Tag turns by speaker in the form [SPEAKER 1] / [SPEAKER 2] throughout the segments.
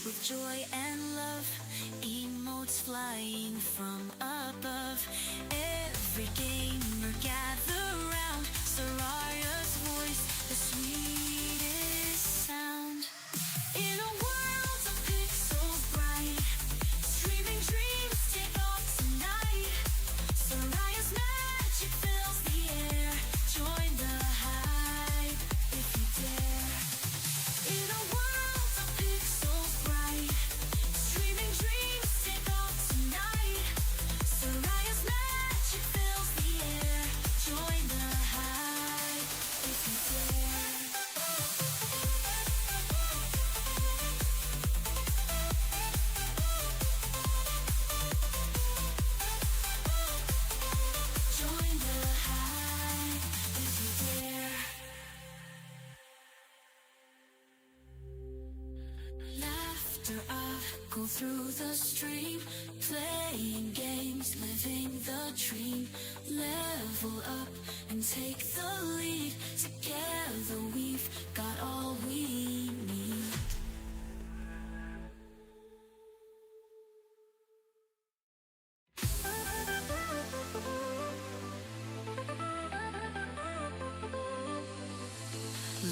[SPEAKER 1] with joy and love, emotes flying from above. Every gamer gather round, Soraria's voice, the sweetest sound. In a world of pixels bright, streaming dreams take off tonight. Soraya's magic fills the air, join the hype if you dare. In a world of pixels bright, streaming dreams take off tonight. Soraya's magic fills the air, join the hype if you dare. Join the hype if you dare. Laughter up, go through the stream, playing games, living the dream. Level up and take the lead. Together we've got all we need.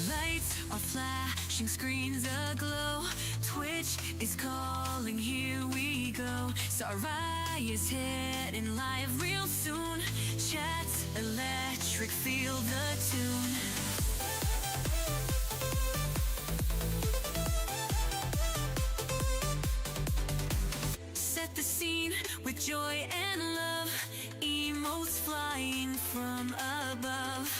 [SPEAKER 1] Lights are flashing, screens aglow. Twitch is calling, here we go. Soraya's heading live real soon. Chat's electric, feel the tune. Set the scene with joy and love, emotes flying from above.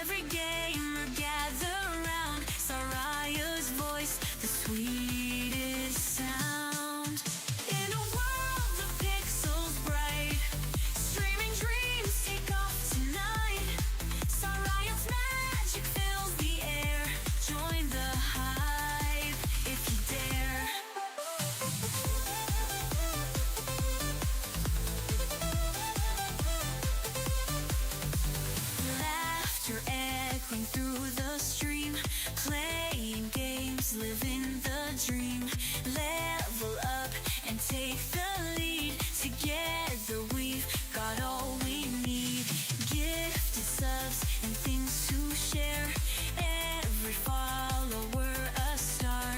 [SPEAKER 1] Every gamer gather round, Soraya's voice, the sweetest sound. In a world of pixels bright, streaming dreams take off tonight. Soraya's magic fills the air, join the hype if you dare. Laughter echoing through the stream, playing games, living the dream. Level up and take the lead. Together we've got all we need. Gifted subs and things to share. Every follower a star.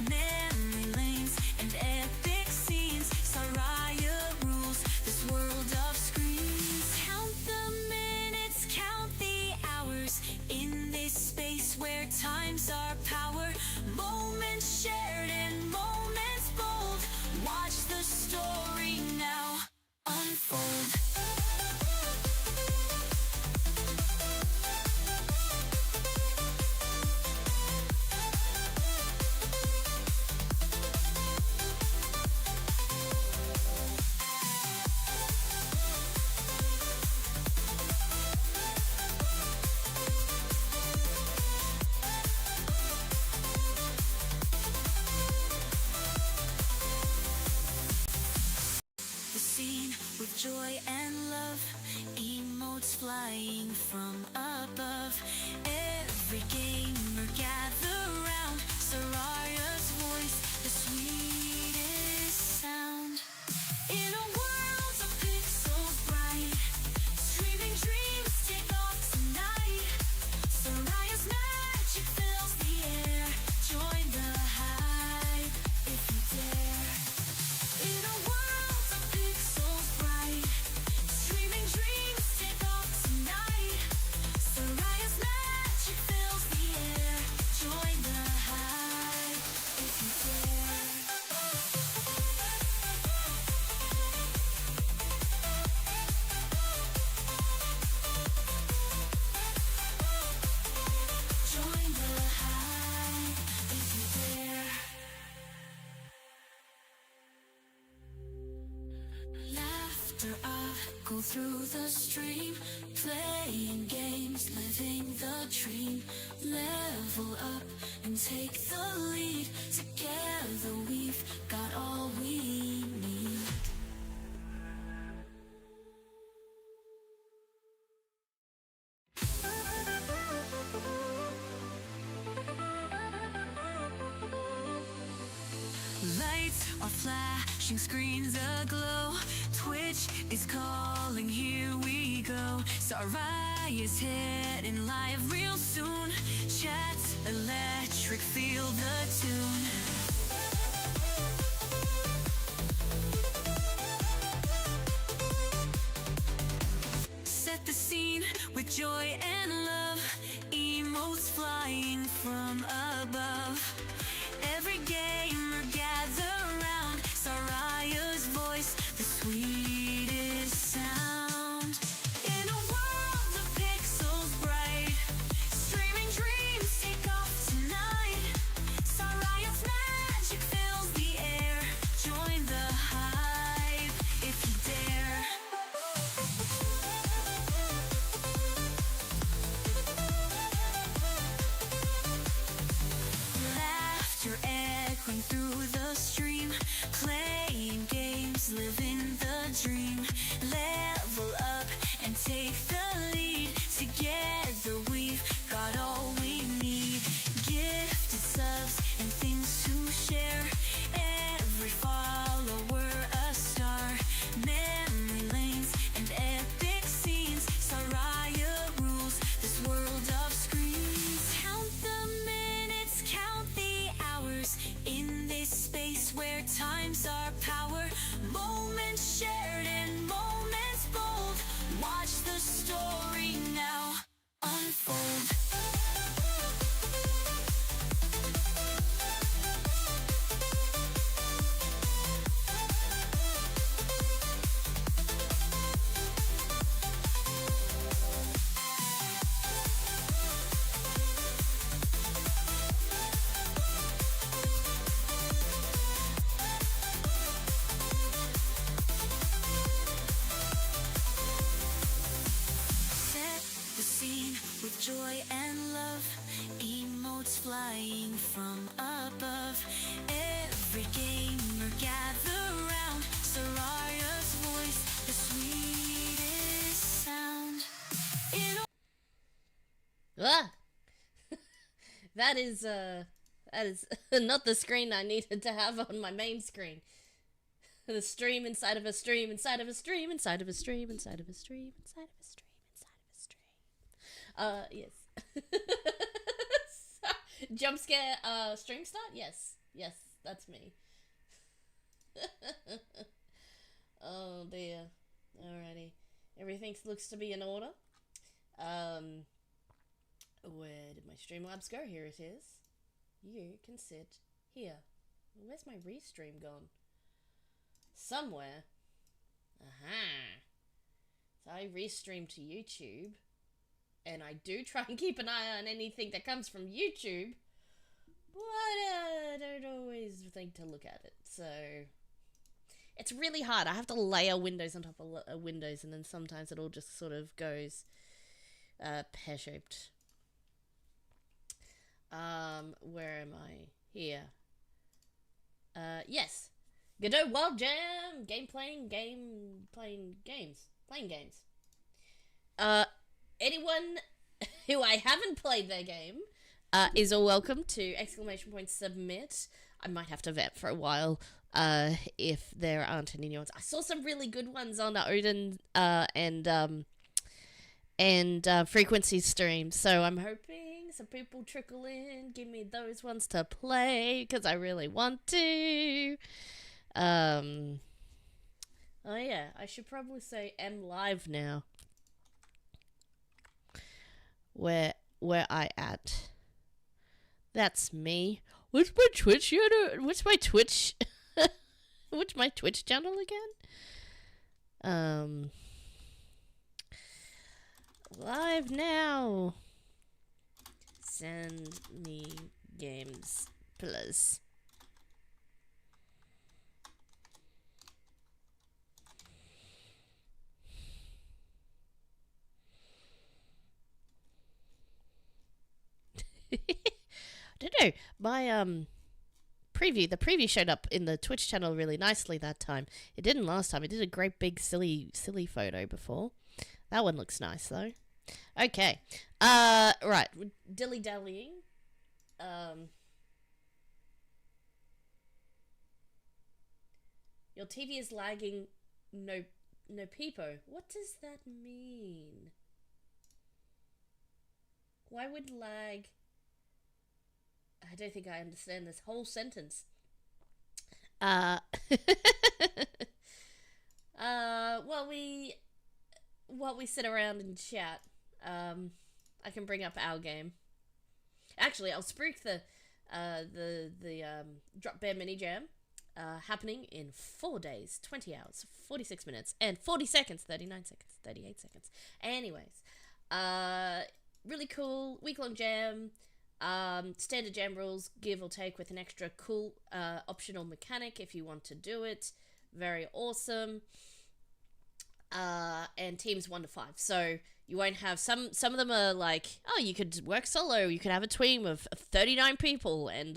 [SPEAKER 1] Memory lanes and epic scenes. Soraya rules this world of screens. Count the minutes, count the hours. In this space where times are power. Moments shared and moments bold. Watch the story now unfold. The scene with joy and love, emotes flying from above. Every gamer gather round, Soraria's voice, the sweetest sound. In a world of pixels bright, streaming dreams take off tonight. Soraya's magic fills the air, join the hype if you dare. In a world of pixels bright, streaming dreams take off tonight. Soraya's magic fills the air, join the hype if you dare. Join the hype if you dare. Laughter up, go through the stream, playing games, living the dream. Level up and take the lead. Together we've got all we need. Lights are flashing, screens aglow. Twitch is calling, here we go. Sarai is heading live real soon. Chat's electric, feel the tune. Set the scene with joy and love. Emotes flying from above. Every gamer gather round. Saraya's voice, the sweetest sound. In a world of pixels bright, streaming dreams take off tonight. Saraya's magic fills the air. Join the hype if you dare. Laughter echoing through the stream, playing games, living the dream. Level up and take the lead. Together we've got all we need. Gifted subs and things to share. Every follower a star. Memory lanes and epic scenes. Saraya rules this world of screens. Count the minutes, count the hours. In this space where times are power. Moments shared and moments bold. Watch the story now unfold. Set the scene with joy and love. Emotes flying from above. Every gamer gather round. Saraya's voice, the sweetest sound. In a
[SPEAKER 2] Ah! That is not the screen I needed to have on my main screen. The stream inside of a stream inside of a stream inside of a stream inside of a stream inside of a stream inside of a stream. Yes. Jump scare stream start? Yes. Yes, that's me. Oh dear. Alrighty. Everything looks to be in order. Where did my Streamlabs go? Here it is. You can sit here. Where's my restream gone? Somewhere. Aha. So I restream to YouTube. And I do try and keep an eye on anything that comes from YouTube. But I don't always think to look at it. So it's really hard. I have to layer windows on top of windows. And then sometimes it all just sort of goes pear-shaped. Where am I? Here. Yes. Godot Wild Jam! Playing games. Anyone who I haven't played their game is all welcome to !submit. I might have to vet for a while if there aren't any new ones. I saw some really good ones on Odin and Frequency stream, so I'm hoping some people trickle in, give me those ones to play, because I really want to. Oh yeah, I should probably say M live now. Where I at? That's me. What's my Twitch? What's my Twitch? What's my Twitch channel again? Live now. Send me games, please. I don't know. My the preview showed up in the Twitch channel really nicely that time. It didn't last time. It did a great big silly photo before. That one looks nice though. Okay. Right. Dilly-dallying. Your TV is lagging. No, no peepo. What does that mean? Why would lag? I don't think I understand this whole sentence. Uh, while we sit around and chat, I can bring up our game. Actually, I'll spruik the Drop Bear Mini Jam, happening in 4 days, 20 hours, 46 minutes, and 40 seconds, 39 seconds, 38 seconds. Anyways, really cool week-long jam. Standard jam rules, give or take, with an extra cool optional mechanic if you want to do it. Very awesome. And teams 1 to 5. So you won't have some of them are like, oh, you could work solo, you could have a team of 39 people, and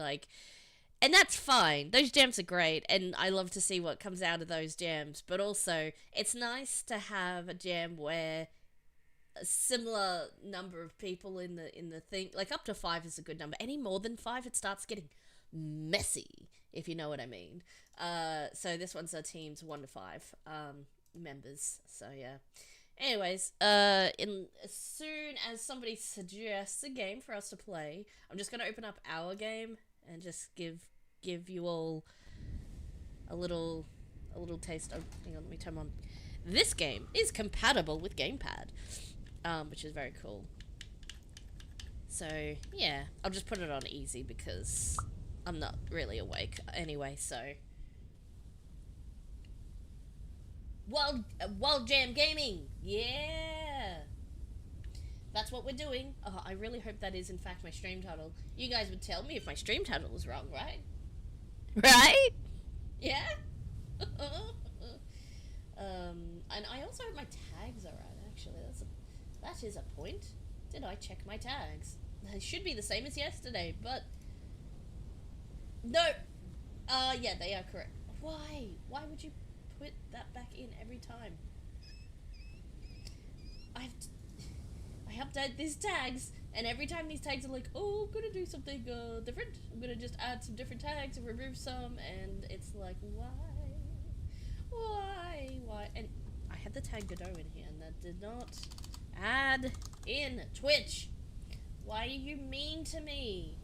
[SPEAKER 2] that's fine. Those jams are great, and I love to see what comes out of those jams. But also, it's nice to have a jam where a similar number of people in the thing, like up to 5 is a good number. Any more than 5, it starts getting messy, if you know what I mean. So this one's teams 1 to 5 members. So yeah. Anyways, as soon as somebody suggests a game for us to play, I'm just gonna open up our game and just give you all a little taste of. Hang on, let me turn on. This game is compatible with Gamepad, which is very cool. So yeah, I'll just put it on easy because I'm not really awake anyway. So Wild Jam Gaming, yeah, that's what we're doing. Oh, I really hope that is in fact my stream title. You guys would tell me if my stream title was wrong, right? Right? Yeah. And I also hope my tags are right. Actually, that is a point. Did I check my tags? They should be the same as yesterday, but no. Yeah, they are correct. Why? Why would you put that back in every time? I update these tags, and every time these tags are like, oh, I'm gonna do something different. I'm gonna just add some different tags and remove some, and it's like, why? And I had the tag Godot in here, and that did not add in. Twitch, why are you mean to me?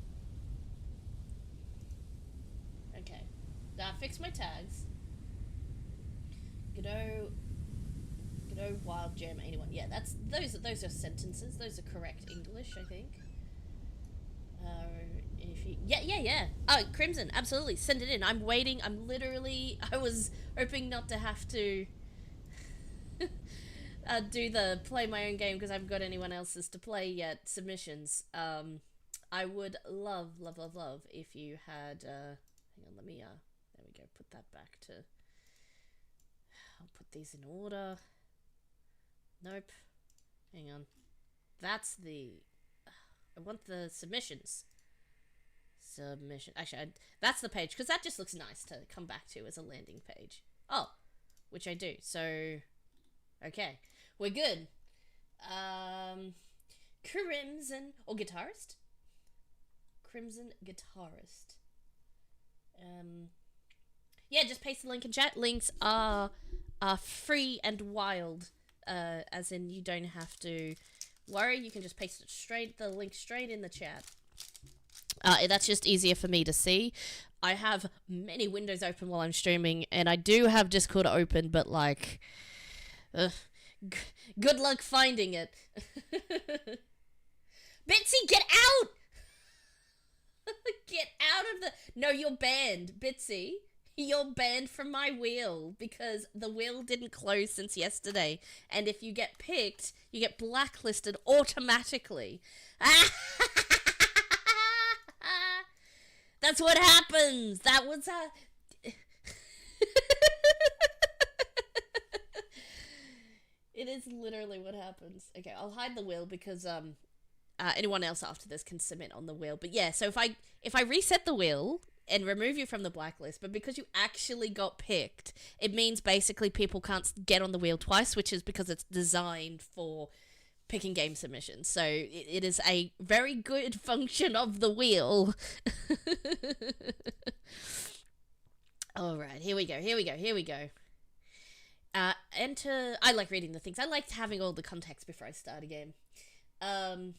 [SPEAKER 2] Okay, fix my tags. Godot Wild Jam 81. Yeah, those are sentences. Those are correct English, I think. Yeah. Oh, Crimson, absolutely. Send it in. I'm waiting. I was hoping not to have to do the play my own game because I haven't got anyone else's to play yet. Submissions. I would love if you had. Hang on, let me. There we go. Put that back to. I'll put these in order. Nope. Hang on. That's the. I want the submissions. Actually, that's the page, because that just looks nice to come back to as a landing page. Oh, which I do. So, okay, we're good. Crimson or guitarist. Crimson guitarist. Yeah, just paste the link in chat. Links are free and wild. As in, you don't have to worry. You can just paste it the link straight in the chat. That's just easier for me to see. I have many windows open while I'm streaming, and I do have Discord open, but like, good luck finding it. Bitsy, get out! Get out of the... No, you're banned, Bitsy. You're banned from my wheel because the wheel didn't close since yesterday. And if you get picked, you get blacklisted automatically. That's what happens. That was It is literally what happens. Okay, I'll hide the wheel because anyone else after this can submit on the wheel. But yeah, so if I reset the wheel and remove you from the blacklist, but because you actually got picked, it means basically people can't get on the wheel twice, which is because it's designed for picking game submissions. So it is a very good function of the wheel. All right, here we go. Enter. I like reading the things. I like having all the context before I start a game. Um,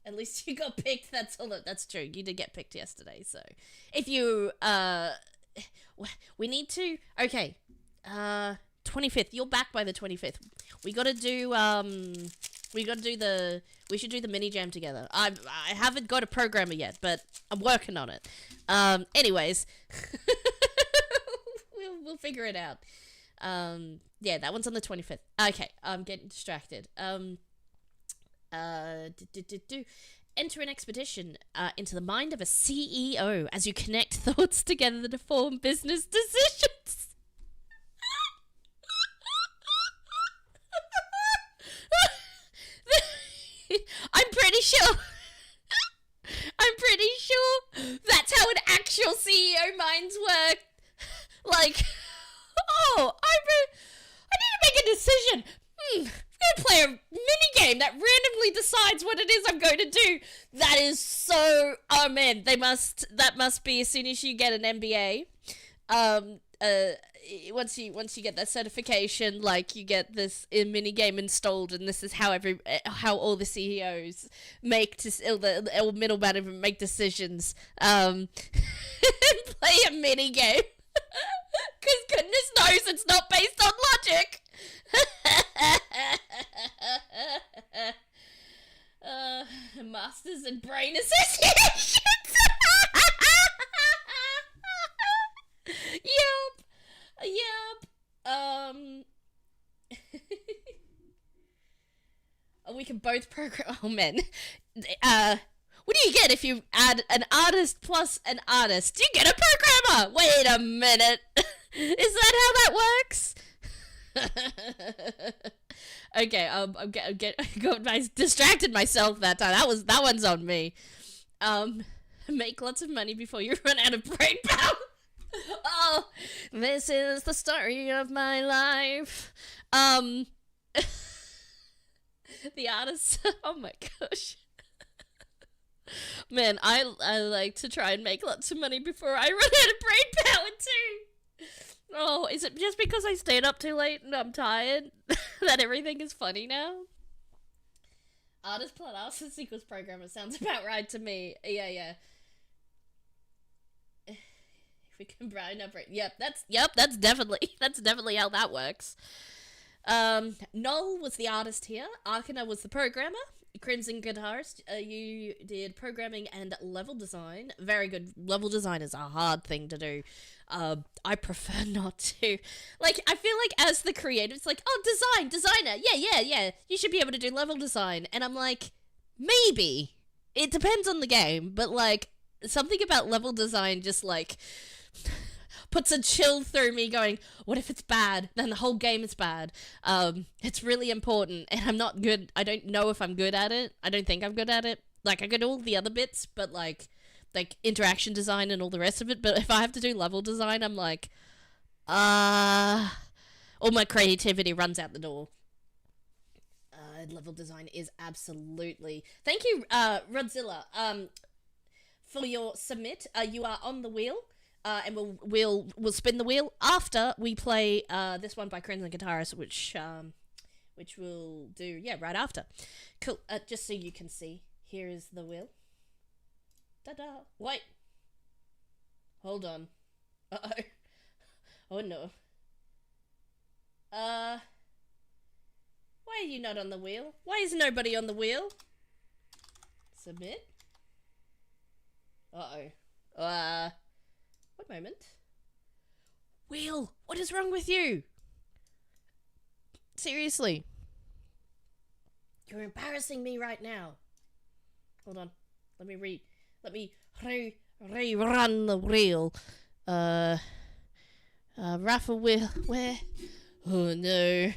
[SPEAKER 2] at least you got picked. That's true. You did get picked yesterday. So, if you we need to. Okay. 25th. You're back by the 25th. We gotta do we should do the mini jam together. I haven't got a programmer yet, but I'm working on it. Anyways, we'll figure it out. Yeah, that one's on the 25th. Okay, I'm getting distracted. Enter an expedition into the mind of a CEO as you connect thoughts together to form business decisions. I'm pretty sure that's how an actual CEO minds work. Like, oh, I need to make a decision. I'm going to play a mini game that randomly decides what it is I'm going to do. That is so, oh man, that must be as soon as you get an MBA. Once you get that certification, like, you get this mini game installed, and this is how all the CEOs all middle management make decisions. Play a mini game, because goodness knows it's not based on logic. Masters and Brain Associations. Yep. We can both program. Oh man. What do you get if you add an artist plus an artist? You get a programmer. Wait a minute. Is that how that works? Okay. I distracted myself that time. That one's on me. Make lots of money before you run out of brain power. Oh, this is the story of my life. The artist. Oh my gosh. Man, I like to try and make lots of money before I run out of brain power too. Oh, is it just because I stayed up too late and I'm tired that everything is funny now? Artist plus artist equals programmer sounds about right to me. Yeah. We can brown up. That's definitely how that works. Noel was the artist here. Arkana was the programmer. Crimson guitarist. You did programming and level design. Very good. Level design is a hard thing to do. I prefer not to. Like, I feel like as the creator, it's like, oh, designer. Yeah. You should be able to do level design. And I'm like, maybe. It depends on the game, but like, something about level design just like puts a chill through me going, what if it's bad? Then the whole game is bad. It's really important, and I'm not good. I don't know if I'm good at it. I don't think I'm good at it. Like, I can do all the other bits, but like interaction design and all the rest of it. But if I have to do level design, I'm like, all my creativity runs out the door. Level design is absolutely... Thank you, Rodzilla, for your submit. You are on the wheel. And we'll spin the wheel after we play this one by Crimson Guitarist, which we'll do right after. Cool. Just so you can see, here is the wheel. Ta-da! Wait. Hold on. Uh-oh. Oh no. Why are you not on the wheel? Why is nobody on the wheel? Submit. Uh-oh. One moment. Wheel, what is wrong with you? Seriously. You're embarrassing me right now. Hold on. Let me rerun the wheel. Raffle wheel, where? Oh no.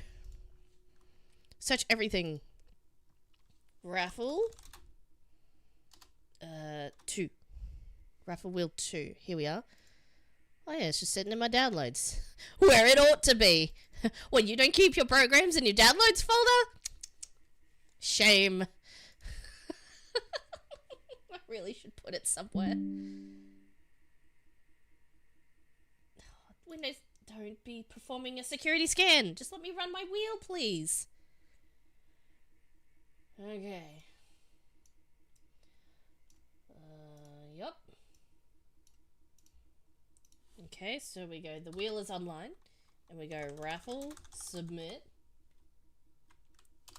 [SPEAKER 2] Search everything. Raffle. 2. Raffle wheel 2. Here we are. Oh yeah, it's just sitting in my downloads. Where it ought to be. Well, you don't keep your programs in your downloads folder? Shame. I really should put it somewhere. Windows, don't be performing a security scan. Just let me run my wheel, please. Okay. Yup. Okay, so we go, the wheel is online. And we go raffle, submit.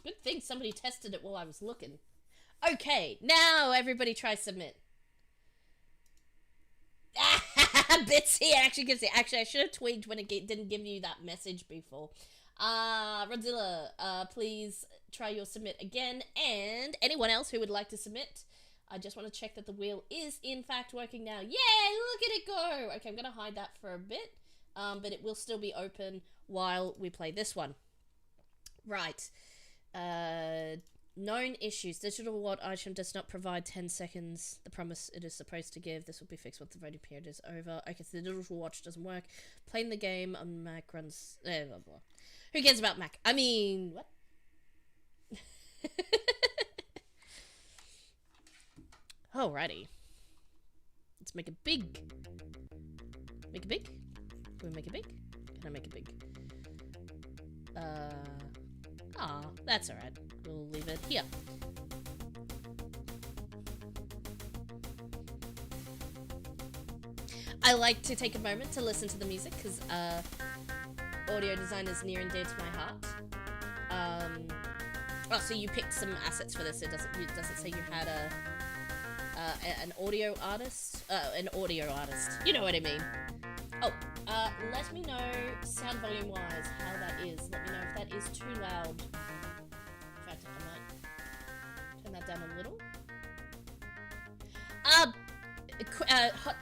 [SPEAKER 2] Good thing somebody tested it while I was looking. Okay, now everybody try submit. Bitsy actually gives it. Actually, I should have tweaked when it didn't give you that message before. Rodzilla, please try your submit again. And anyone else who would like to submit, I just want to check that the wheel is in fact working now. Yay, look at it go. Okay, I'm going to hide that for a bit. But it will still be open while we play this one. Right. Known issues. Digital Watch item does not provide 10 seconds. The promise it is supposed to give. This will be fixed once the voting period is over. Okay, so the Digital Watch doesn't work. Playing the game on Mac runs... blah, blah. Who cares about Mac? I mean, what? Alrighty. Let's make it big. Make it big? Can we make it big? Can I make it big? That's alright. We'll leave it here. I like to take a moment to listen to the music because audio design is near and dear to my heart. Oh, so you picked some assets for this. It doesn't say you had an audio artist. An audio artist. You know what I mean. Oh, let me know sound volume wise how that is. Let me know if that is too loud. In fact, I might turn that down a little.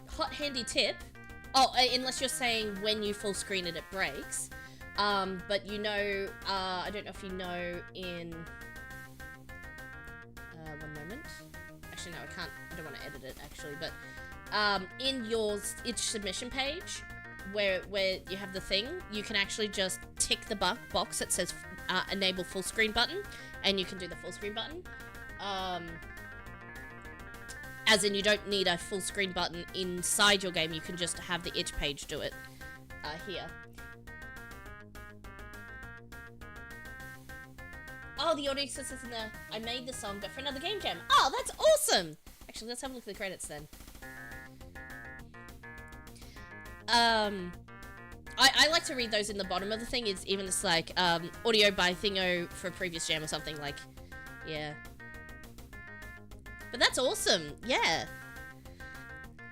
[SPEAKER 2] Hot handy tip. Oh, unless you're saying when you full screen it, it breaks. But you know, I don't know if you know in... one moment. Actually, no, I can't. I don't want to edit it, actually, but... in your each submission page, where you have the thing, you can actually just tick the box that says enable full screen button, and you can do the full screen button. As in, you don't need a full screen button inside your game, you can just have the itch page do it here. Oh, the audio says in there, I made the song, but for another game jam. Oh, that's awesome! Actually, let's have a look at the credits then. I like to read those in the bottom of the thing. It's even just like, audio by Thingo for a previous jam or something, like, yeah. But that's awesome, yeah.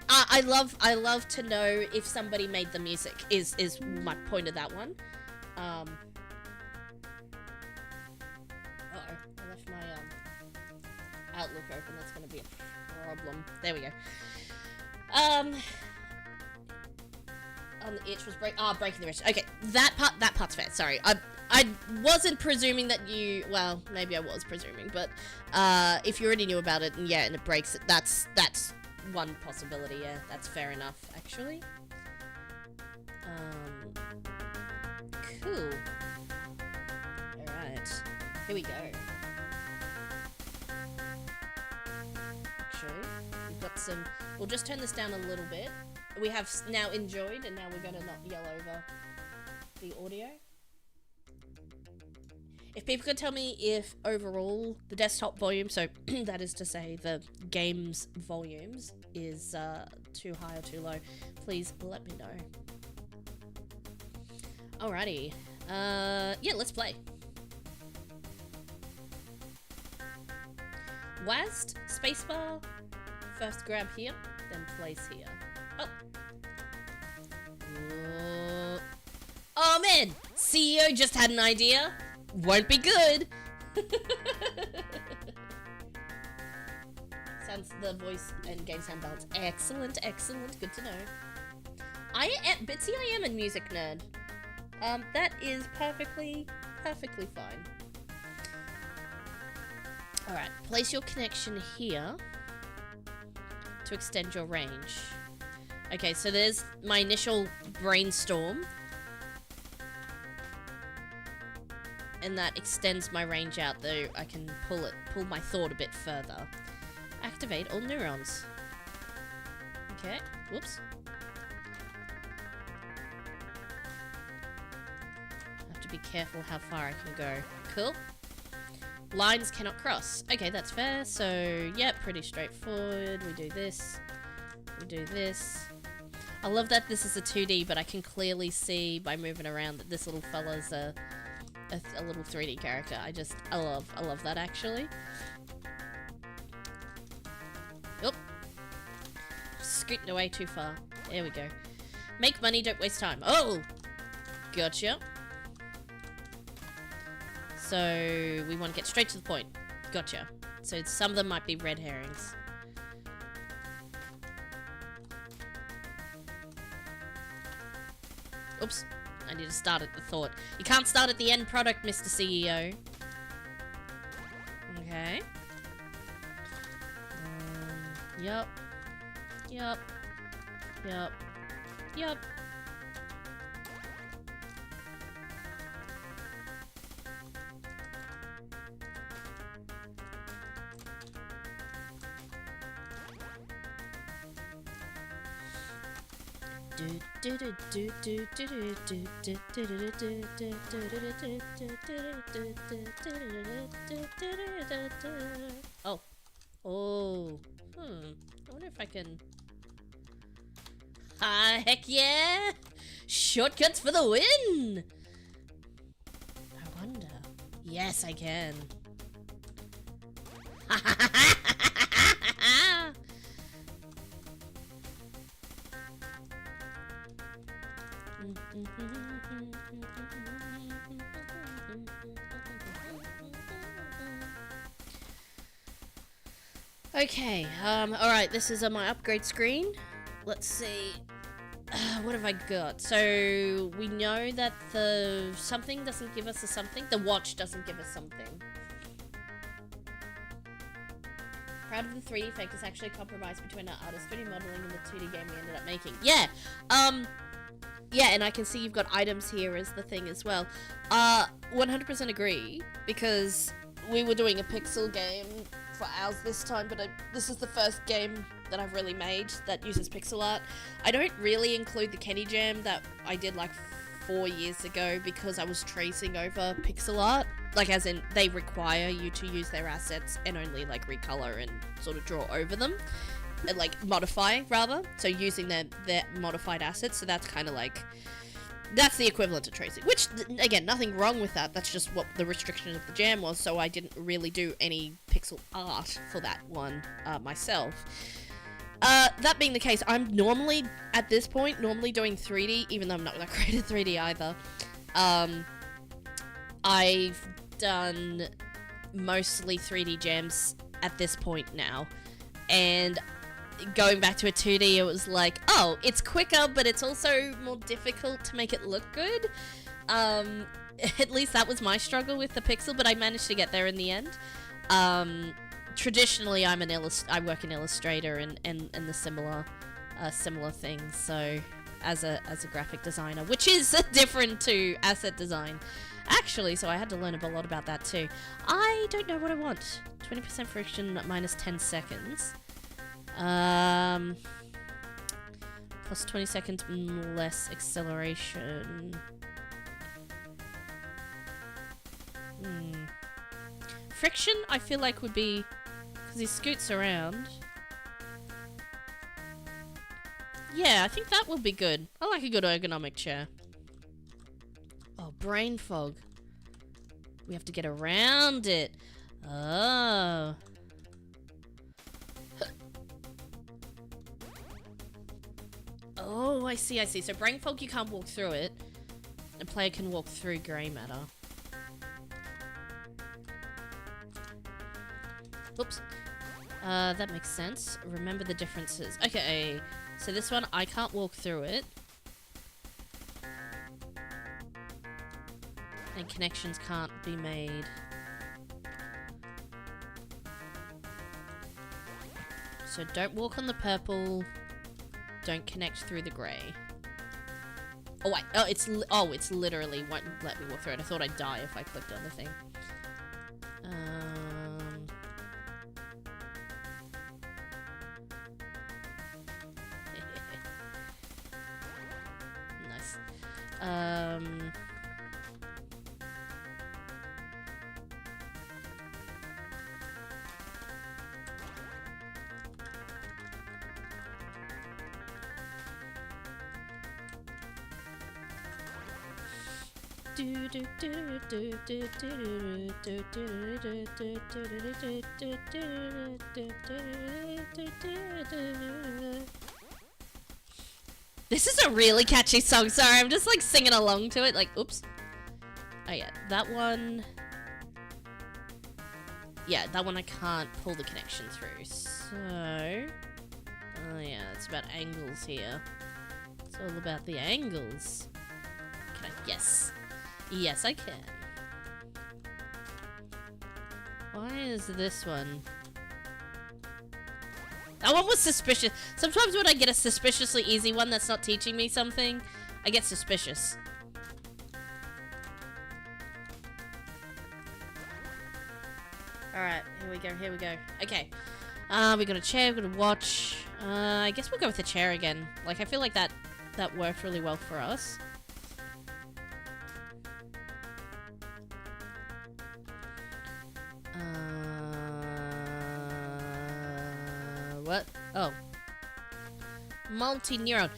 [SPEAKER 2] I love to know if somebody made the music, is my point of that one. Uh-oh, I left my, Outlook open, that's gonna be a problem. There we go. The itch was breaking the wrist. Okay, that part's fair. Sorry, I wasn't presuming that you. Well, maybe I was presuming, but if you already knew about it, and yeah, and it breaks, that's one possibility. Yeah, that's fair enough, actually. Cool. All right, here we go. Actually, we've got some. We'll just turn this down a little bit. We have now enjoyed, and now we're going to not yell over the audio. If people could tell me if overall the desktop volume, so that is to say the game's volumes, is too high or too low, please let me know. Alrighty. Yeah, let's play. WASD, spacebar, first grab here, then place here. Oh. Oh man, CEO just had an idea. Won't be good. Sounds the voice and game sound balance. Excellent, excellent. Good to know. Bitsy, I am a music nerd. That is perfectly fine. Alright, place your connection here to extend your range. Okay, so there's my initial brainstorm. And that extends my range out, though I can pull my thought a bit further. Activate all neurons. Okay, whoops. be careful how far I can go. Cool. Lines cannot cross. Okay, that's fair. So, yeah, pretty straightforward. We do this. We do this. I love that this is a 2D, but I can clearly see by moving around that this little fella's a little 3D character. I love that actually. Oh, scooted away too far. There we go. Make money, don't waste time. Oh, gotcha. So we want to get straight to the point. Gotcha. So some of them might be red herrings. Oops. I need to start at the thought. You can't start at the end product, Mr. CEO. Okay. Yup. Yup. Yup. Yup. Oh. Oh. I wonder if I can... Ah, heck yeah! Shortcuts for the win! I wonder. Yes, I can. Okay, alright, this is my upgrade screen. Let's see. What have I got? So, we know that the something doesn't give us a something. The watch doesn't give us something. Proud of the 3D fake is actually a compromise between our artist 3D modeling and the 2D game we ended up making. Yeah, yeah, and I can see you've got items here as the thing as well. 100% agree, because we were doing a pixel game for ours this time, but this is the first game that I've really made that uses pixel art. I don't really include the Kenny Jam that I did like 4 years ago because I was tracing over pixel art. Like, as in, they require you to use their assets and only like recolor and sort of draw over them. And, like, modify, rather. So using their modified assets, so that's kind of like... That's the equivalent to tracing. Which, again, nothing wrong with that. That's just what the restriction of the jam was, so I didn't really do any pixel art for that one myself. That being the case, I'm normally, at this point, doing 3D, even though I'm not that great at 3D either. I've done mostly 3D jams at this point now. And going back to a 2D, it was like, oh, it's quicker, but it's also more difficult to make it look good. At least that was my struggle with the pixel, but I managed to get there in the end. Traditionally, I work in Illustrator and the similar things. So, as a graphic designer, which is different to asset design, actually. So I had to learn a lot about that too. I don't know what I want. 20% friction minus 10 seconds. Plus 20 seconds less acceleration. Friction, I feel like would be, because he scoots around. Yeah, I think that would be good. I like a good ergonomic chair. Oh, brain fog. We have to get around it. Oh. Oh, I see. So brain fog, you can't walk through it. A player can walk through grey matter. Oops. That makes sense. Remember the differences. Okay, so this one, I can't walk through it. And connections can't be made. So don't walk on the purple. Don't connect through the grey. Oh wait, it's literally won't let me walk through it. I thought I'd die if I clicked on the thing. Nice. This is a really catchy song. Sorry, I'm just like singing along to it. Like, oops. Oh yeah, that one. Yeah, that one I can't pull the connection through. So, oh yeah, it's about angles here. It's all about the angles. Can I? Yes. Yes, I can. Why is this one? That one was suspicious. Sometimes when I get a suspiciously easy one that's not teaching me something, I get suspicious. Alright, here we go, here we go. Okay. We got a chair, we got a watch. I guess we'll go with the chair again. Like, I feel like that worked really well for us. What? Oh. Multi-neuron.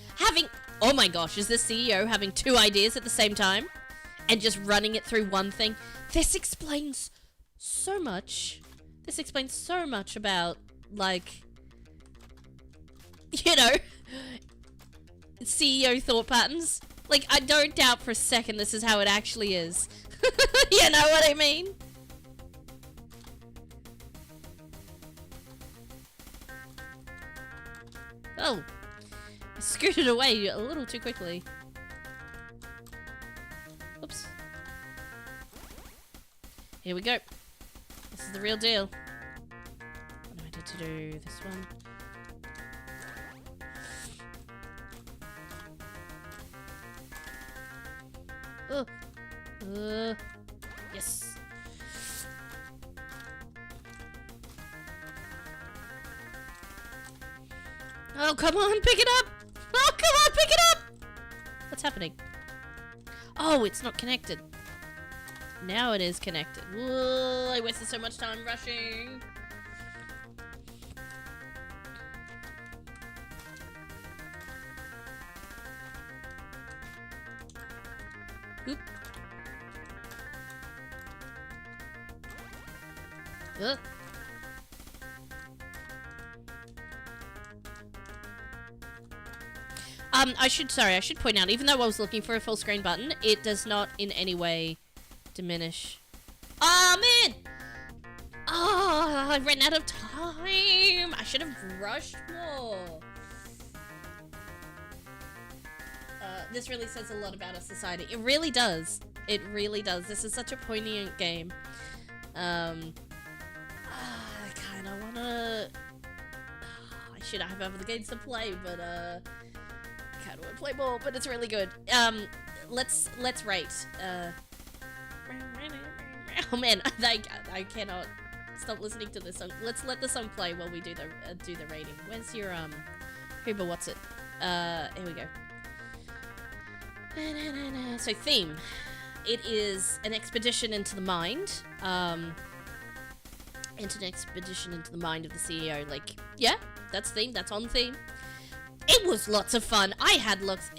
[SPEAKER 2] Oh my gosh, is the CEO having two ideas at the same time? And just running it through one thing? This explains so much. This explains so much about, like, you know, CEO thought patterns. Like, I don't doubt for a second this is how it actually is. You know what I mean? Oh, I scooted away a little too quickly. Oops. Here we go. This is the real deal. What do I need to do? This one. Yes. Oh, come on, pick it up! Oh, come on, pick it up! What's happening? Oh, it's not connected. Now it is connected. Whoa, I wasted so much time rushing. Oop. Ugh. I should point out, even though I was looking for a full screen button, it does not in any way diminish. Oh, man! Oh, I ran out of time! I should have rushed more. This really says a lot about our society. It really does. It really does. This is such a poignant game. I kind of want to... I should have other games to play, but, kind of want to play more, but it's really good. Let's rate. Oh man, I cannot stop listening to this song. Let's let the song play while we do the rating. Where's your Huber? What's it? Here we go. So theme. It is an expedition into the mind. Into an expedition into the mind of the CEO. Like, yeah, that's theme. That's on theme. It was lots of fun. I had lots.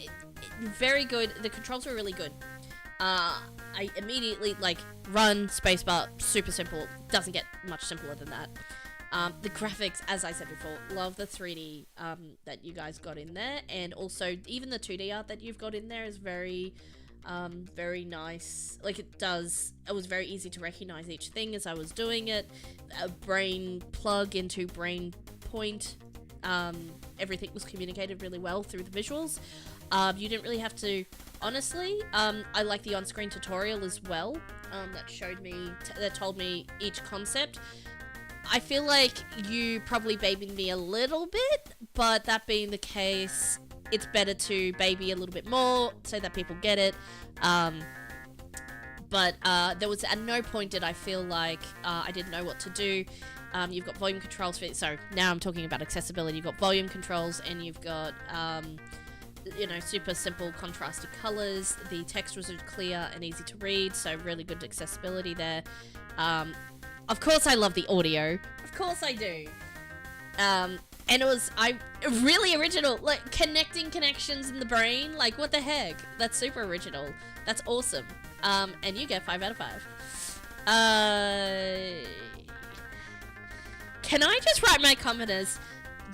[SPEAKER 2] Very good. The controls were really good. I immediately, like, run, spacebar, super simple. Doesn't get much simpler than that. The graphics, as I said before, love the 3D that you guys got in there. And also, even the 2D art that you've got in there is very, very nice. Like, it was very easy to recognize each thing as I was doing it. A brain plug into brain point. Everything was communicated really well through the visuals. You didn't really have to, honestly, I like the on-screen tutorial as well, that told me each concept. I feel like you probably babied me a little bit, but that being the case, it's better to baby a little bit more so that people get it. But there was at no point did I feel like I didn't know what to do. You've got volume controls for, so now I'm talking about accessibility. You've got volume controls and you've got, you know, super simple contrasted colors. The text was clear and easy to read, so really good accessibility there. Of course I love the audio. Of course I do. And it was, really original. Like, connecting connections in the brain. Like, what the heck? That's super original. That's awesome. And you get 5 out of 5. Can I just write my comment as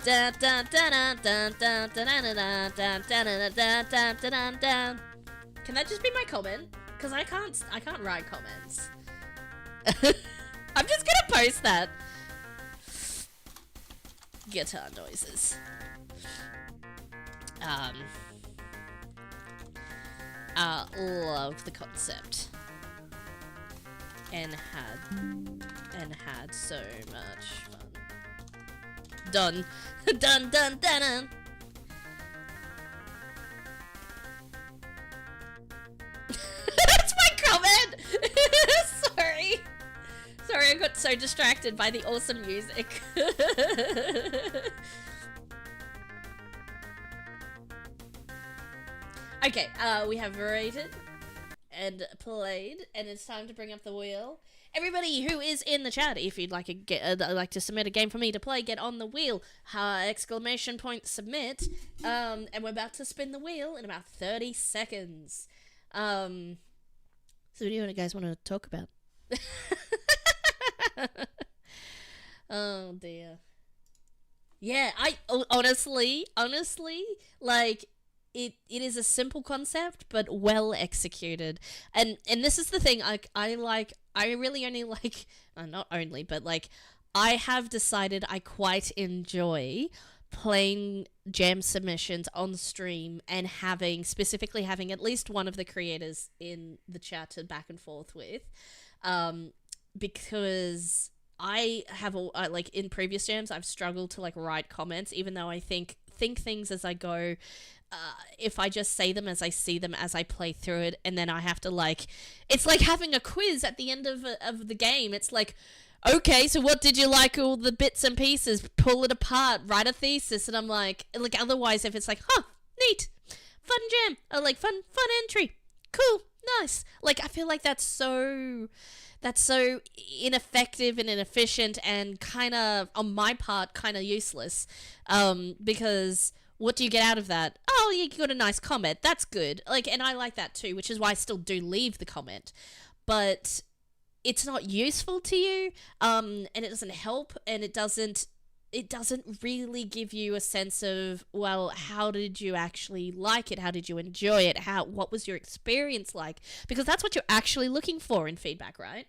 [SPEAKER 2] dun dun dun dun dun dun dun dun dun dun dun dun dun dun? Can that just be my comment? Because I can't write comments. I'm just gonna post that. Guitar noises. Love the concept. And had so much fun. Done. Dun dun dun dun. That's my comment! Sorry, I got so distracted by the awesome music. Okay, we have rated and played, and it's time to bring up the wheel. Everybody who is in the chat, if you'd like to submit a game for me to play, get on the wheel. Exclamation point submit. And we're about to spin the wheel in about 30 seconds. So what do you guys want to talk about? Oh dear. Yeah, I honestly, like, it is a simple concept, but well executed. And this is the thing, I really only like, not only, but like, I have decided I quite enjoy playing jam submissions on stream and specifically having at least one of the creators in the chat to back and forth with, because I have like in previous jams I've struggled to like write comments, even though I think things as I go. If I just say them as I see them as I play through it, and then I have to like, it's like having a quiz at the end of the game. It's like, okay, so what did you like, all the bits and pieces, pull it apart, write a thesis, and I'm like otherwise if it's like, neat, fun jam, or like fun entry, cool, nice, like I feel like that's so ineffective and inefficient and kind of, on my part, kind of useless, because what do you get out of that? Oh, you got a nice comment. That's good. Like, and I like that too, which is why I still do leave the comment. But it's not useful to you, and it doesn't help, and it doesn't really give you a sense of, well, how did you actually like it? How did you enjoy it? What was your experience like? Because that's what you're actually looking for in feedback, right?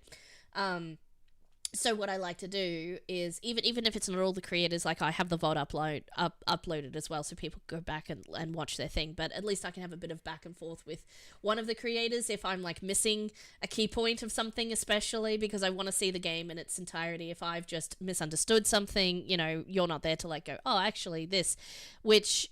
[SPEAKER 2] So what I like to do is, even if it's not all the creators, like I have the VOD uploaded as well, so people go back and watch their thing, but at least I can have a bit of back and forth with one of the creators if I'm like missing a key point of something, especially because I want to see the game in its entirety. If I've just misunderstood something, you're not there to like go, oh, actually this, which,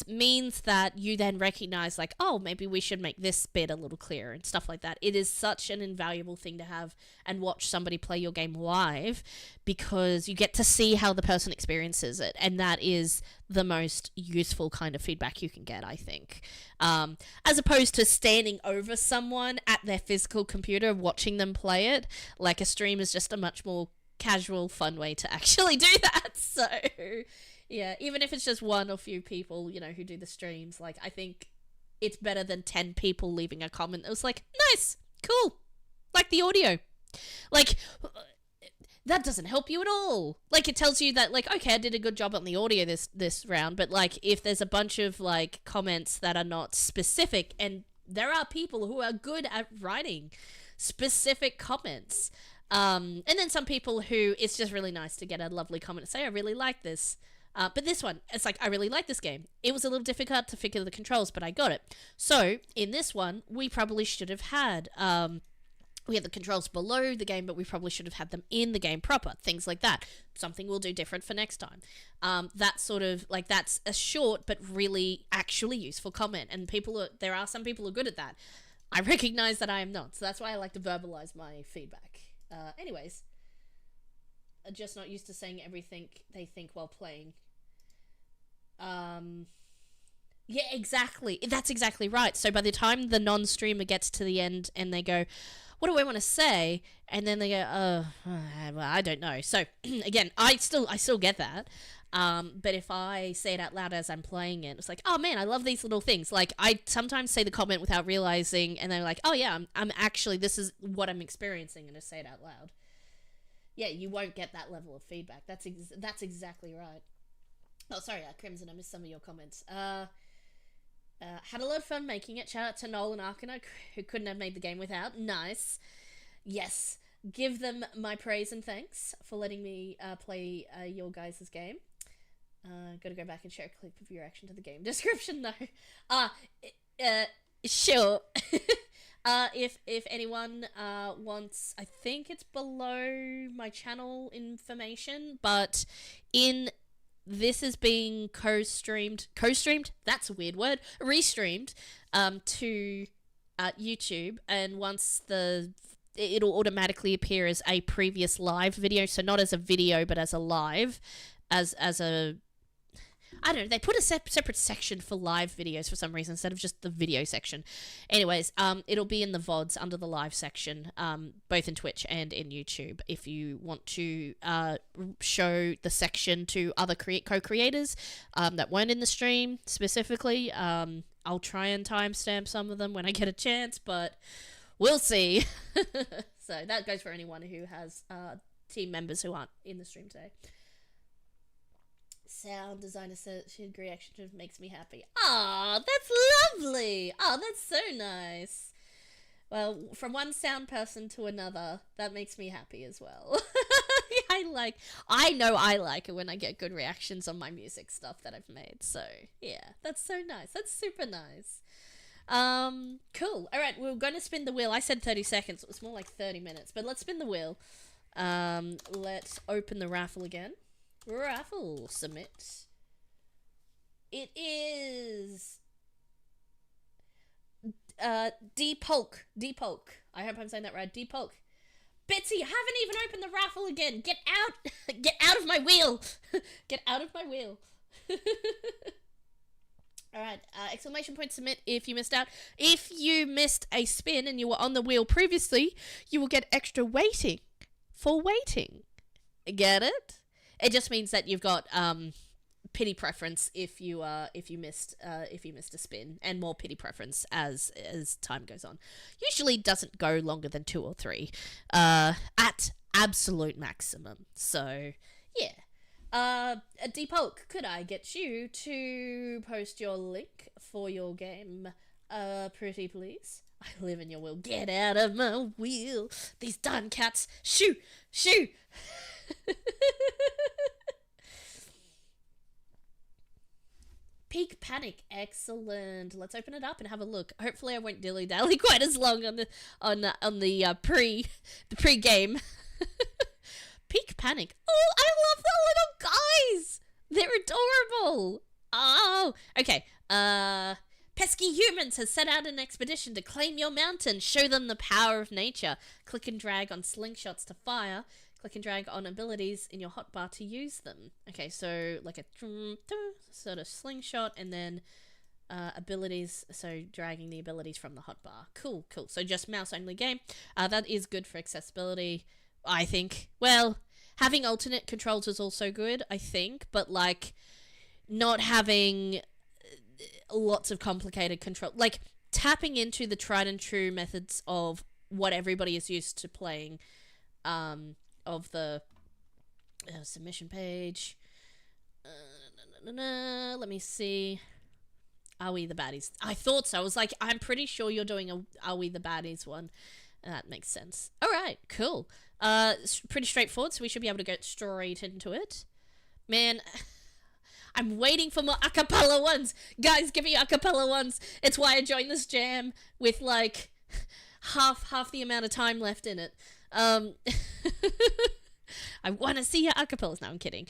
[SPEAKER 2] means that you then recognize like, oh, maybe we should make this bit a little clearer and stuff like that. It is such an invaluable thing to have and watch somebody play your game live, because you get to see how the person experiences it, and that is the most useful kind of feedback you can get, I think. As opposed to standing over someone at their physical computer watching them play it. Like, a stream is just a much more casual, fun way to actually do that. So yeah, even if it's just one or few people, who do the streams, like, I think it's better than 10 people leaving a comment that was like, nice, cool, like the audio. Like, that doesn't help you at all. Like, it tells you that, like, okay, I did a good job on the audio this round, but, like, if there's a bunch of, like, comments that are not specific, and there are people who are good at writing specific comments, and then some people who it's just really nice to get a lovely comment and say, I really like this. But this one, it's like, I really like this game. It was a little difficult to figure the controls, but I got it. So, in this one, we probably should have had, we had the controls below the game, but we probably should have had them in the game proper. Things like that. Something we'll do different for next time. That sort of, like, that's a short, but really actually useful comment. And there are some people who are good at that. I recognize that I am not. So that's why I like to verbalize my feedback. Anyways, I'm just not used to saying everything they think while playing. Yeah, exactly. That's exactly right. So by the time the non-streamer gets to the end and they go, what do I want to say? And then they go, well, I don't know. So again, I still get that. But if I say it out loud as I'm playing it, it's like, oh man, I love these little things. Like, I sometimes say the comment without realizing, and they're like, oh yeah, I'm actually, this is what I'm experiencing, and I say it out loud. Yeah, you won't get that level of feedback. That's exactly right. Oh, sorry, Crimson, I missed some of your comments. Had a lot of fun making it. Shout out to Noel and Arkana, who couldn't have made the game without. Nice. Yes, give them my praise and thanks for letting me play your guys' game. Gotta go back and share a clip of your reaction to the game description though. Sure. If anyone wants, I think it's below my channel information, but this is being co-streamed, that's a weird word, restreamed to YouTube, and once it'll automatically appear as a previous live video, so not as a video but as a live, as a, I don't know, they put a separate section for live videos for some reason instead of just the video section. Anyways, it'll be in the VODs under the live section, both in Twitch and in YouTube. If you want to show the section to other co-creators that weren't in the stream specifically, I'll try and timestamp some of them when I get a chance, but we'll see. So that goes for anyone who has team members who aren't in the stream today. Sound designer says she had reaction to makes me happy. Aw, that's lovely. Oh, that's so nice. Well, from one sound person to another, that makes me happy as well. I know I like it when I get good reactions on my music stuff that I've made. So yeah, that's so nice. That's super nice. Cool. All right, we're going to spin the wheel. I said 30 seconds. It was more like 30 minutes, but let's spin the wheel. Let's open the raffle again. Raffle submit. It is D-Polk. I hope I'm saying that right. D-Polk. Bitsy, you haven't even opened the raffle again. Get out. Get out of my wheel. Get out of my wheel. Alright, exclamation point submit if you missed out. If you missed a spin and you were on the wheel previously, you will get extra waiting for waiting. Get it? It just means that you've got pity preference if you missed a spin, and more pity preference as time goes on. Usually doesn't go longer than 2 or 3 at absolute maximum. So yeah. D-Polk, could I get you to post your link for your game, pretty please? I live in your wheel. Get out of my wheel. These darn cats. Shoo! Shoo! Peak Panic, excellent. Let's open it up and have a look. Hopefully, I won't dilly dally quite as long on the pre-game. Peak Panic. Oh, I love the little guys. They're adorable. Oh, okay. Pesky Humans has set out an expedition to claim your mountain. Show them the power of nature. Click and drag on slingshots to fire. Click and drag on abilities in your hotbar to use them. Okay, so like a sort of slingshot, and then abilities, so dragging the abilities from the hotbar. Cool. So just mouse-only game. That is good for accessibility, I think. Well, having alternate controls is also good, I think, but like not having lots of complicated control, like tapping into the tried and true methods of what everybody is used to playing, of the submission page. Let me see. Are We the Baddies? I thought so. I was like, I'm pretty sure you're doing a Are We the Baddies one. That makes sense. All right, cool. Pretty straightforward, so we should be able to get straight into it. Man, I'm waiting for more acapella ones. Guys, give me acapella ones. It's why I joined this jam with like half the amount of time left in it. I want to see your acapellas. No, I'm kidding.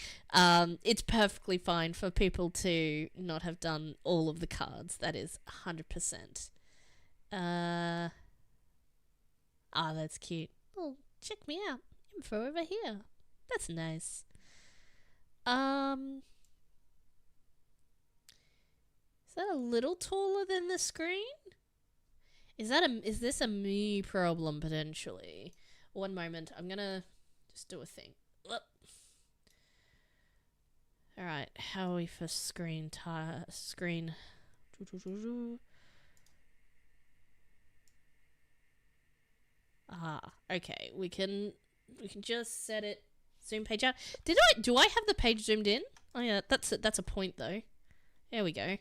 [SPEAKER 2] It's perfectly fine for people to not have done all of the cards. That is 100%. That's cute. Oh, check me out. Info over here. That's nice. Is that a little taller than the screen? Is this a me problem potentially? One moment, I'm gonna just do a thing. Alright, how are we for screen screen? Okay, we can just set it zoom page out. Do I have the page zoomed in? Oh yeah, that's a point though. There we go.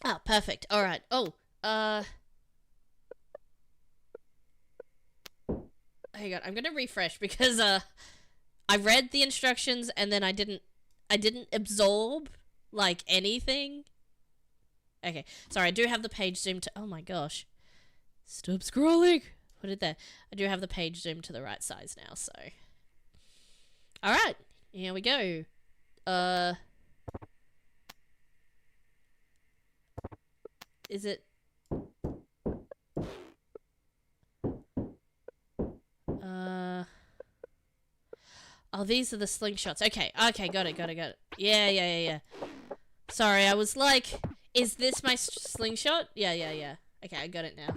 [SPEAKER 2] Ah, perfect. Alright. Oh, hang on, I'm gonna refresh because I read the instructions and then I didn't absorb like anything. Okay, sorry, I do have the page zoomed to. Oh my gosh, stop scrolling. Put it there. I do have the page zoomed to the right size now. So, all right, here we go. Is it? Oh, these are the slingshots. Okay, got it. Yeah. Sorry, I was like, is this my slingshot? Yeah. Okay, I got it now.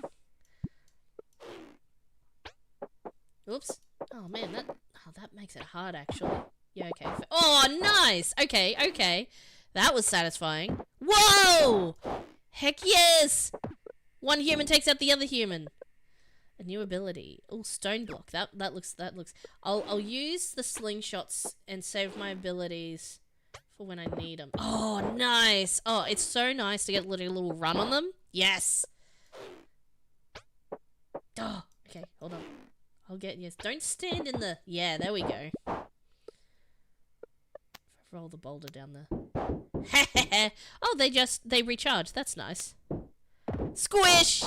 [SPEAKER 2] Oops. Oh man, that makes it hard actually. Yeah, okay. Oh, nice. Okay. That was satisfying. Whoa! Heck yes! One human takes out the other human. A new ability. Oh, stone block. That looks. I'll use the slingshots and save my abilities for when I need them. Oh, nice. Oh, it's so nice to get a little run on them. Yes. Oh, okay. Hold on. I'll get yes. Don't stand in the. Yeah, there we go. Roll the boulder down there. Oh, they recharge. That's nice. Squish.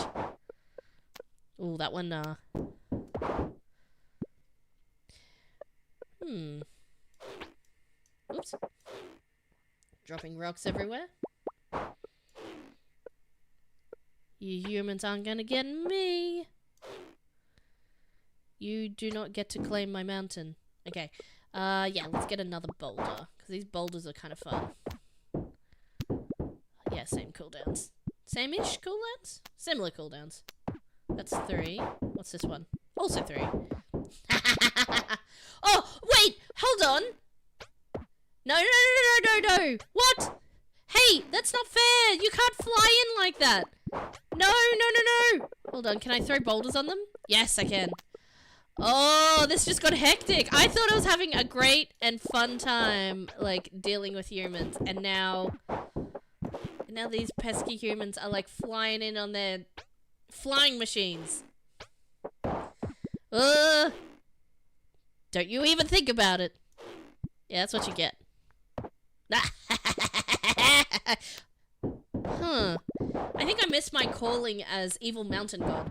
[SPEAKER 2] Oh, that one, Oops. Dropping rocks everywhere. You humans aren't gonna get me. You do not get to claim my mountain. Okay. Yeah, let's get another boulder. Because these boulders are kind of fun. Yeah, same cooldowns. Same-ish cooldowns? Similar cooldowns. That's 3. What's this one? Also 3. Oh, wait! Hold on! No! What? Hey, that's not fair! You can't fly in like that! No! Hold on, can I throw boulders on them? Yes, I can. Oh, this just got hectic. I thought I was having a great and fun time, like, dealing with humans. And now these pesky humans are, like, flying in on their flying machines. Don't you even think about it. Yeah, that's what you get. Huh. I think I missed my calling as evil mountain god.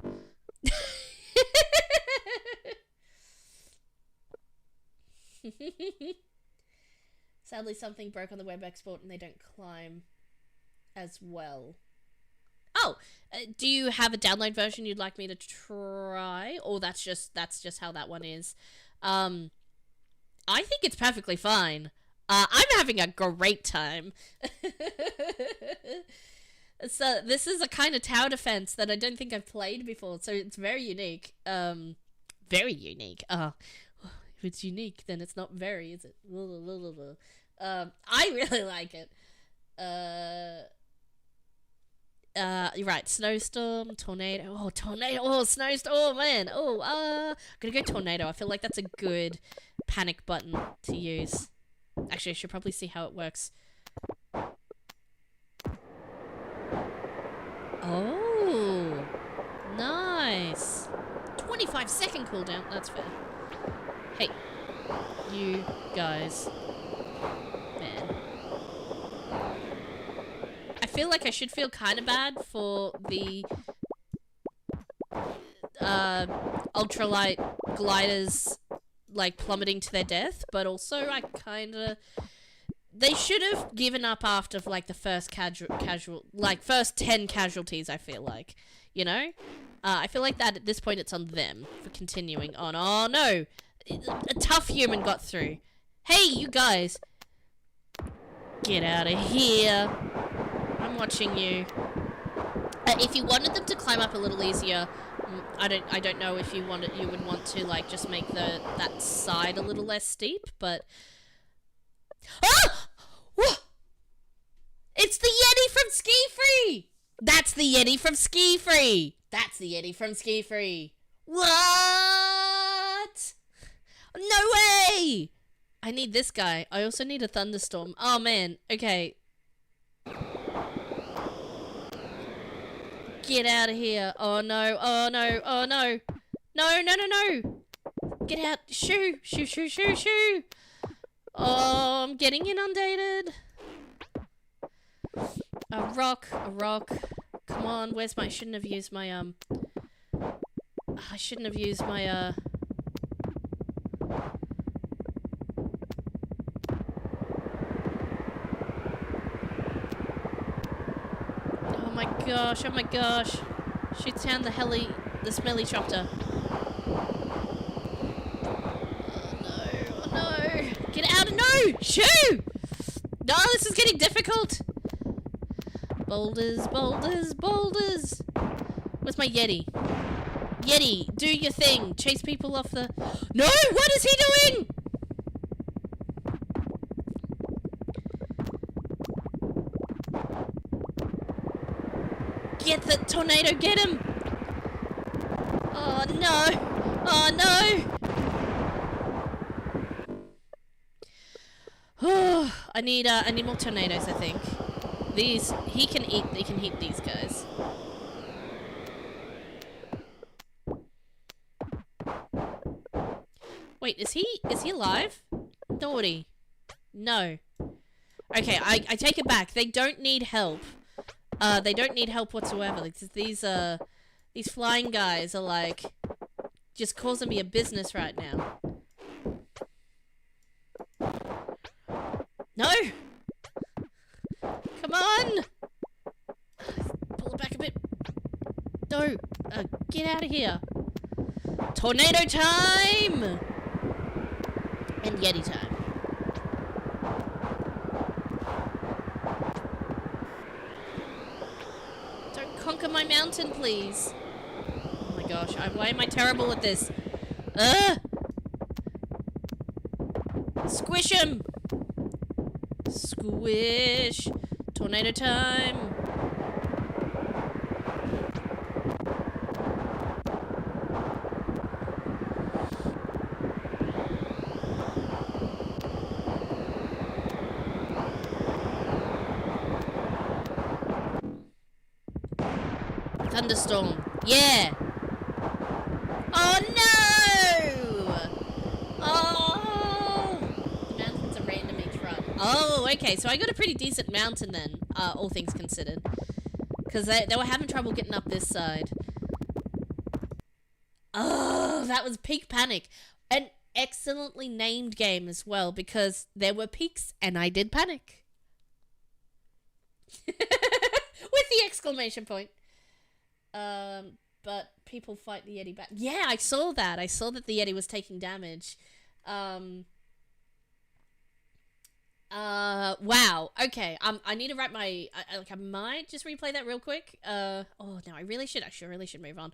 [SPEAKER 2] Sadly, something broke on the web export and they don't climb as well. Oh, do you have a download version you'd like me to try? Or that's just how that one is. I think it's perfectly fine. I'm having a great time. So this is a kind of tower defense that I don't think I've played before, so it's very unique. Very unique. If it's unique, then it's not very, is it? I really like it. Right, snowstorm, tornado. Oh, tornado. Oh, snowstorm. Oh, man. Oh, I'm gonna go tornado. I feel like that's a good panic button to use. Actually, I should probably see how it works. Oh, nice. 25-second cooldown. That's fair. Hey, you guys. Man. I feel like I should feel kind of bad for the ultralight gliders, like, plummeting to their death, but also I kind of... They should have given up after, like, the first first 10 casualties, I feel like. You know? I feel like that at this point it's on them for continuing on. Oh, no! A tough human got through. Hey, you guys! Get out of here! I'm watching you. If you wanted them to climb up a little easier, I don't know if you would want to, like, just make that side a little less steep, but Ah! What? It's the Yeti from Ski Free! That's the Yeti from Ski Free! That's the Yeti from Ski Free! What? No way! I need this guy. I also need a thunderstorm. Oh man. Okay. Get out of here. Oh no. Oh no. Oh no. No, no, no, no. Get out. Shoo. Shoo, shoo, shoo, shoo. Oh, I'm getting inundated. A rock. A rock. Come on. Where's my... I shouldn't have used my, I shouldn't have used my, Oh my gosh, oh my gosh. Shoots down the the smelly chopper. Oh no. Get out of... No! Shoo! No, this is getting difficult. Boulders, boulders, boulders. Where's my Yeti? Yeti, do your thing. Chase people off the... No! What is he doing? Get the tornado, get him! Oh no! Oh no! I need more tornadoes, I think. He can hit these guys. Wait, is he alive? Naughty. No. Okay, I take it back. They don't need help. They don't need help whatsoever. Like, these flying guys are like just causing me a business right now. No! Come on! Pull it back a bit. No! Get out of here. Tornado time! And Yeti time. Don't conquer my mountain, please. Oh my gosh, why am I terrible at this? Squish him! Squish! Tornado time! Thunderstorm. Yeah! Oh no! Oh! The mountains are random each run. Oh, okay, so I got a pretty decent mountain then, all things considered. Because they were having trouble getting up this side. Oh, that was peak panic. An excellently named game as well, because there were peaks and I did panic. With the exclamation point. But people fight the Yeti back. Yeah, I saw that. I saw that the Yeti was taking damage. Wow. Okay. I need to write my... I might just replay that real quick. Oh, no, I really should. Actually, I really should move on.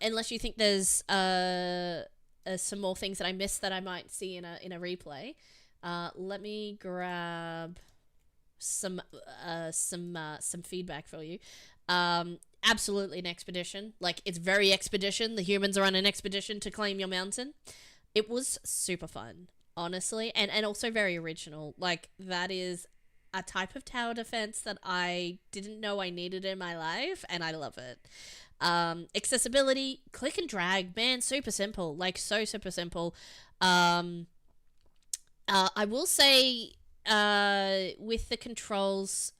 [SPEAKER 2] Unless you think there's, some more things that I missed that I might see in a replay. Let me grab some feedback for you. Absolutely an expedition. Like, it's very expedition. The humans are on an expedition to claim your mountain. It was super fun, honestly, and also very original. Like, that is a type of tower defense that I didn't know I needed in my life, and I love it. Accessibility, click and drag, man, super simple. Like, so super simple. I will say, with the controls,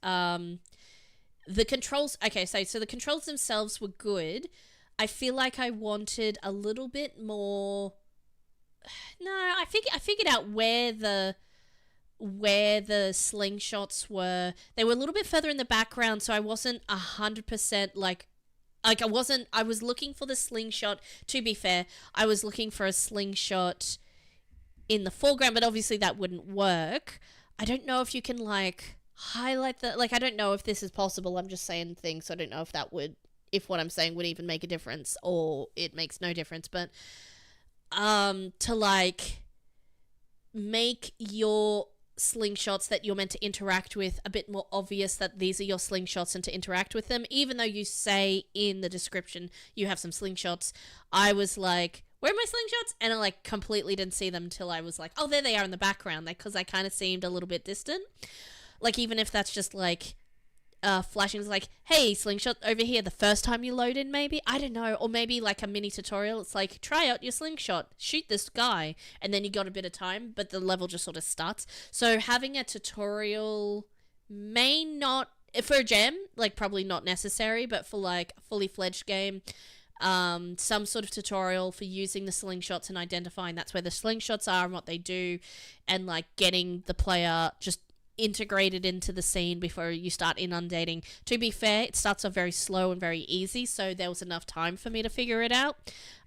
[SPEAKER 2] okay, so the controls themselves were good. I feel like I wanted a little bit more. No, I figured out where the slingshots were. They were a little bit further in the background, so I wasn't 100% like I was looking for the slingshot. To be fair, I was looking for a slingshot in the foreground, but obviously that wouldn't work. I don't know if you can like highlight the, like, I don't know if this is possible. I'm just saying things, so I don't know if what I'm saying would even make a difference, or it makes no difference. But to like make your slingshots that you're meant to interact with a bit more obvious that these are your slingshots and to interact with them, even though you say in the description you have some slingshots. I was like, where are my slingshots? And I like completely didn't see them until I was like, oh, there they are in the background, like, because I kind of seemed a little bit distant. Like, even if that's just like flashing is like, hey, slingshot over here the first time you load in, maybe, I don't know, or maybe like a mini tutorial. It's like, try out your slingshot, shoot this guy, and then you got a bit of time, but the level just sort of starts. So having a tutorial may not, for a jam, like probably not necessary, but for like a fully fledged game, some sort of tutorial for using the slingshots and identifying that's where the slingshots are and what they do, and like getting the player just integrated into the scene before you start inundating. To be fair, it starts off very slow and very easy, so there was enough time for me to figure it out.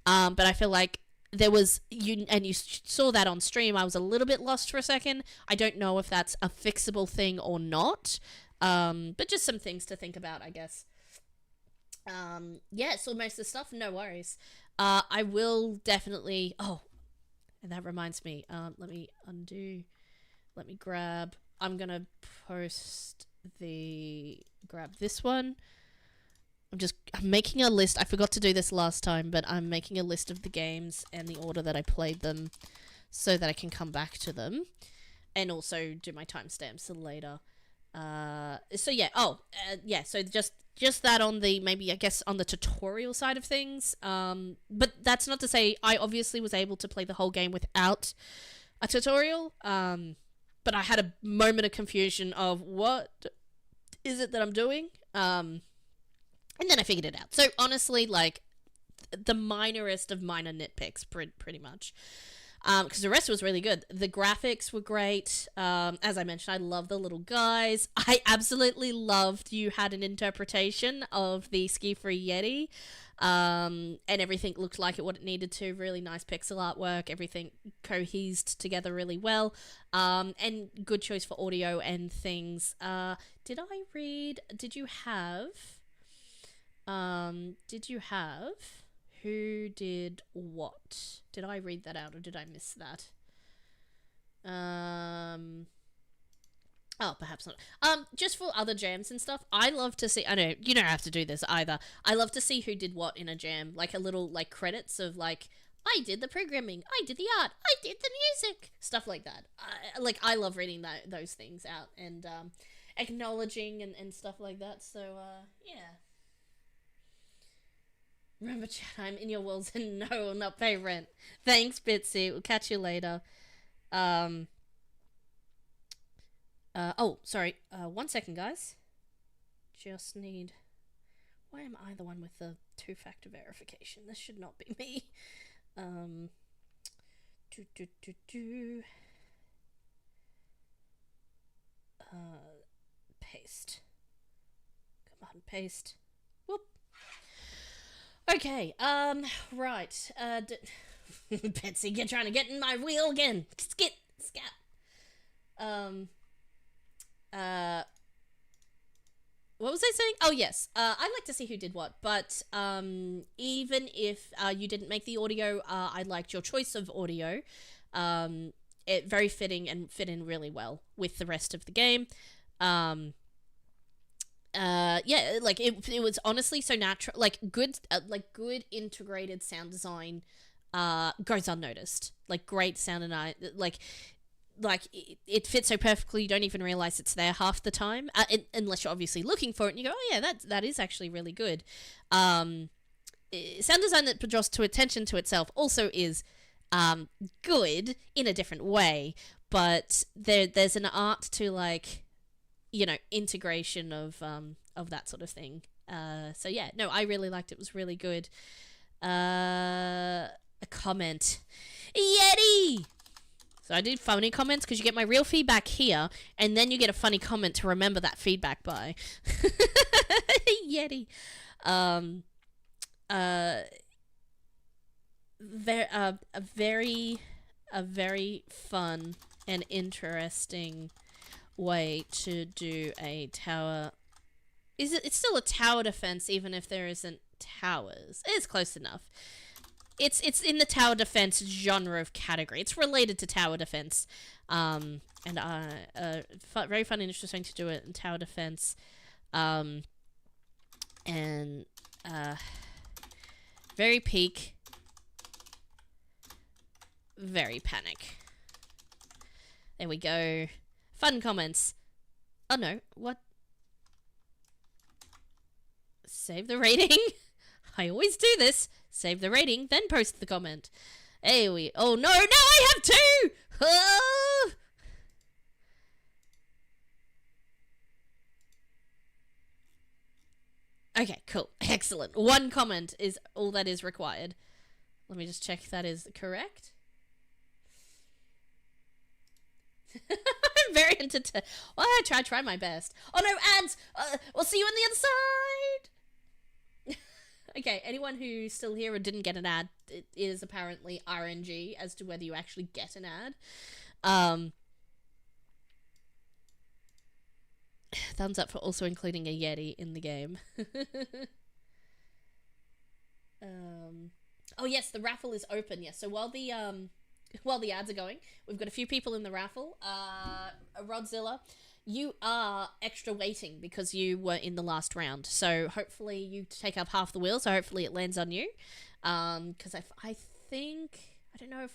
[SPEAKER 2] But I feel like there was, you saw that on stream, I was a little bit lost for a second. I don't know if that's a fixable thing or not, but just some things to think about, I guess. Yeah, so most of the stuff, no worries. I will definitely, oh, and that reminds me, let me grab, I'm gonna grab this one. I'm making a list. I forgot to do this last time, but I'm making a list of the games and the order that I played them so that I can come back to them and also do my timestamps later. So yeah, yeah, so just that on the, maybe I guess on the tutorial side of things. But that's not to say I obviously was able to play the whole game without a tutorial. But I had a moment of confusion of what is it that I'm doing? And then I figured it out. So honestly, like, the minorest of minor nitpicks, pretty much. Because the rest was really good. The graphics were great. As I mentioned, I love the little guys. I absolutely loved you had an interpretation of the ski-free Yeti. And everything looked like what it needed to. Really nice pixel artwork. Everything cohesed together really well. And good choice for audio and things. Did you have who did what? Did I read that out or did I miss that? Oh, perhaps not. Just for other jams and stuff, I love to see, I know, you don't have to do this either. I love to see who did what in a jam. Like a little, like, credits of, like, I did the programming, I did the art, I did the music. Stuff like that. I love reading those things out and, acknowledging and stuff like that. So, yeah. Remember, chat, I'm in your walls and no, will not pay rent. Thanks, Bitsy. We'll catch you later. Oh, sorry. 1 second, guys. Just need... Why am I the one with the two-factor verification? This should not be me. Paste. Come on, paste. Whoop. Okay, right. Betsy, you're trying to get in my wheel again. Scat. What was I saying? Oh, yes. I'd like to see who did what, but even if you didn't make the audio, I liked your choice of audio. It very fitting and fit in really well with the rest of the game. Yeah, like it was honestly so natural, like good integrated sound design goes unnoticed. Like great sound and it fits so perfectly you don't even realize it's there half the time, unless you're obviously looking for it and you go, oh yeah, that is actually really good. Sound design that draws to attention to itself also is good in a different way, but there's an art to, like, you know, integration of that sort of thing. So yeah, no, I really liked it. It was really good. A comment, Yeti. So I did funny comments because you get my real feedback here, and then you get a funny comment to remember that feedback by. Yeti. A very fun and interesting way to do a tower. It's still a tower defense even if there isn't towers. It's close enough. It's in the tower defense genre of category. It's related to tower defense. and very fun and interesting to do it in tower defense, and very peak, very panic. There we go. Fun comments. Oh no, what? Save the rating. I always do this. Save the rating, then post the comment. Hey, oh no, I have two! Oh! Okay, cool. Excellent. One comment is all that is required. Let me just check if that is correct. I'm very entertained. Well, I try my best. Oh no, ads! We'll see you on the inside! Okay, anyone who's still here or didn't get an ad, it is apparently RNG as to whether you actually get an ad. Thumbs up for also including a Yeti in the game. Oh yes, the raffle is open. Yes, so while the ads are going, we've got a few people in the raffle. Rodzilla, you are extra waiting because you were in the last round. So hopefully you take up half the wheel. So hopefully it lands on you. Because I think I don't know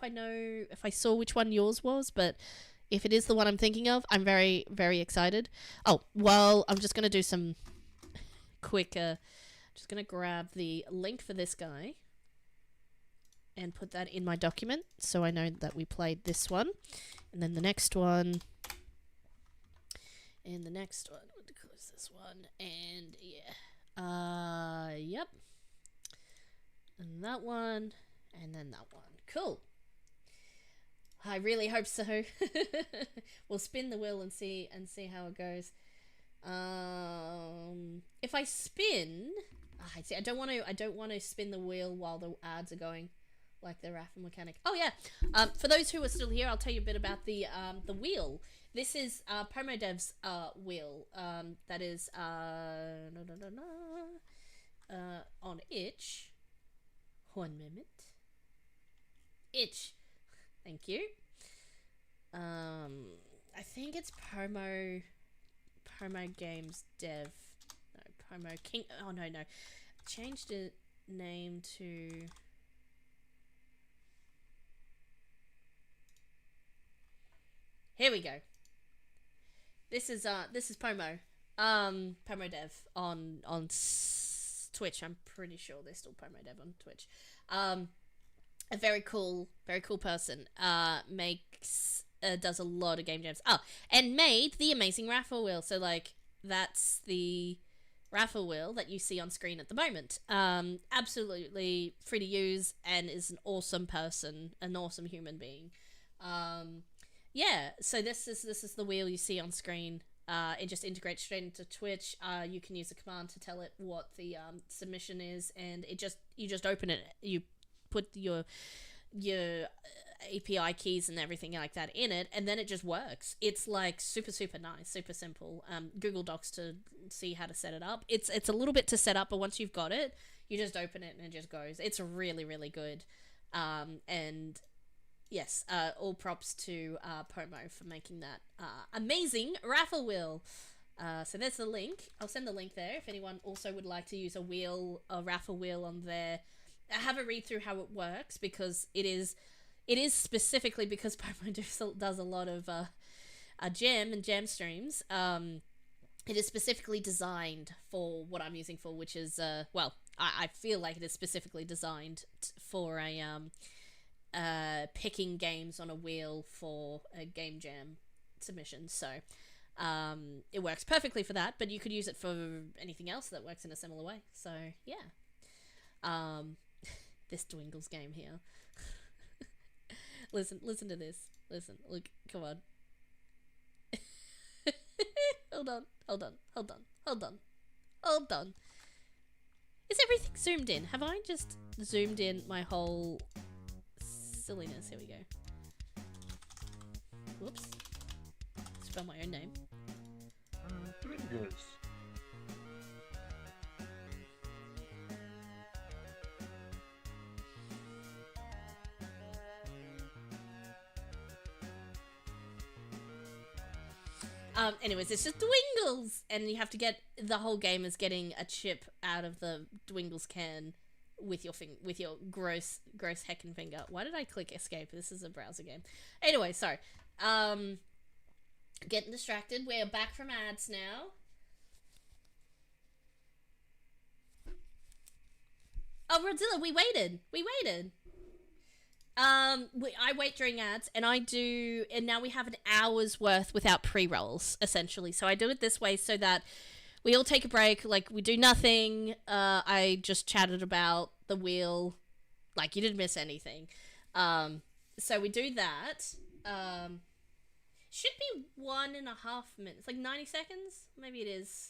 [SPEAKER 2] if I saw which one yours was, but if it is the one I'm thinking of, I'm very, very excited. Oh, well, I'm just going to do some quick... just going to grab the link for this guy and put that in my document so I know that we played this one. And then the next one... And the next one... I'll close this one. And, yeah. Yep. And that one. And then that one. Cool. I really hope so. We'll spin the wheel and see how it goes. If I spin, I see. I don't want to spin the wheel while the ads are going, like the raffle mechanic. Oh yeah. For those who are still here, I'll tell you a bit about the wheel. This is Pomodev's wheel. That is on itch. 1 minute. Itch. Thank you. I think it's Pomo Games Dev. No, Pomo King. Oh no. Changed the name to. Here we go. This is Pomo. Pomo Dev on Twitch. I'm pretty sure they're still Pomo Dev on Twitch. A very cool person. Does a lot of game jams. Oh, and made the amazing raffle wheel. So like that's the raffle wheel that you see on screen at the moment. Absolutely free to use and is an awesome person, an awesome human being. Yeah. So this is the wheel you see on screen. It just integrates straight into Twitch. You can use a command to tell it what the submission is, and you just open it. You put your API keys and everything like that in it, and then it just works. It's like super nice, super simple. Google Docs to see how to set it up. It's a little bit to set up, but once you've got it, you just open it and it just goes. It's really good. And yes, all props to Pomo for making that amazing raffle wheel. So there's the link. I'll send the link there if anyone also would like to use a raffle wheel on there. Have a read through how it works, because it is specifically because Pomo does a lot of jam streams. It is specifically designed for what I'm using for, which is I feel like it is specifically designed for a picking games on a wheel for a game jam submission. So it works perfectly for that, but you could use it for anything else that works in a similar way. So yeah. This Dwingles game here. Listen to this. Listen, look, come on. Hold on. Is everything zoomed in? Have I just zoomed in my whole silliness? Here we go. Whoops. Spell my own name.
[SPEAKER 3] Dwingles.
[SPEAKER 2] Anyways, it's just Dwingles, and you have to get the whole game is getting a chip out of the Dwingles can with your gross heckin' finger. Why did I click escape? This is a browser game. Anyway, sorry. Getting distracted. We're back from ads now. Oh, Rodzilla, we waited. I wait during ads, and now we have an hour's worth without pre-rolls, essentially. So I do it this way so that we all take a break, like, we do nothing. I just chatted about the wheel, like, you didn't miss anything. So we do that. Should be 1.5 minutes, like 90 seconds? Maybe it is.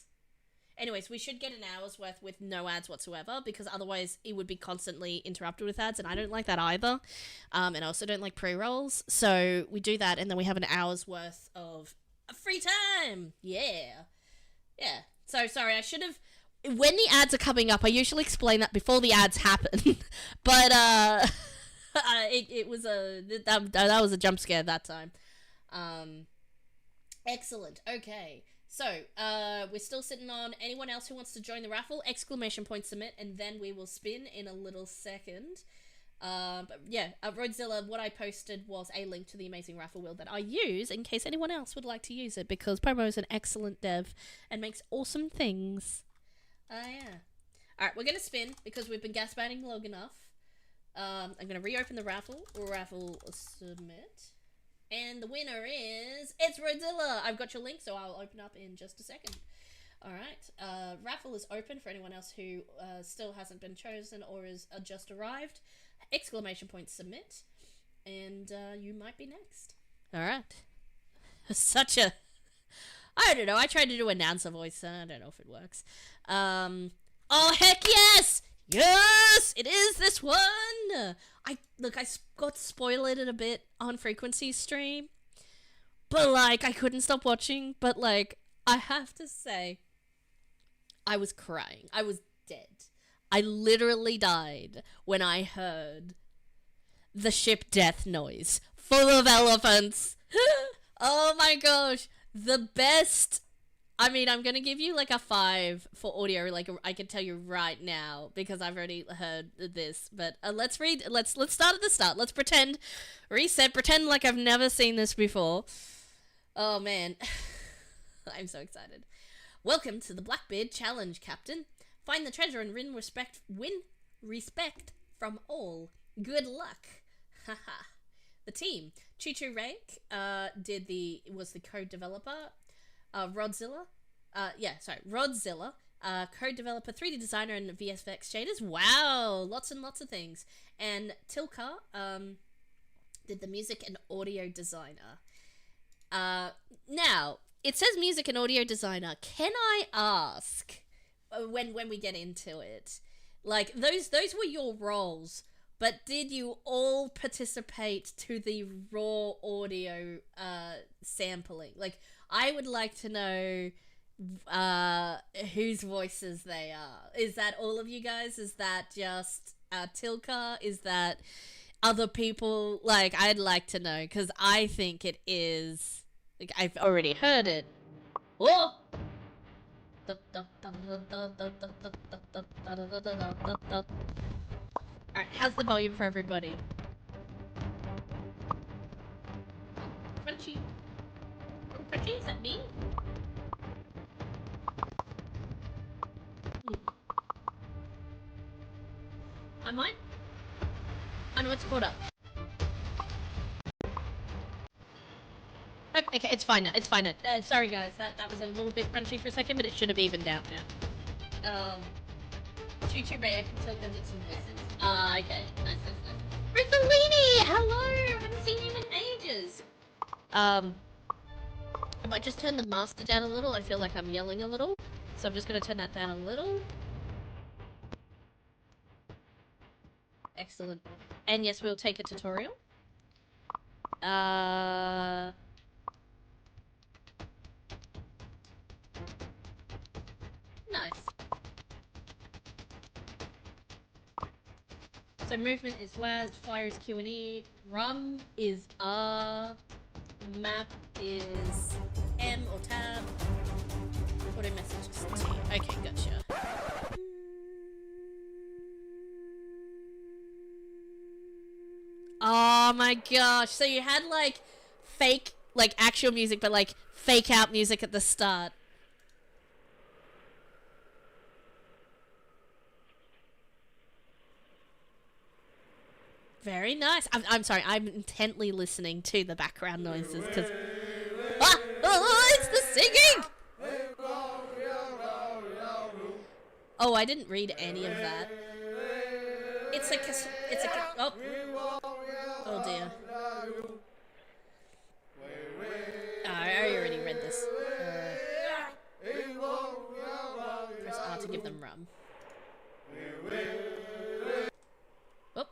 [SPEAKER 2] Anyways, we should get an hour's worth with no ads whatsoever, because otherwise it would be constantly interrupted with ads, and I don't like that either. And I also don't like pre-rolls. So we do that, and then we have an hour's worth of free time. Yeah. So, sorry, I should have... When the ads are coming up, I usually explain that before the ads happen. But, it was that was a jump scare that time. Excellent. Okay. So, we're still sitting on anyone else who wants to join the raffle, ! Submit, and then we will spin in a little second. But yeah, Rodzilla, what I posted was a link to the amazing raffle wheel that I use in case anyone else would like to use it, because Pomo is an excellent dev and makes awesome things. Yeah. Alright, we're gonna spin because we've been gaslighting long enough. I'm gonna reopen the raffle submit. And the winner is... It's Rodzilla! I've got your link, so I'll open up in just a second. Alright. Raffle is open for anyone else who still hasn't been chosen or is just arrived. ! Submit. And you might be next. Alright. Such a... I don't know. I tried to do announcer voice. I don't know if it works. Oh, heck yes! Yes! It is this one! I got spoiled a bit on Frequency's stream. But, like, I couldn't stop watching. But, like, I have to say, I was crying. I was dead. I literally died when I heard the ship death noise. Full of elephants. Oh my gosh. The best... I mean, I'm gonna give you, like, a 5 for audio, like, I can tell you right now, because I've already heard this, but let's start at the start. Let's pretend like I've never seen this before. Oh, man. I'm so excited. Welcome to the Blackbeard Challenge, Captain. Find the treasure and win respect from all. Good luck. Haha. The team. Chichu Rake was the code developer. Rodzilla, code developer, 3D designer, and VFX shaders. Wow, lots and lots of things. And Tilka did the music and audio designer. Now, it says music and audio designer. Can I ask, when we get into it, like, those were your roles, but did you all participate to the raw audio sampling? Like, I would like to know whose voices they are. Is that all of you guys? Is that just Tilka? Is that other people? Like, I'd like to know, because I think it is... Like, I've already heard it. Whoa! Alright, how's the volume for everybody? Crunchy. Crunchy, is that me? I might? I know it's caught up. Okay, it's fine now. It's fine now. Sorry guys, that was a little bit crunchy for a second, but it should have evened out now. Choo-choo Ray, I can tell that it's some lessons. Okay. Nice. Rizzolini! Hello! I haven't seen you in ages. I might just turn the master down a little. I feel like I'm yelling a little. So I'm just gonna turn that down a little. Excellent. And yes, we'll take a tutorial. Nice. So movement is WAS, fire is Q&E, rum is R, map is M or tab. Auto messages T. Okay, gotcha. Oh my gosh. So you had like fake, like actual music, but like fake out music at the start. Very nice. I'm sorry. I'm intently listening to the background noises because... Ah! Oh, it's the singing! Oh, I didn't read any of that. It's a... Oh. Oh dear. Oh, I already read this. Press R to give them rum. Oh.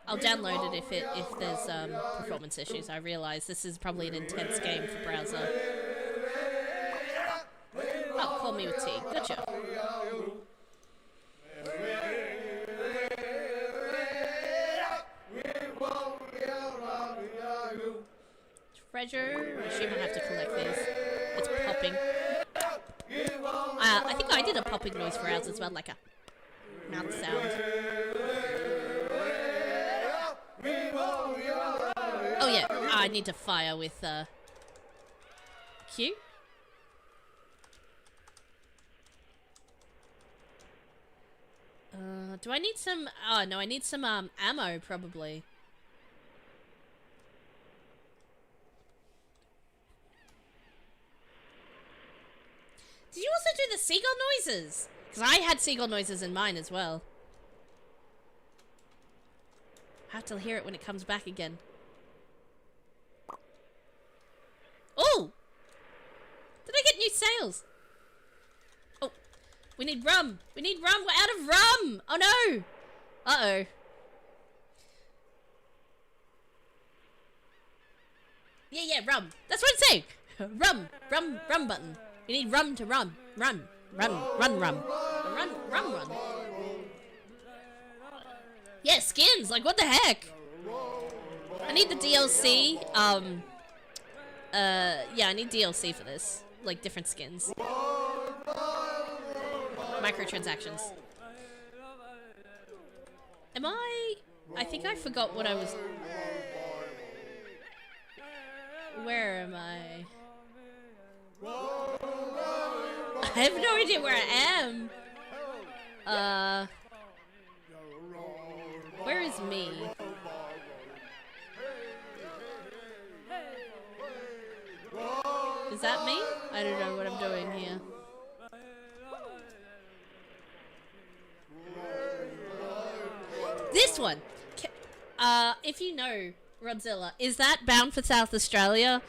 [SPEAKER 2] I'll download it if there's performance issues. I realise this is probably an intense game for browser. Oh, call me with T. Gotcha. Treasure. I assume I have to collect these. It's popping. I think I did a popping noise for ours as well, like a mouth sound. Oh yeah, I need to fire with Q. Do I need some... Oh no, I need some ammo probably. Did you also do the seagull noises? Because I had seagull noises in mine as well. I have to hear it when it comes back again. Oh! Did I get new sails? Oh, we need rum. We need rum. We're out of rum. Oh no. Uh-oh. Yeah, rum. That's what I'm saying. Rum button. You need rum to run. Run. Yeah, skins. Like, what the heck? I need the DLC. Yeah, I need DLC for this. Like, different skins. Microtransactions. Am I... I think I forgot what I was... Where am I? I have no idea where I am. Where is me? Is that me? I don't know what I'm doing here. This one! If you know, Rodzilla, is that Bound for South Australia?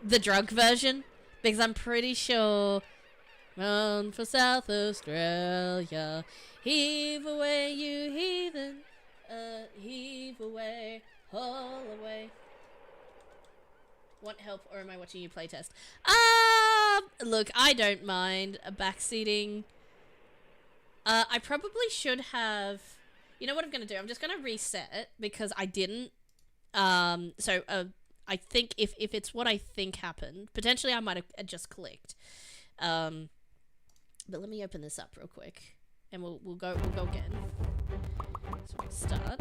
[SPEAKER 2] The drug version? Because I'm pretty sure... Bound for South Australia, heave away, you heathen, heave away, haul away. Want help, or am I watching you playtest? Look, I don't mind a backseating. I probably should have... You know what I'm going to do? I'm just going to reset it, because I didn't. So, I think if it's what I think happened, potentially I might have just clicked. But let me open this up real quick, and we'll go again. So we start.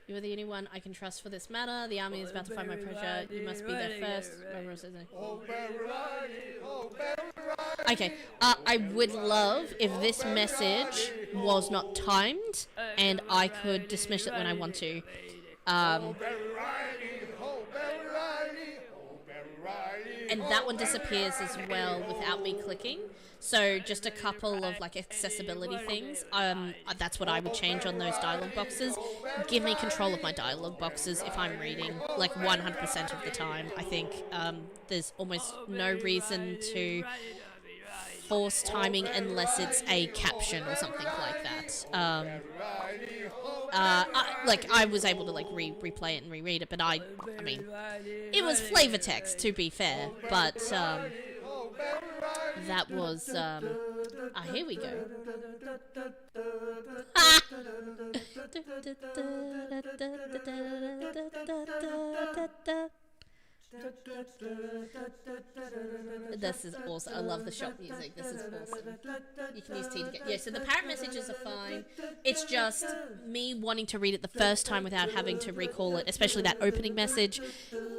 [SPEAKER 2] You are the only one I can trust for this matter. The army is about to find my treasure. You must be there first. Okay, I would love if this message was not timed and I could dismiss it when I want to. And that one disappears as well without me clicking. So just a couple of like accessibility things. That's what I would change on those dialogue boxes. Give me control of my dialogue boxes if I'm reading, like 100% of the time. I think there's almost no reason to force timing unless it's a caption or something like that. Like I was able to like replay it and reread it, but I mean, it was flavor text to be fair, but That was, here we go. This is awesome. I love the shop music. This is awesome. You can use T to get... Yeah, so the parrot messages are fine. It's just me wanting to read it the first time without having to recall it, especially that opening message.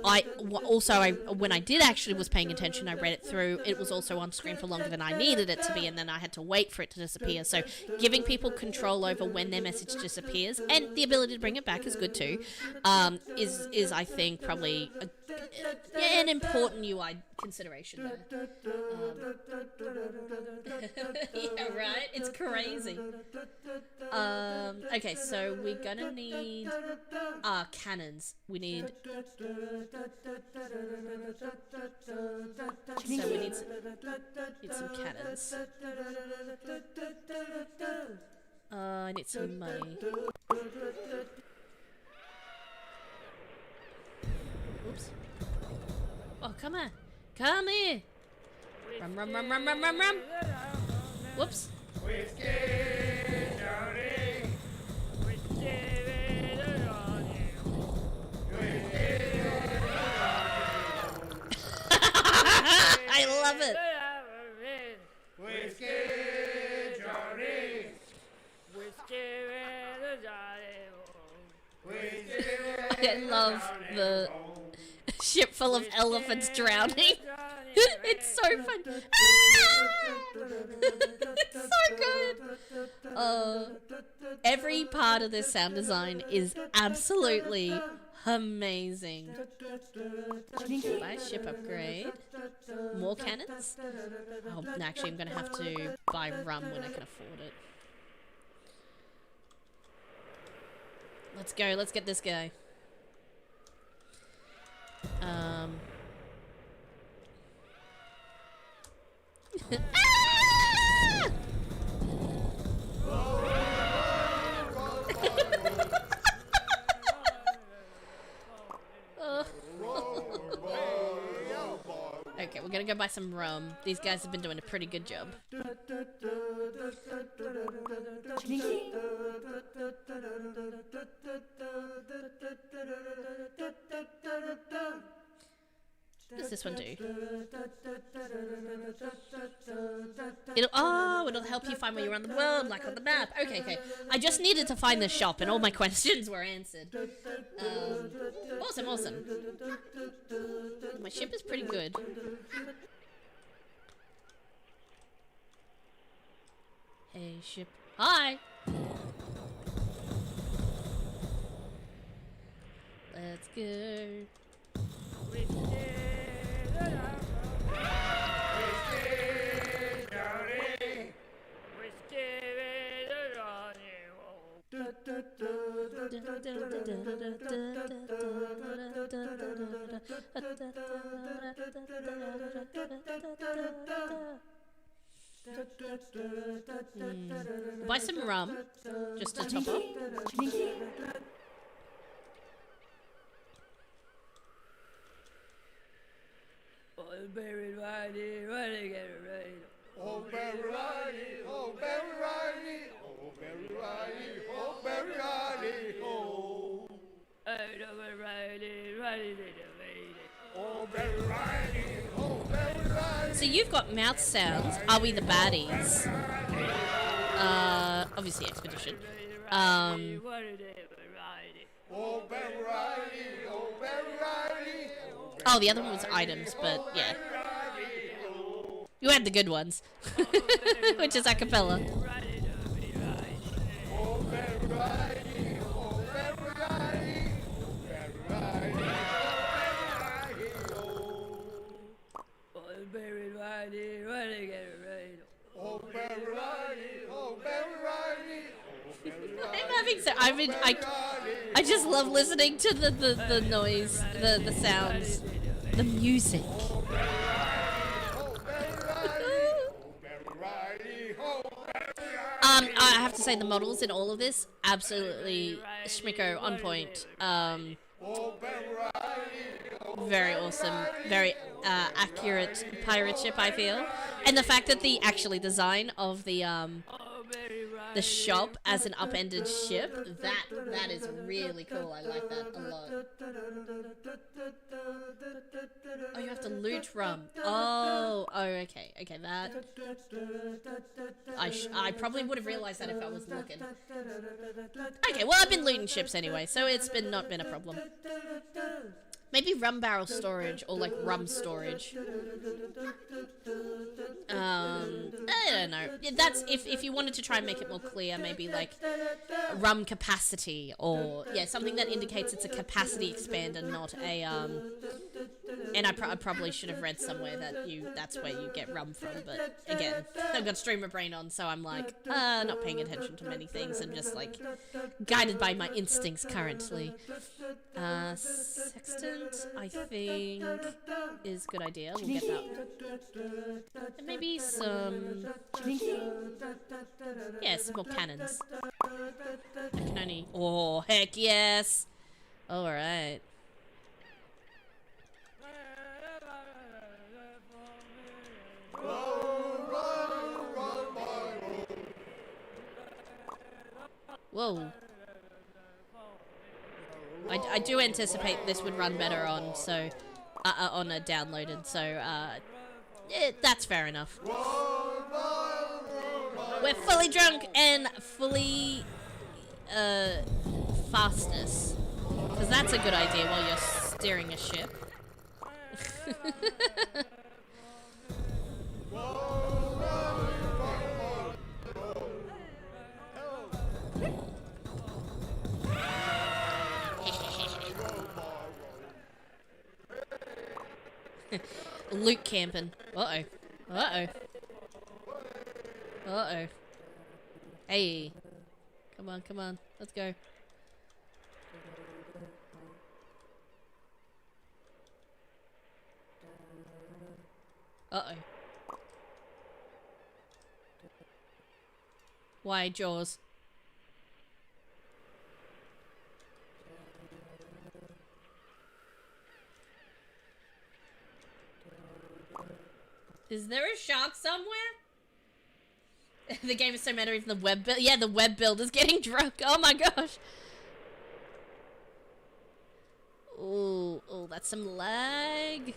[SPEAKER 2] When I did actually was paying attention, I read it through. It was also on screen for longer than I needed it to be, and then I had to wait for it to disappear. So giving people control over when their message disappears, and the ability to bring it back is good too, is I think probably an important UI consideration there. Yeah, right? It's crazy. Okay, so we're gonna need cannons. We need... So we need some cannons. I need some money. Oops. Oh, come on. Come here. Rum, rum, rum, rum, rum, rum, rum. Whoops. I love it. I love the ship full of elephants drowning. It's so fun. It's so good. Every part of this sound design is absolutely amazing. Buy ship upgrade. More cannons? Oh, no, actually, I'm going to have to buy rum when I can afford it. Let's go. Let's get this guy. Ah! Okay, we're gonna go buy some rum. These guys have been doing a pretty good job. What does this one do? It'll help you find where you're on the world, like on the map. Okay. I just needed to find the shop and all my questions were answered. Awesome. My ship is pretty good. Hey, ship. Hi! Let's go. Buy some rum, just to top up.
[SPEAKER 3] Oh, Barry Riley, Riley, get it right.
[SPEAKER 4] Oh, Barry Riley, oh, Barry Riley, oh, Barry Riley, oh, Barry Riley, oh.
[SPEAKER 3] Oh, Riley, Riley,
[SPEAKER 4] oh, Barry Riley, oh, Barry Riley.
[SPEAKER 2] So you've got mouth sounds. Are we the baddies? Obviously expedition.
[SPEAKER 4] Oh, Barry Riley, oh, Barry Riley.
[SPEAKER 2] Oh, the other one was items, but yeah. You had the good ones. Which is a cappella.
[SPEAKER 4] Oh, Barry Riley, oh, Barry Riley, Barry Riley,
[SPEAKER 3] oh, Barry Riley, Riley, get it right.
[SPEAKER 4] oh, Barry Riley, oh, Barry Riley, oh, Barry Riley.
[SPEAKER 2] I'm having so I just love listening to the noise, the sounds, the music. I have to say the models in all of this absolutely schmicko on point. Very awesome. Very accurate pirate ship, I feel. And the fact that the design of the shop as an upended ship, that is really cool. I like that a lot. Oh, you have to loot rum. Oh, okay, that. I probably would have realized that if I was looking. Okay, well, I've been looting ships anyway, so it's not been a problem. Maybe rum barrel storage or like rum storage. I don't know. That's if you wanted to try and make it more clear, maybe like rum capacity or something that indicates it's a capacity expander, not a And I probably should have read somewhere that that's where you get rum from, but again, I've got streamer brain on, so I'm like not paying attention to many things and just like guided by my instincts currently. Sextant, I think, is a good idea. We'll get that. And maybe some... some more cannons. I can only... Oh, heck yes! Alright. Whoa. I do anticipate this would run better on on a downloaded, so that's fair enough. We're fully drunk and fully fastness, because that's a good idea while you're steering a ship. Loot camping. Uh-oh. Hey. Come on. Let's go. Uh-oh. Why, Jaws? Is there a shark somewhere? The game is so meta, even the web build. Yeah, the web build is getting drunk. Oh my gosh. Oh, that's some lag.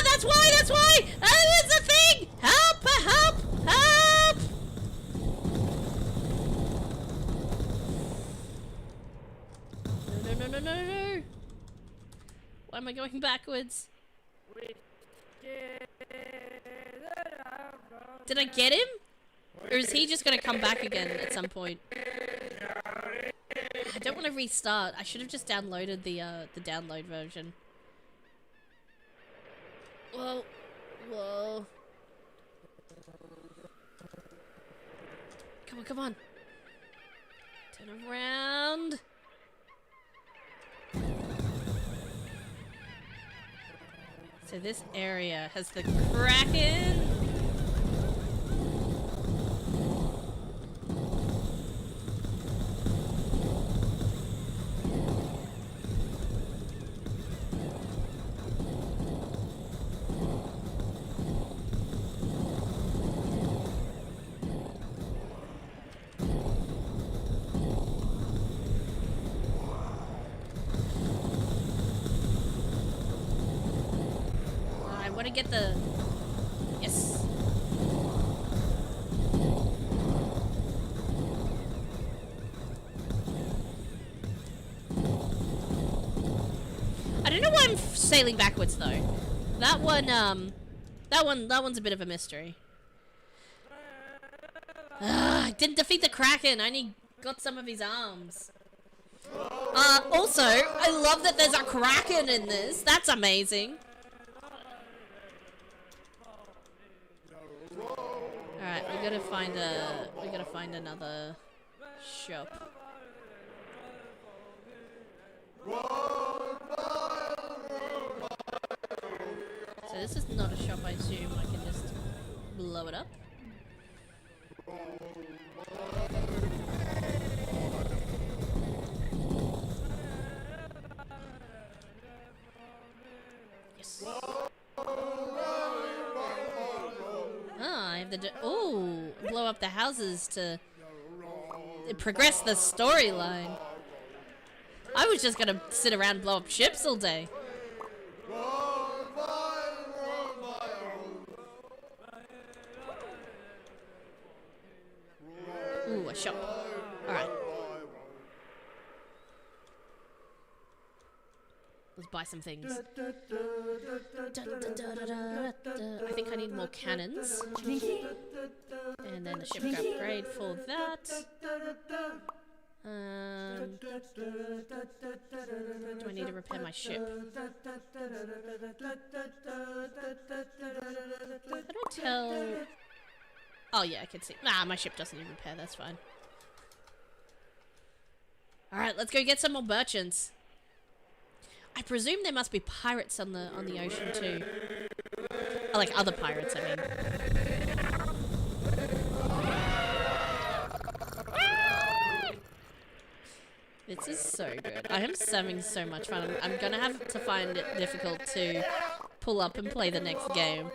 [SPEAKER 2] That's why! That's the thing! Help! No. Why am I going backwards? Did I get him? Or is he just gonna come back again at some point? I don't want to restart. I should have just downloaded the download version. Whoa. Come on. Turn around. So this area has the Kraken. I want to get the... Yes. I don't know why I'm sailing backwards though. That one's a bit of a mystery. I didn't defeat the Kraken. I only got some of his arms. Also, I love that there's a Kraken in this. That's amazing. Alright, we gotta find another shop. So this is not a shop, I assume. I can just blow it up. the... Ooh, blow up the houses to progress the storyline. I was just gonna sit around and blow up ships all day. Ooh, a shop. Alright. Let's buy some things. I think I need more cannons. And then a ship upgrade for that. Do I need to repair my ship? How do I tell... Oh yeah, I can see. Nah, my ship doesn't need repair, that's fine. Alright, let's go get some more merchants. I presume there must be pirates on the ocean too. Oh, like other pirates, I mean. This is so good. I am having so much fun. I'm gonna have to find it difficult to pull up and play the next game.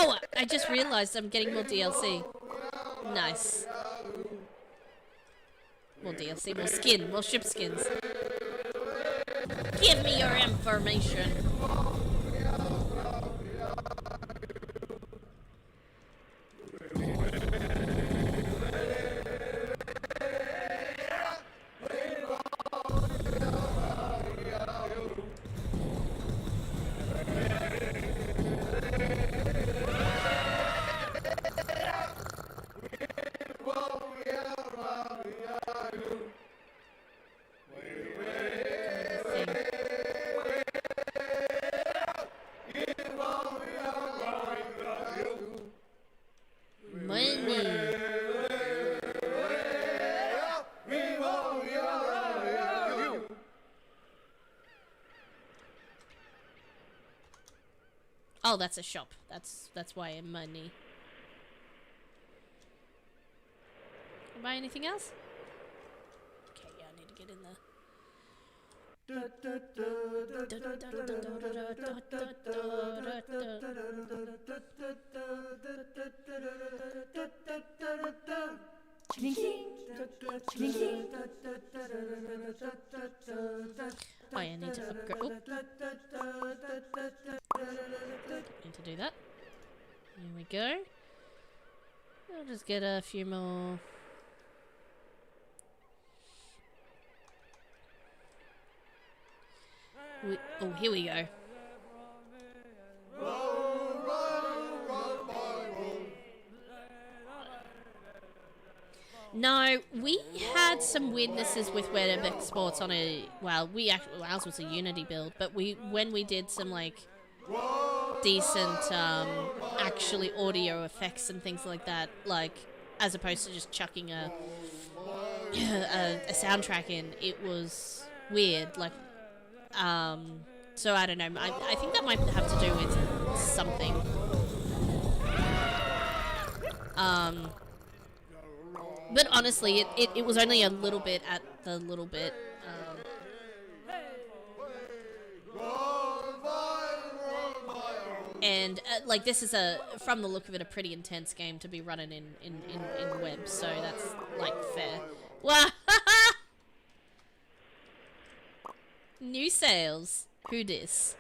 [SPEAKER 2] Oh, I just realized I'm getting more DLC. Nice. More DLC, more skin, more ship skins. Give me your information. Oh, that's a shop. That's why I'm money. Can I buy anything else? Okay, yeah, I need to get in Oh, yeah, I need to upgrade. Oh. Need to do that. Here we go. I'll just get a few more. Oh, here we go. No, we had some weirdnesses with web exports on a... Well, ours was a Unity build, but when we did some, like, decent, actually audio effects and things like that, like, as opposed to just chucking a soundtrack in, it was weird, like, so I don't know, I think that might have to do with something. But honestly, it was only a little bit at the little bit. And like this is from the look of it, a pretty intense game to be running in web, so that's like fair. Wow! New sales. Who dis?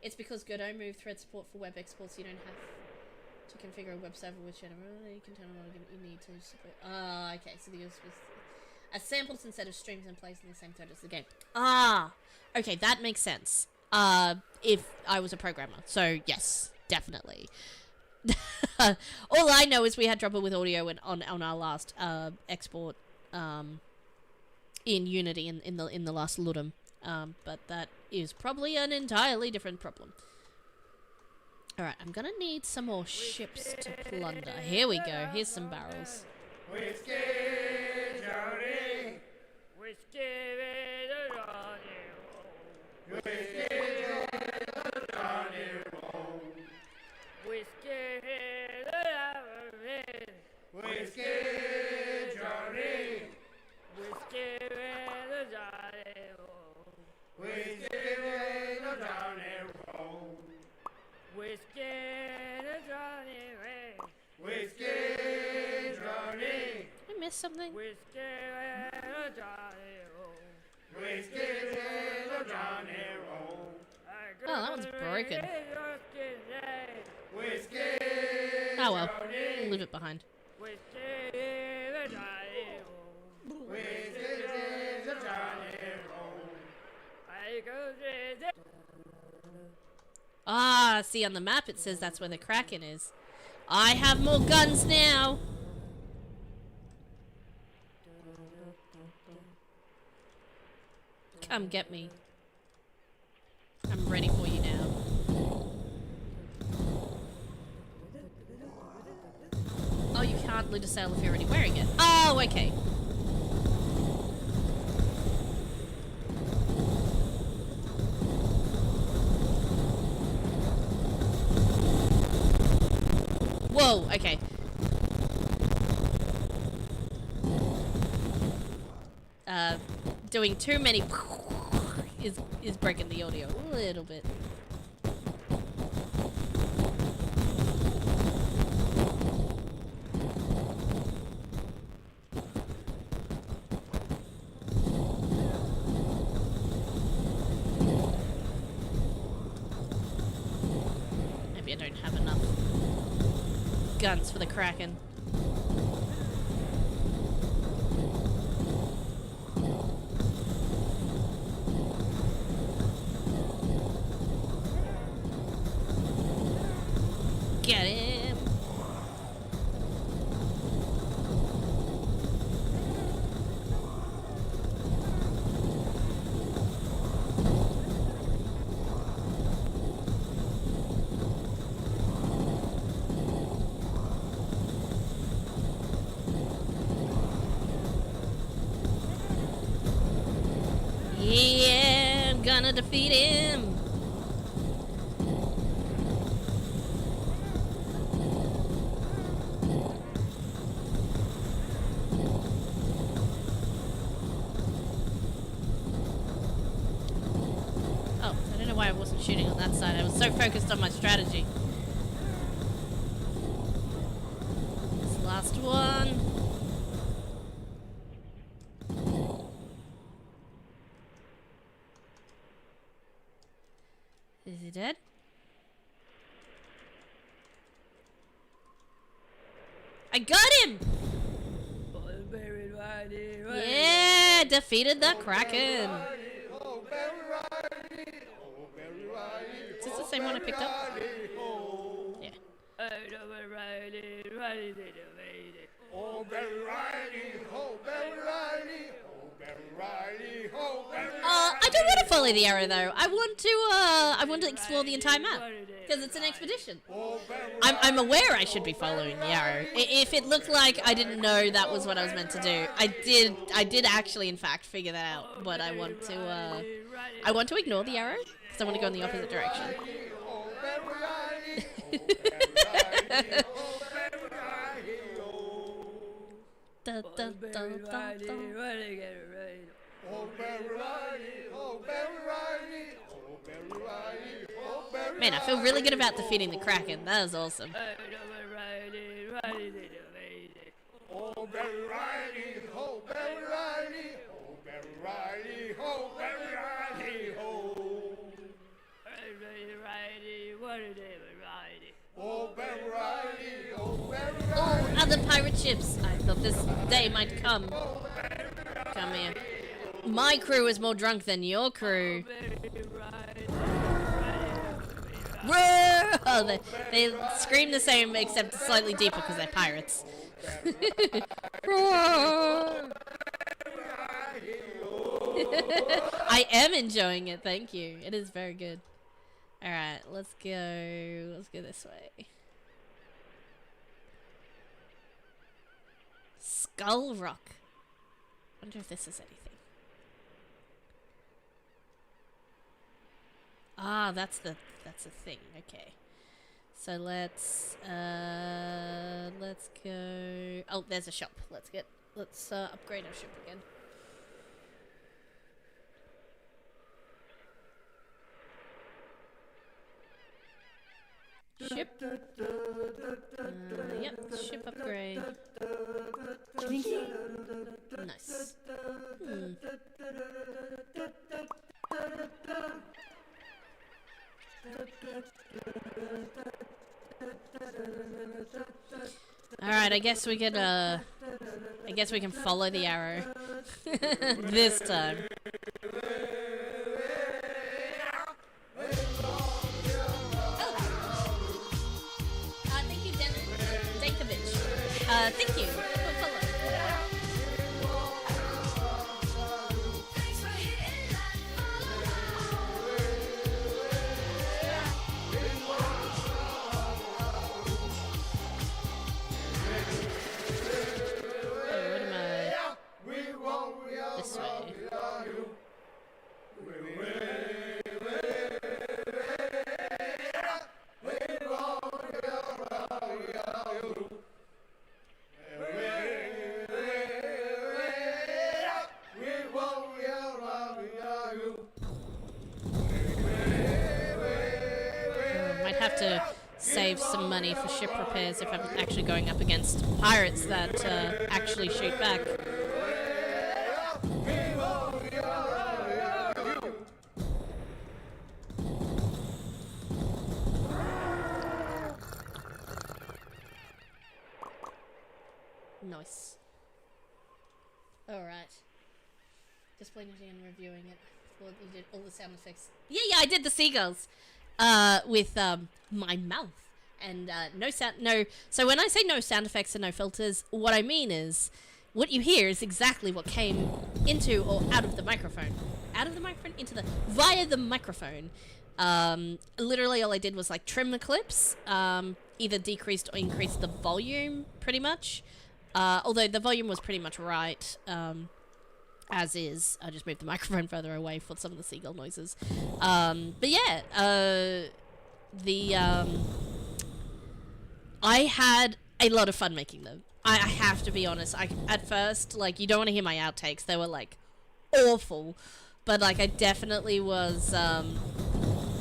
[SPEAKER 2] It's because Godot moved thread support for web exports. You don't have to configure a web server with you can turn on you need to support. Ah, okay. So the use was as samples instead of streams and plays in the same thread as the game. Ah, okay, that makes sense. If I was a programmer, so yes, definitely. All I know is we had trouble with audio on our last export in Unity in the last Ludum, but that is probably an entirely different problem. Alright, I'm gonna need some more ships to plunder. Here we go. Here's some barrels.
[SPEAKER 4] Whiskey, Johnny.
[SPEAKER 3] Whiskey,
[SPEAKER 4] Whiskey, Johnny.
[SPEAKER 3] whiskey,
[SPEAKER 4] Whiskey, Johnny. Whiskey, Johnny roll.
[SPEAKER 3] Whiskey and Johnny Ray.
[SPEAKER 4] Whiskey, Johnny.
[SPEAKER 2] I missed something.
[SPEAKER 3] Whiskey and Johnny roll.
[SPEAKER 4] Whiskey, Johnny roll.
[SPEAKER 2] Oh, that one's broken.
[SPEAKER 4] Whiskey,
[SPEAKER 2] Oh well, we'll leave it behind.
[SPEAKER 3] Whiskey and Johnny roll.
[SPEAKER 4] Whiskey, Johnny roll.
[SPEAKER 3] I go to
[SPEAKER 2] Ah, see on the map it says that's where the Kraken is. I have more guns now. Come get me. I'm ready for you now. Oh, you can't loot a sail if you're already wearing it. Oh, okay. Whoa, okay. Doing too many is breaking the audio a little bit. Maybe I don't have enough guns for the Kraken. Get him! Yeah, I'm gonna defeat him! Why I wasn't shooting on that side. I was so focused on my strategy. This last one. Is he dead? I got him! Yeah, defeated the Kraken. Is this the same one I picked up? Yeah. I don't want to follow the arrow though. I want to explore the entire map because it's an expedition. I'm aware I should be following the arrow. If it looked like I didn't know that was what I was meant to do, I did actually in fact figure that out. But I want to ignore the arrow because I want to go in the opposite direction. Da, da, da, da, da. Man, I feel really good about defeating the Kraken. That was awesome. Oh, other pirate ships. I thought this day might come. Come here. My crew is more drunk than your crew. Whoa! They scream the same except slightly deeper because they're pirates. I am enjoying it, thank you. It is very good. Alright, let's go. Let's go this way. Skull Rock. Wonder if this is anything. Ah, that's the thing. Okay. So let's go. Oh, there's a shop. Let's upgrade our ship again. Ship. Yep, ship upgrade. Nice. Alright, I guess we could, I guess we can follow the arrow. This time. Thank you, Dankovic. Thank you. Follow.
[SPEAKER 1] Thanks for hitting that
[SPEAKER 2] Oh, what am I? This way. Might have to save some money for ship repairs if I'm actually going up against pirates that actually shoot back. Nice. Alright. Displaying it and reviewing it. Well, you did all the sound effects. Yeah, I did the seagulls. With my mouth. And no sound, no. So when I say no sound effects and no filters, what I mean is, what you hear is exactly what came into or out of the microphone. Out of the microphone, via the microphone. Literally all I did was like trim the clips, either decreased or increased the volume, pretty much. Although the volume was pretty much right, as is. I just moved the microphone further away for some of the seagull noises. But yeah, I had a lot of fun making them. I have to be honest. At first, like, you don't want to hear my outtakes. They were, like, awful. But, like, I definitely was,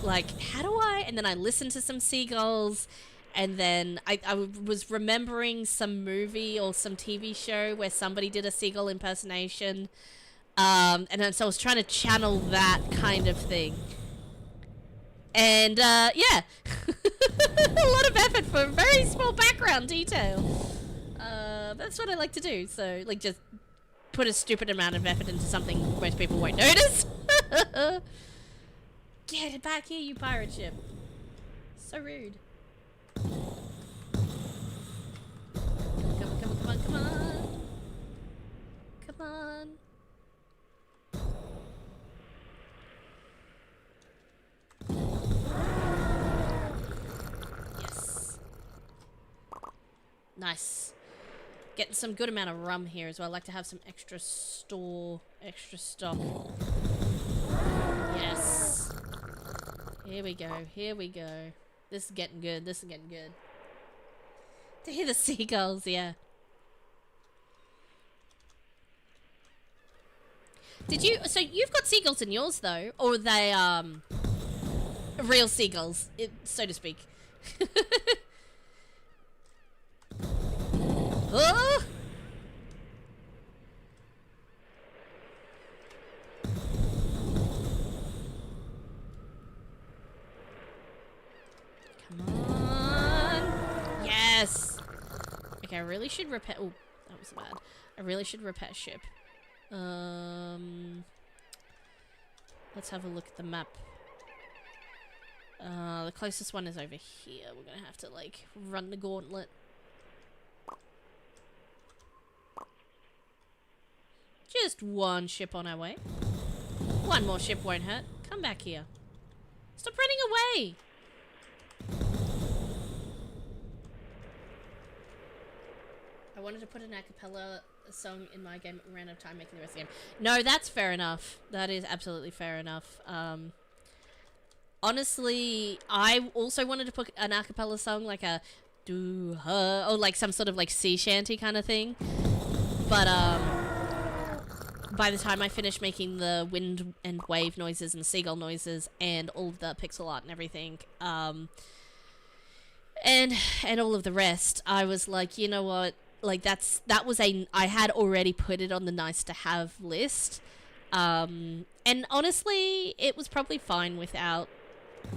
[SPEAKER 2] like, how do I? And then I listened to some seagulls. And then I was remembering some movie or some TV show where somebody did a seagull impersonation. And then, so I was trying to channel that kind of thing. And, yeah. A lot of effort for a very small background detail. That's what I like to do. So, like, just put a stupid amount of effort into something most people won't notice. Get it back here, you pirate ship. So rude. Come on. Come on. Yes. Nice. Getting some good amount of rum here as well. I like to have some extra stock. Yes. Here we go. This is getting good. To hear the seagulls, yeah. So you've got seagulls in yours though, or are they, real seagulls, so to speak? Oh! Come on. Yes. Okay, I really should repair. Oh, that was bad. I really should repair ship. Let's have a look at the map. The closest one is over here. We're gonna have to, like, run the gauntlet. Just one ship on our way. One more ship won't hurt. Come back here. Stop running away! I wanted to put an a cappella song in my game, but we ran out of time making the rest of the game. No, that's fair enough. That is absolutely fair enough. Honestly, I also wanted to put an a cappella song, like a do-ha, or like some sort of like sea shanty kind of thing. But, by the time I finished making the wind and wave noises and seagull noises and all of the pixel art and everything, and all of the rest, I was like, you know what? Like that was I had already put it on the nice to have list. And honestly, it was probably fine without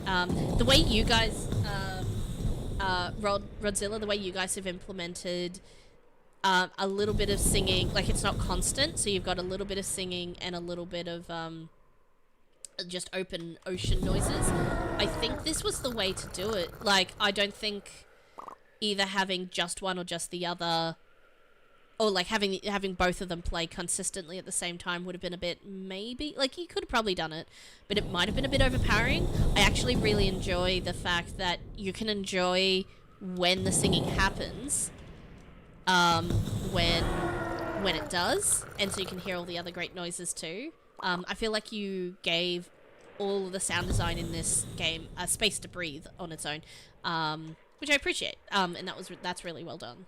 [SPEAKER 2] the way you guys Rodzilla, the way you guys have implemented a little bit of singing, like it's not constant, so you've got a little bit of singing and a little bit of just open ocean noises. I think this was the way to do it. Like, I don't think either having just one or just the other, or like having both of them play consistently at the same time would have been a bit, maybe, like you could have probably done it, but it might have been a bit overpowering. I actually really enjoy the fact that you can enjoy when the singing happens, when it does, and so you can hear all the other great noises too. I feel like you gave all of the sound design in this game a space to breathe on its own, which I appreciate, and that's really well done.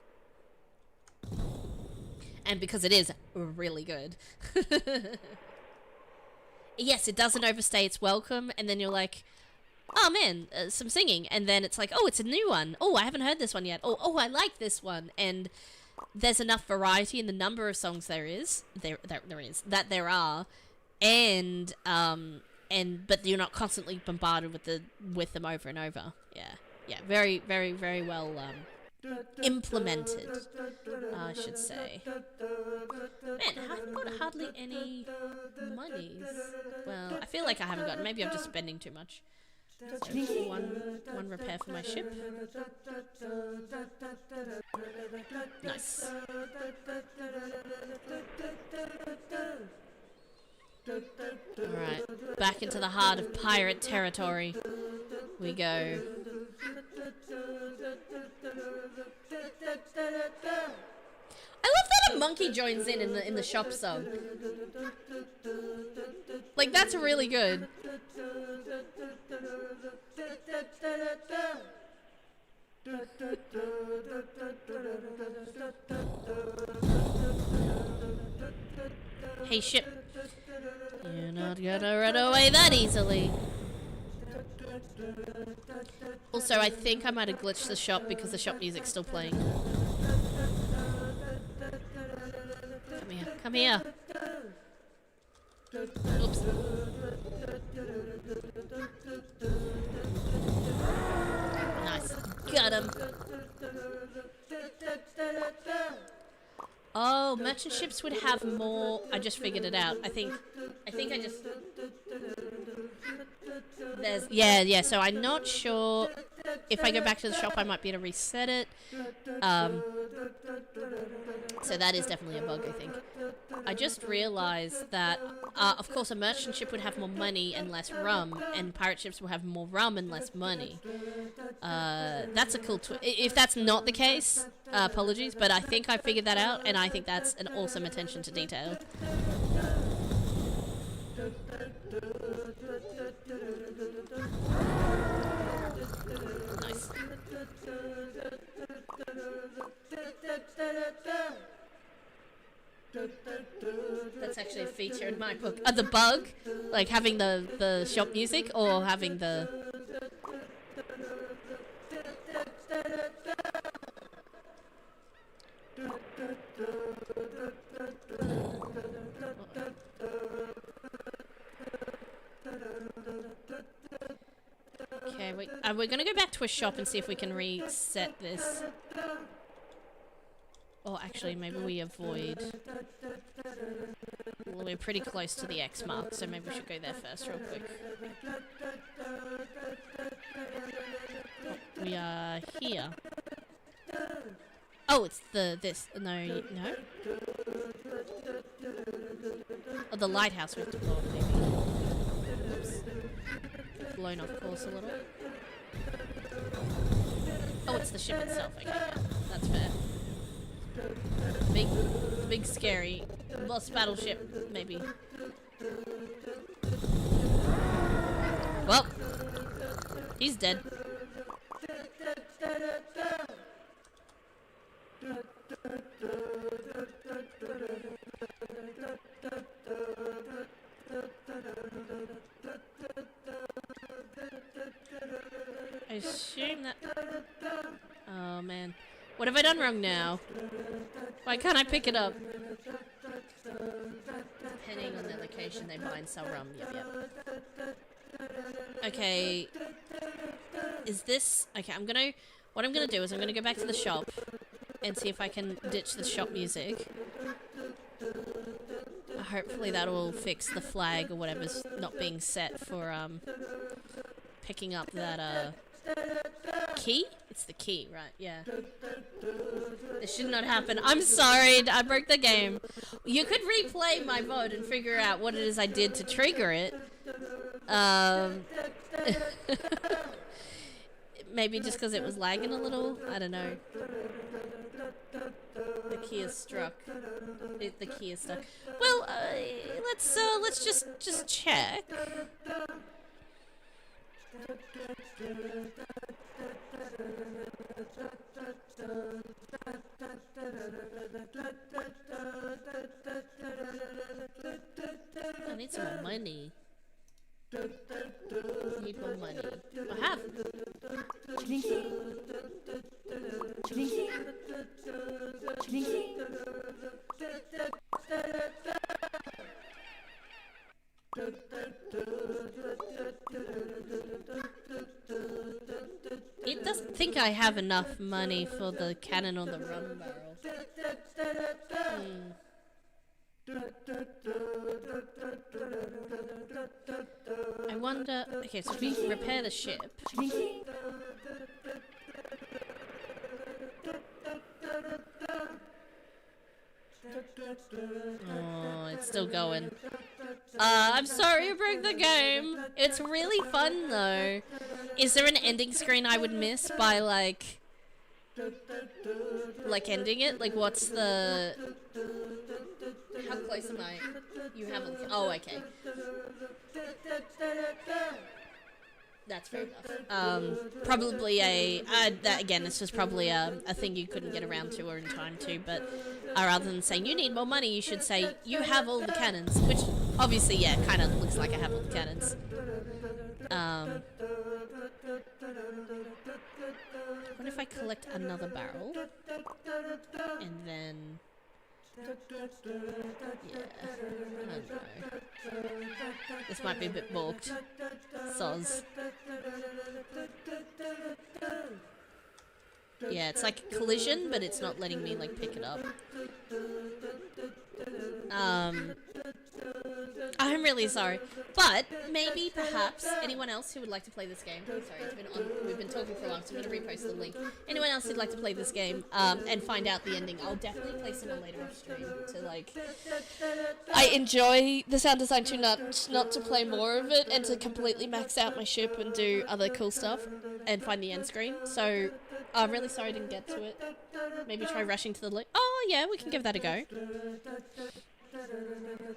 [SPEAKER 2] And because it is really good. Yes, it doesn't overstay its welcome, and then you're like, oh man, some singing, and then it's like, oh, it's a new one. Oh, I haven't heard this one yet. Oh, I like this one. And there's enough variety in the number of songs there are, and but you're not constantly bombarded with them over and over. Yeah, very, very, very well implemented, I should say. Man, I've got hardly any monies. Well, I feel like I haven't got. Maybe I'm just spending too much. So one repair for my ship. Nice. Alright, back into the heart of pirate territory we go. I love that a monkey joins in the shop song. Like, that's really good. Hey, ship. You're not gonna run away that easily. Also, I think I might have glitched the shop because the shop music's still playing. Come here. Oops. Nice. Got him. Oh, merchant ships would have more. I just figured it out. I think I just. There's yeah. So I'm not sure if I go back to the shop, I might be able to reset it. So that is definitely a bug, I think. I just realized that, of course, a merchant ship would have more money and less rum, and pirate ships will have more rum and less money. That's a cool twist. If that's not the case, apologies, but I think I figured that out, and I think that's an awesome attention to detail. Nice. That's actually a feature in my book. The bug, like having the shop music or having the. Okay, we're gonna go back to a shop and see if we can reset this. Or actually, maybe we avoid. Well, we're pretty close to the X mark, so maybe we should go there first real quick. Oh, we are here. Oh, it's this. No. Oh, the lighthouse we have to blow up, maybe. Oops. Blown off course a little. Oh, it's the ship itself. Okay, yeah, that's fair. Big scary lost battleship, maybe. Well, he's dead. I assume that... Oh, man. What have I done wrong now? Why can't I pick it up? Depending on their location, they buy and sell rum. Yep. Okay. Is this... Okay, I'm gonna... What I'm gonna do is I'm gonna go back to the shop and see if I can ditch the shop music. Hopefully that will fix the flag or whatever's not being set for, picking up that, key? It's the key, right, yeah. This should not happen. I'm sorry, I broke the game. You could replay my vote and figure out what it is I did to trigger it. Maybe just because it was lagging a little? I don't know. The key is struck. The key is stuck. Well, let's just check. I need some more money. I need more money. I have. It doesn't think I have enough money for the cannon on the rum barrel. I wonder... Okay, so we repair the ship. Oh, it's still going. I'm sorry I broke the game. It's really fun though. Is there an ending screen I would miss by like ending it? Like what's the... How close am I? You haven't... Oh, okay. That's fair enough. Probably that, again, this was probably a thing you couldn't get around to or in time to, but rather than saying you need more money, you should say you have all the cannons, which obviously, yeah, kind of looks like I have all the cannons. What if I collect another barrel? And then... Yeah, I don't know. This might be a bit balked. Soz. Yeah, it's like collision, but it's not letting me like pick it up. I'm really sorry, but maybe perhaps anyone else who would like to play this game. Sorry, it's been on. We've been talking for a long, so I'm going to repost the link. Anyone else who'd like to play this game and find out the ending, I'll definitely play some later off stream to like. I enjoy the sound design too much not to play more of it and to completely max out my ship and do other cool stuff and find the end screen. So I'm really sorry I didn't get to it. Maybe try rushing to the link. Oh yeah, we can give that a go.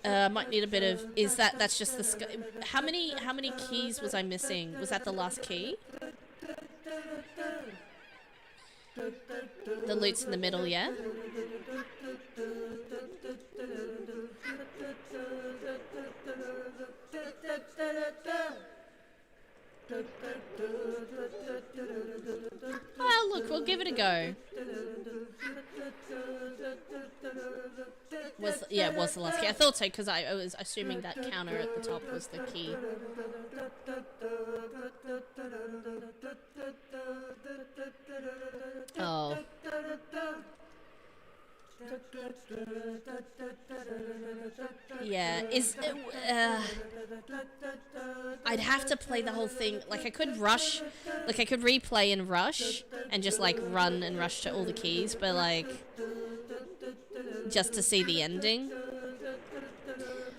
[SPEAKER 2] Might need a bit of... That's just the... How many keys was I missing? Was that the last key? The loot's in the middle, yeah? Oh, look, we'll give it a go. It was the last key. I thought so, because I was assuming that counter at the top was the key. Oh. Yeah, I'd have to play the whole thing. Like, I could rush, like, I could replay and rush, and just, like, run and rush to all the keys, but, like, just to see the ending.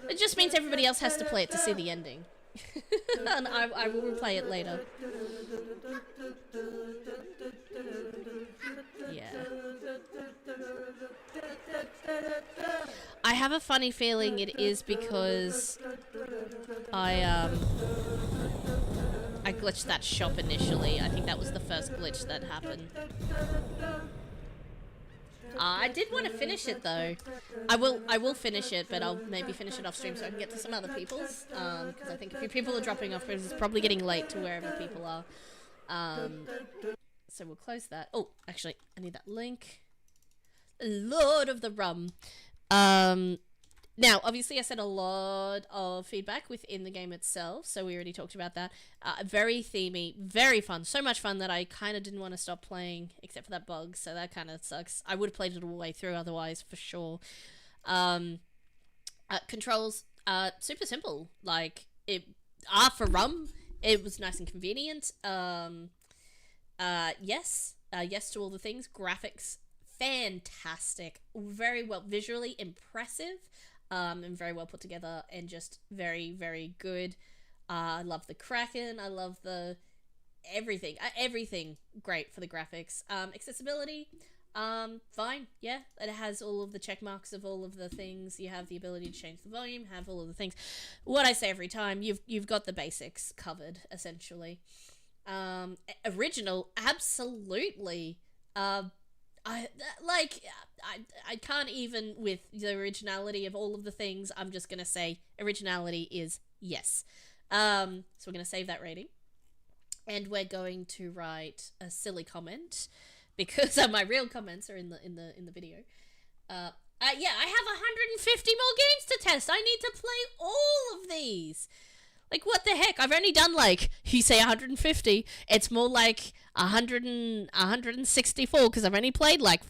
[SPEAKER 2] It just means everybody else has to play it to see the ending. And I will replay it later. Yeah. I have a funny feeling it is because I glitched that shop initially. I think that was the first glitch that happened. I did want to finish it though. I will finish it, but I'll maybe finish it off stream so I can get to some other people's. Because I think a few people are dropping off because it's probably getting late to wherever people are. So we'll close that. Oh, actually, I need that link. Lord of the Rum. Now, obviously, I said a lot of feedback within the game itself, so we already talked about that. Very themey, very fun. So much fun that I kind of didn't want to stop playing, except for that bug, so that kind of sucks. I would have played it all the way through otherwise, for sure. Controls, super simple. Like, for rum, it was nice and convenient. Yes to all the things. Graphics, fantastic. Very well, visually impressive. And very well put together, and just very, very good. I love the Kraken. I love the everything. Everything great for the graphics. Accessibility, fine. Yeah, it has all of the check marks of all of the things. You have the ability to change the volume. Have all of the things. What I say every time, you've got the basics covered essentially. Original, absolutely. I can't even, with the originality of all of the things, I'm just gonna say originality is yes. So we're gonna save that rating, and we're going to write a silly comment because my real comments are in the video. Yeah, I have 150 more games to test. I need to play all of these. Like, what the heck? I've only done, like, you say 150. It's more like 164, because I've only played, like,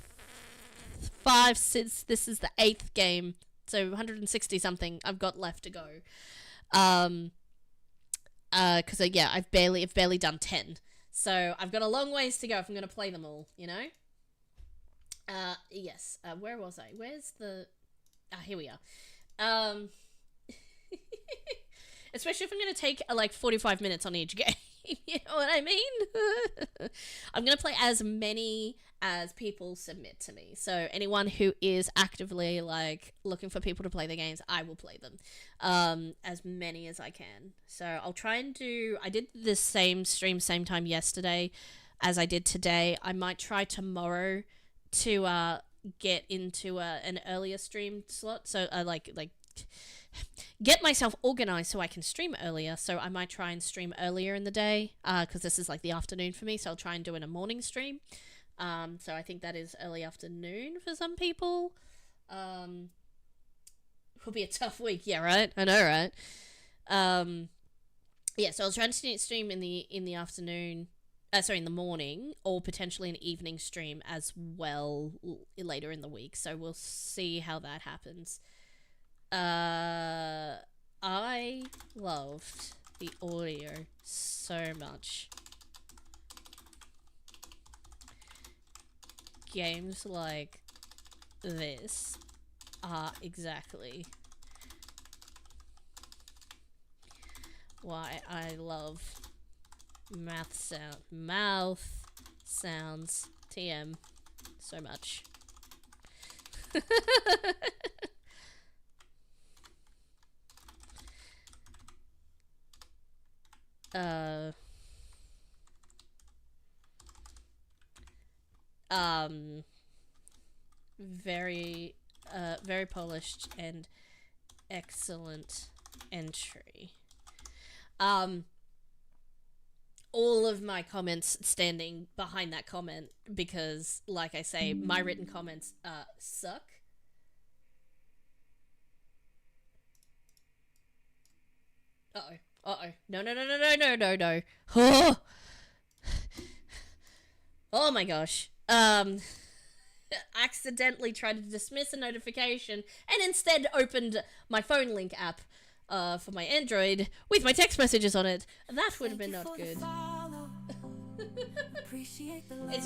[SPEAKER 2] 5 since this is the 8th game. So 160-something I've got left to go. Because, yeah, I've barely done 10. So I've got a long ways to go if I'm going to play them all, you know? Yes. Where was I? Where's the... here we are. Especially if I'm going to take, like, 45 minutes on each game. You know what I mean? I'm going to play as many as people submit to me. So anyone who is actively, like, looking for people to play the games, I will play them. As many as I can. So I'll try and do... I did the same stream, same time yesterday as I did today. I might try tomorrow to get into an earlier stream slot. So, like... get myself organized so I can stream earlier. So I might try and stream earlier in the day, because this is like the afternoon for me, so I'll try and do it in a morning stream. So I think that is early afternoon for some people. Will be a tough week. Yeah, right? I know, right? Yeah, so I'll try to stream in the afternoon, in the morning, or potentially an evening stream as well later in the week. So we'll see how that happens. I loved the audio so much. Games like this are exactly why I love mouth sounds TM so much. Very polished and excellent entry. All of my comments standing behind that comment, because, like I say, my written comments suck. No. Oh my gosh. Accidentally tried to dismiss a notification and instead opened my phone link app for my Android with my text messages on it. That would have been not good. It's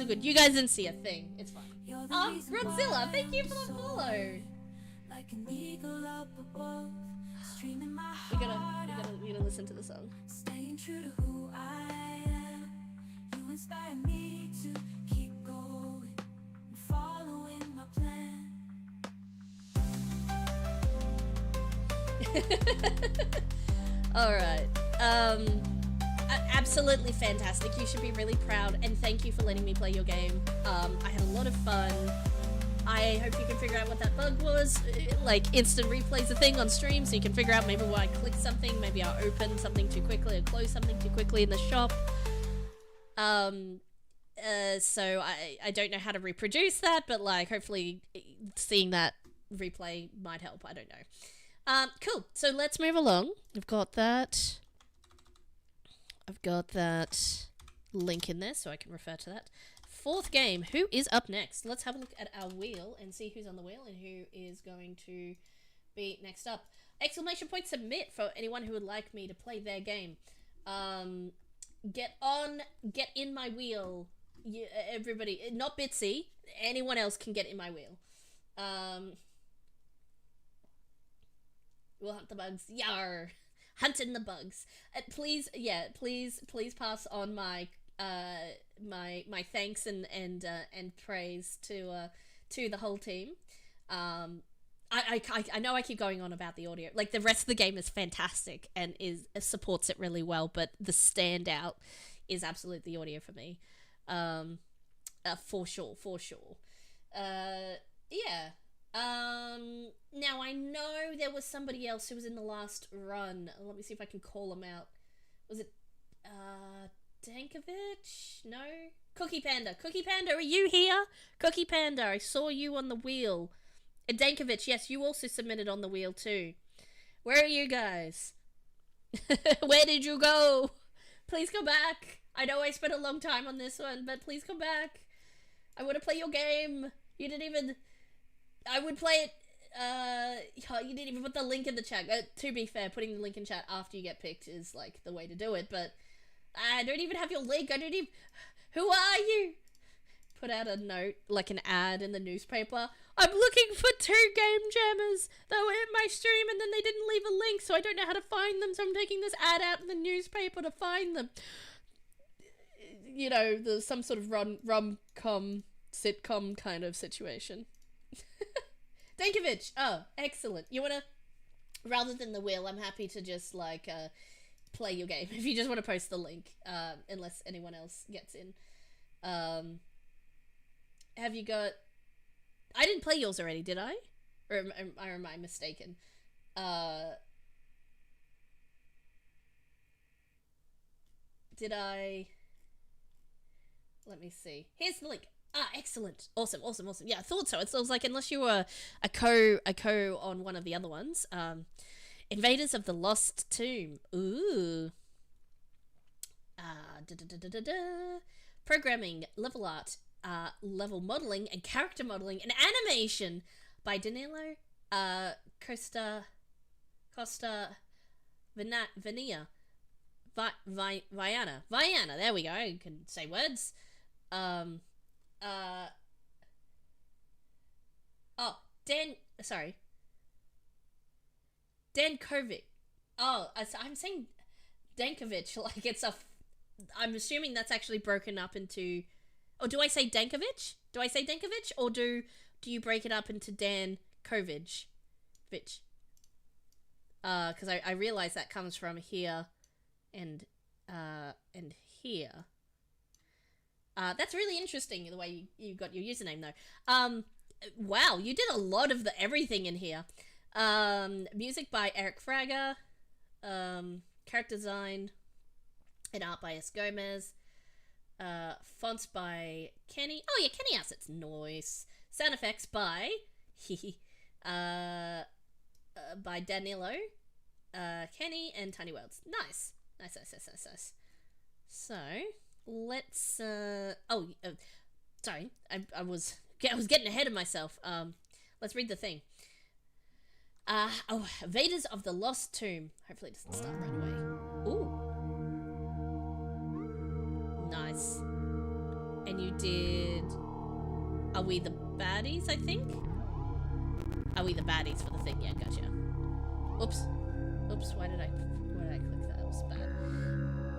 [SPEAKER 2] all good. You guys didn't see a thing. It's fine. Rodzilla, thank you for the follow. We gotta listen to the song. Staying true to who I am. You inspire me to keep going and following my plan. Alright. Absolutely fantastic. You should be really proud, and thank you for letting me play your game. I had a lot of fun. I hope you can figure out what that bug was. Like, instant replay's a thing on stream, so you can figure out maybe why I clicked something, maybe I opened something too quickly or closed something too quickly in the shop. So I don't know how to reproduce that, but like hopefully seeing that replay might help. I don't know. Cool. So let's move along. I've got that link in there so I can refer to that. Fourth game. Who is up next? Let's have a look at our wheel and see who's on the wheel and who is going to be next up. Exclamation point submit for anyone who would like me to play their game. Get in my wheel. Everybody, not Bitsy. Anyone else can get in my wheel. We'll hunt the bugs. Yar! Hunting the bugs. Please pass on my my thanks and praise to the whole team. I know I keep going on about the audio. Like, the rest of the game is fantastic and supports it really well, but the standout is absolutely the audio for me. For sure. Yeah. Now I know there was somebody else who was in the last run. Let me see if I can call them out. Was it Dankovich? No? Cookie Panda, are you here? Cookie Panda, I saw you on the wheel. And Dankovich, yes, you also submitted on the wheel too. Where are you guys? Where did you go? Please come back. I know I spent a long time on this one, but please come back. I want to play your game. You didn't even... I would play it... you didn't even put the link in the chat. To be fair, putting the link in chat after you get picked is, like, the way to do it, but... I don't even have your link. I don't even... Who are you? Put out a note, like an ad in the newspaper. I'm looking for 2 game jammers that were in my stream and then they didn't leave a link, so I don't know how to find them, so I'm taking this ad out in the newspaper to find them. You know, there's some sort of rom-com, sitcom kind of situation. Dankovich! Oh, excellent. You wanna... Rather than the wheel, I'm happy to just, like, play your game. If you just want to post the link, unless anyone else gets in. Have you got... I didn't play yours already, did I? Or am I mistaken? Did I... Let me see. Here's the link. Ah, excellent. Awesome. Yeah, I thought so. It was like, unless you were a co on one of the other ones. Invaders of the Lost Tomb. Ooh. Programming, level art, level modeling, and character modeling, and animation by Danilo Costa Vania. Viana. There we go. You can say words. Dankovic. Oh, I'm saying Dankovich like it's a... I'm assuming that's actually broken up into... Or do I say Dankovich? Or do you break it up into Dankovich? Because I realize that comes from here and here. That's really interesting, the way you got your username, though. Wow, you did a lot of everything in here. Music by Eric Fraga. Character design and art by S. Gomez. Fonts by Kenny. Oh, yeah, Kenny Assets. Nice. Sound effects by... by Danilo. Kenny and Tiny Worlds. Nice. So... Let's, sorry, I was getting ahead of myself. Let's read the thing. Invaders of the Lost Tomb. Hopefully it doesn't start right away. Ooh. Nice. And you did... Are we the baddies, I think? Are we the baddies for the thing? Yeah, gotcha. Oops, why did I click that? That was bad.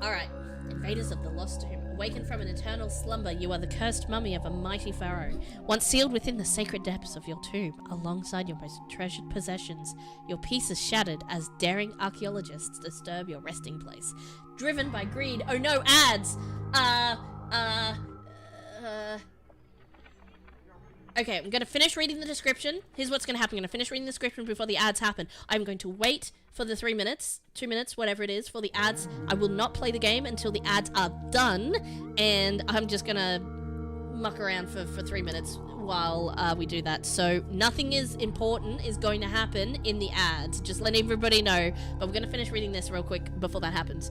[SPEAKER 2] Alright. Invaders of the Lost Tomb. Awakened from an eternal slumber, you are the cursed mummy of a mighty pharaoh, once sealed within the sacred depths of your tomb, alongside your most treasured possessions. Your peace is shattered as daring archaeologists disturb your resting place. Driven by greed. Oh no, ads! Okay, I'm going to finish reading the description. Here's what's going to happen. I'm going to finish reading the description before the ads happen. I'm going to wait for the 3 minutes, 2 minutes, whatever it is, for the ads. I will not play the game until the ads are done, and I'm just going to muck around for 3 minutes while we do that. So nothing is important is going to happen in the ads. Just letting everybody know, but we're going to finish reading this real quick before that happens.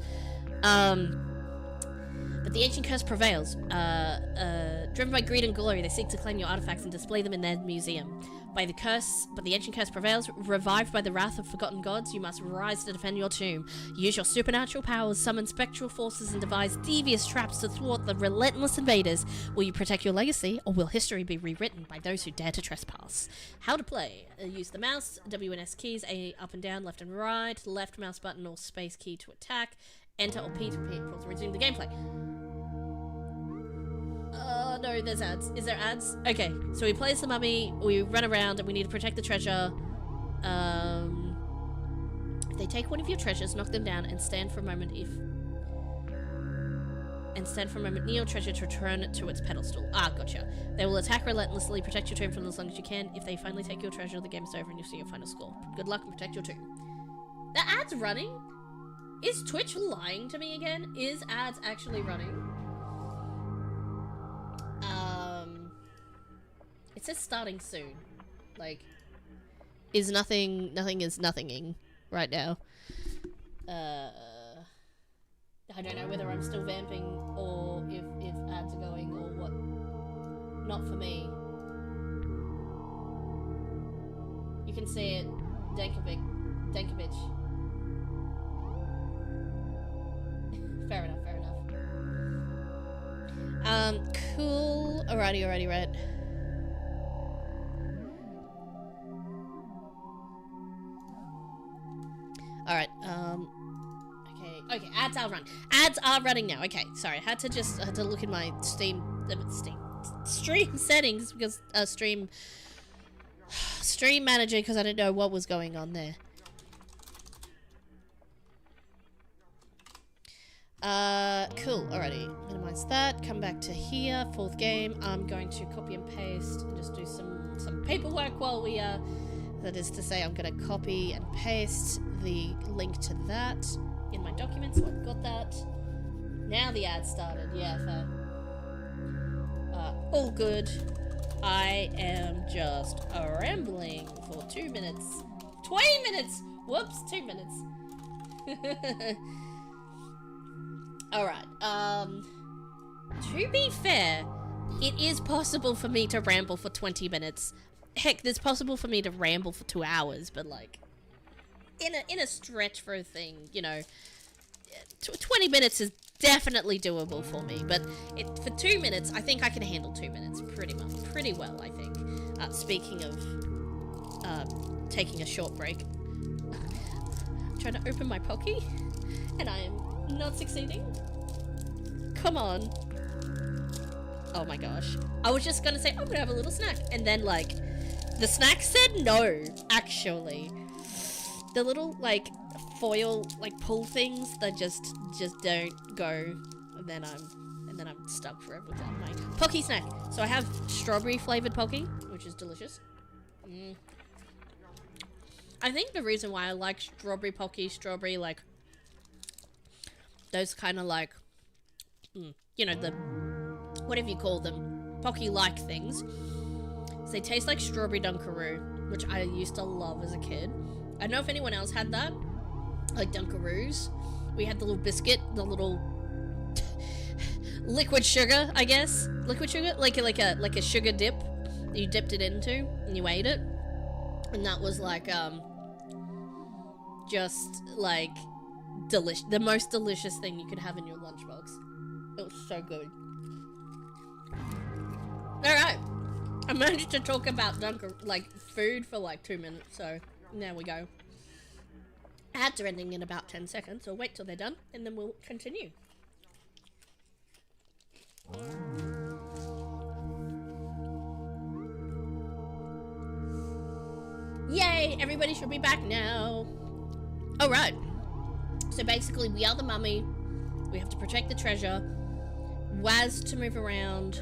[SPEAKER 2] But the ancient curse prevails. Driven by greed and glory, they seek to claim your artifacts and display them in their museum. But the ancient curse prevails. Revived by the wrath of forgotten gods, you must rise to defend your tomb. Use your supernatural powers, summon spectral forces, and devise devious traps to thwart the relentless invaders. Will you protect your legacy, or will history be rewritten by those who dare to trespass? How to play. Use the mouse, W and S keys, A up and down, left and right, left mouse button or space key to attack, Enter or P to resume the gameplay. Oh no, there's ads. Is there ads? Okay, so we play as the mummy, we run around, and we need to protect the treasure. If they take one of your treasures, knock them down, and stand for a moment near your treasure to return it to its pedestal. Ah, gotcha. They will attack relentlessly, protect your tomb for as long as you can. If they finally take your treasure, the game is over and you'll see your final score. Good luck and protect your tomb. The ad's running? Is Twitch lying to me again? Is ads actually running? It says starting soon. Like, nothing is nothinging right now. I don't know whether I'm still vamping or if ads are going or what. Not for me. You can see it. Dankovic. Fair enough. Cool. Alrighty, right. Alright, okay, ads are running. Ads are running now. Okay, sorry, I had to look at my stream settings because, stream manager, because I didn't know what was going on there. Cool, alrighty, minimize that, come back to here, 4th game. I'm going to copy and paste and just do some paperwork while we, that is to say, I'm gonna copy and paste the link to that in my document, so I've got that. Now the ad started, yeah, fair. All good. I am just rambling for 2 minutes. 20 minutes! Whoops, 2 minutes. Alright, to be fair, it is possible for me to ramble for 20 minutes. Heck, it's possible for me to ramble for 2 hours, but like, in a stretch for a thing, you know, 20 minutes is definitely doable for me, but for 2 minutes, I think I can handle 2 minutes pretty well, I think. Speaking of, taking a short break, I'm trying to open my Pocky, and I am not succeeding. Come on. Oh my gosh. I was just gonna say, I'm gonna have a little snack, and then like, the snack said no, actually. The little, like, foil, like, pull things that just don't go, and then I'm stuck forever without my Pocky snack. So I have strawberry flavored Pocky, which is delicious. I think the reason why I like strawberry Pocky, like, those kind of like, you know, the, whatever you call them, Pocky-like things, so they taste like strawberry Dunkaroo, which I used to love as a kid. I don't know if anyone else had that, like Dunkaroos. We had the little biscuit, the little liquid sugar, I guess. Liquid sugar, like a sugar dip that you dipped it into and you ate it, and that was like just like the most delicious thing you could have in your lunchbox. It was so good. All right, I managed to talk about food for like 2 minutes, so there we go. Ads are ending in about 10 seconds, so wait till they're done, and then we'll continue. Yay! Everybody should be back now. Alright. So basically, we are the mummy. We have to protect the treasure. Waz to move around.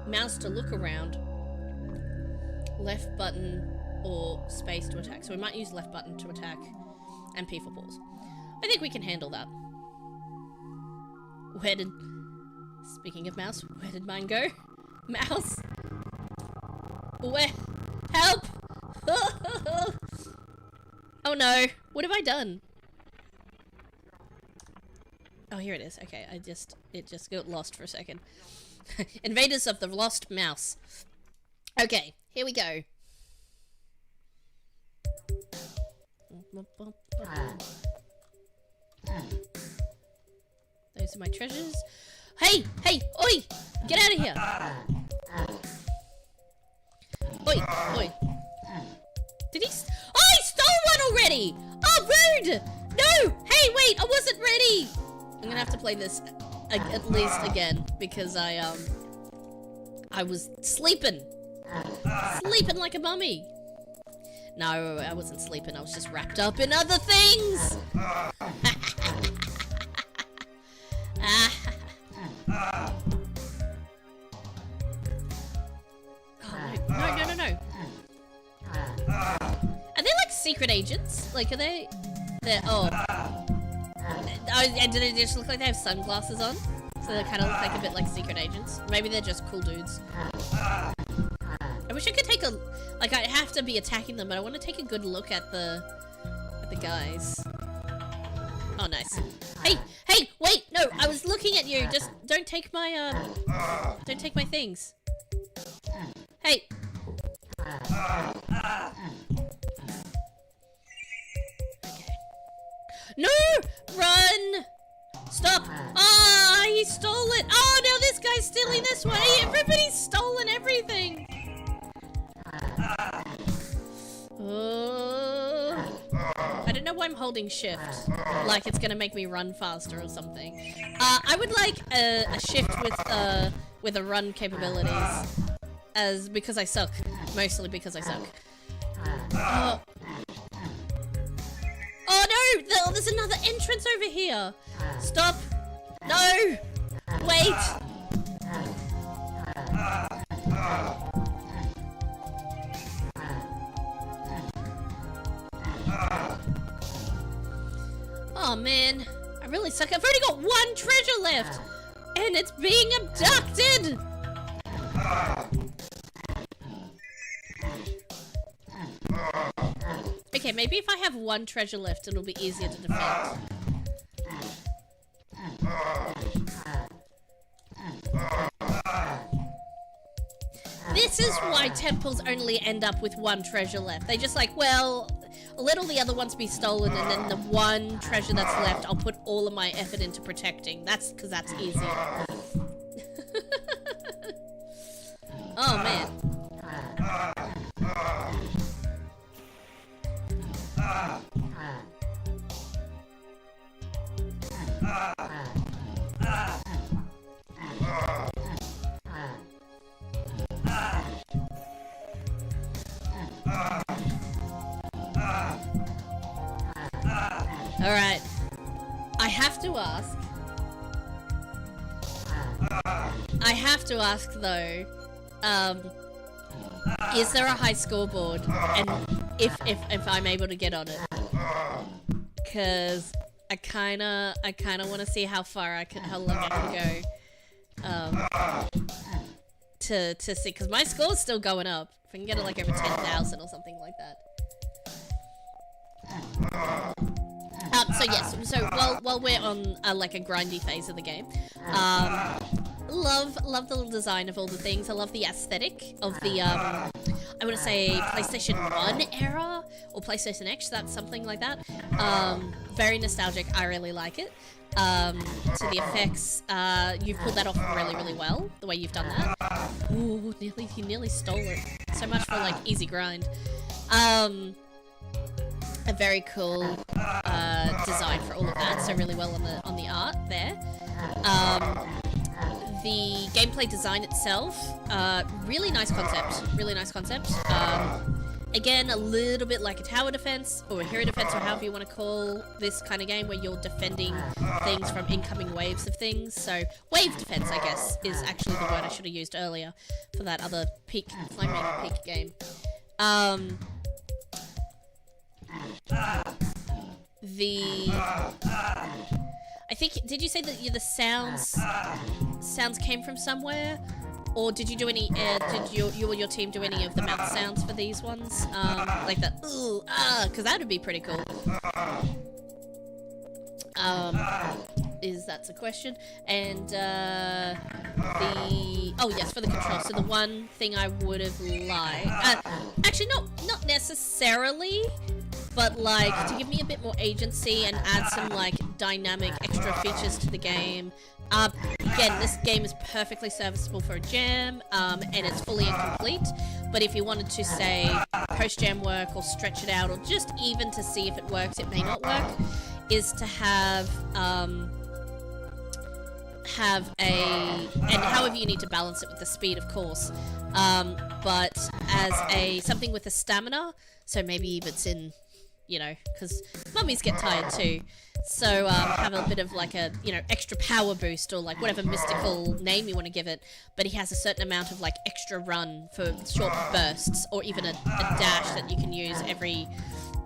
[SPEAKER 2] Mouse to look around. left button or space to attack. So we might use left button to attack and P for pause. I think we can handle that. Where did... Speaking of mouse, where did mine go? Mouse? Where? Help! Oh no, what have I done? Oh, here it is. Okay, it just got lost for a second. Invaders of the Lost Mouse. Okay, here we go. Those are my treasures. Hey! Hey! Oi! Get out of here! Oi! Oi! Did he? Oh, he stole one already! Oh, rude! No! Hey, wait! I wasn't ready! I'm gonna have to play this at least again because I was sleeping. Sleeping like a mummy. No, I wasn't sleeping. I was just wrapped up in other things. Oh, no. Are they like secret agents? Like, are they? They're and do they just look like they have sunglasses on? So they kind of look like a bit like secret agents. Maybe they're just cool dudes. I wish I could take a... Like, I have to be attacking them, but I want to take a good look at the guys. Oh, nice. Hey! Hey! Wait! No! I was looking at you! Just don't take my, don't take my things. Hey! No! Run! Stop! Ah, he stole it! Oh, now this guy's stealing this one! Everybody's stolen everything! Oh. I don't know why I'm holding shift. Like it's gonna make me run faster or something. I would like a shift with a run capabilities. Because I suck. Mostly because I suck. Oh no! There's another entrance over here! Stop! No! Wait! Oh man, I really suck. I've already got one treasure left! And it's being abducted! Okay, maybe if I have one treasure left, it'll be easier to defend. This is why temples only end up with one treasure left. They just like, well, let all the other ones be stolen and then the one treasure that's left, I'll put all of my effort into protecting. That's because that's easier. Oh, man. Alright. I have to ask though, is there a high scoreboard? And if I'm able to get on it? Cause I kinda wanna see how long I can go. To see, cause my score's still going up. If I can get it like over 10,000 or something like that. So yes, so while we're on like a grindy phase of the game, love the little design of all the things. I love the aesthetic of the I want to say PlayStation 1 era or PlayStation X. That's something like that. Very nostalgic. I really like it. To the effects, you've pulled that off really well. The way you've done that. Ooh, he nearly stole it. So much for like easy grind. A very cool design for all of that, so really well on the art there. The gameplay design itself, really nice concept. Again, a little bit like a tower defense or a hero defense, or however you want to call this kind of game, where you're defending things from incoming waves of things. So wave defense, I guess, is actually the word I should have used earlier for that other climbing peak game. I think, did you say that the sounds came from somewhere? Or did you do any, did you or your team do any of the mouth sounds for these ones? Like the ooh, ah, because that would be pretty cool. That's a question. And, oh yes, for the controls. So the one thing I would have liked, actually not necessarily, but like to give me a bit more agency and add some like dynamic extra features to the game. Again, this game is perfectly serviceable for a jam, and it's fully incomplete, but if you wanted to, say, post-jam work or stretch it out, or just even to see if it works, it may not work, is to have and however you need to balance it with the speed, of course, but as something with a stamina, so maybe if it's in, you know, because mummies get tired too. So have a bit of like a, you know, extra power boost, or like whatever mystical name you want to give it, but he has a certain amount of like extra run for short bursts, or even a dash that you can use every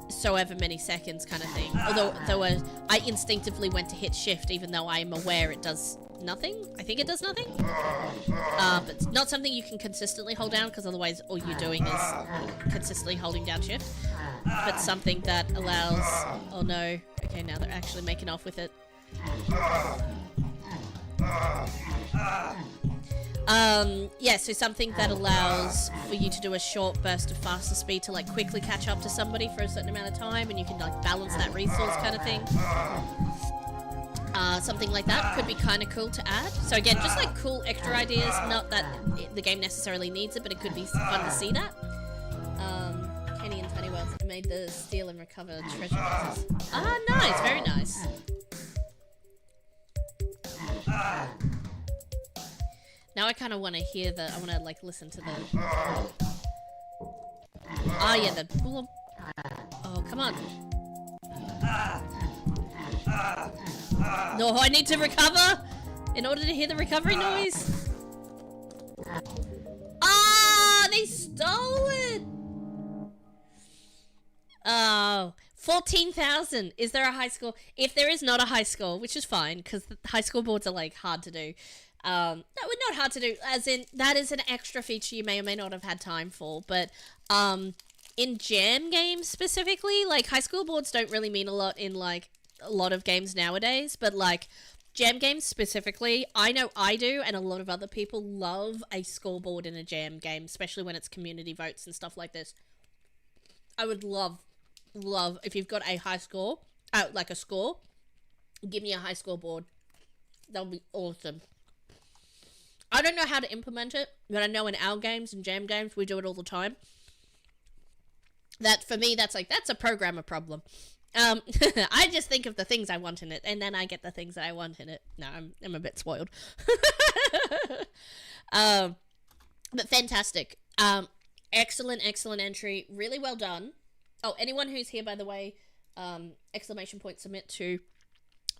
[SPEAKER 2] so ever many seconds kind of thing. Although I instinctively went to hit shift, even though I'm aware it does nothing. I think it does nothing. But it's not something you can consistently hold down, because otherwise all you're doing is consistently holding down shift. But something that allows... Oh no. Okay, now they're actually making off with it. Yeah, so something that allows for you to do a short burst of faster speed to like quickly catch up to somebody for a certain amount of time, and you can like balance that resource kind of thing. Something like that could be kind of cool to add. So again, just like cool extra ideas, not that the game necessarily needs it, but it could be fun to see that. Kenny and Tiny Wells made the steal and recover treasure boxes. Ah, nice, very nice. Now I kind of want to hear I want to like listen to the... Ah, yeah, the... Oh, come on. No, I need to recover in order to hear the recovery noise. Ah, they stole it. Oh, 14,000. Is there a high score? If there is not a high score, which is fine, because the high score boards are like hard to do. No, not hard to do, as in that is an extra feature you may or may not have had time for, but in jam games specifically, like high score boards don't really mean a lot in like a lot of games nowadays, but like jam games specifically, I know I do, and a lot of other people love a scoreboard in a jam game, especially when it's community votes and stuff like this. I would love if you've got a high score, like a score, give me a high score board. That would be awesome. I don't know how to implement it, but I know in our games and jam games, we do it all the time. That, for me, that's a programmer problem. I just think of the things I want in it, and then I get the things that I want in it. No, I'm a bit spoiled. But fantastic. Excellent entry. Really well done. Oh, anyone who's here, by the way, exclamation point submit to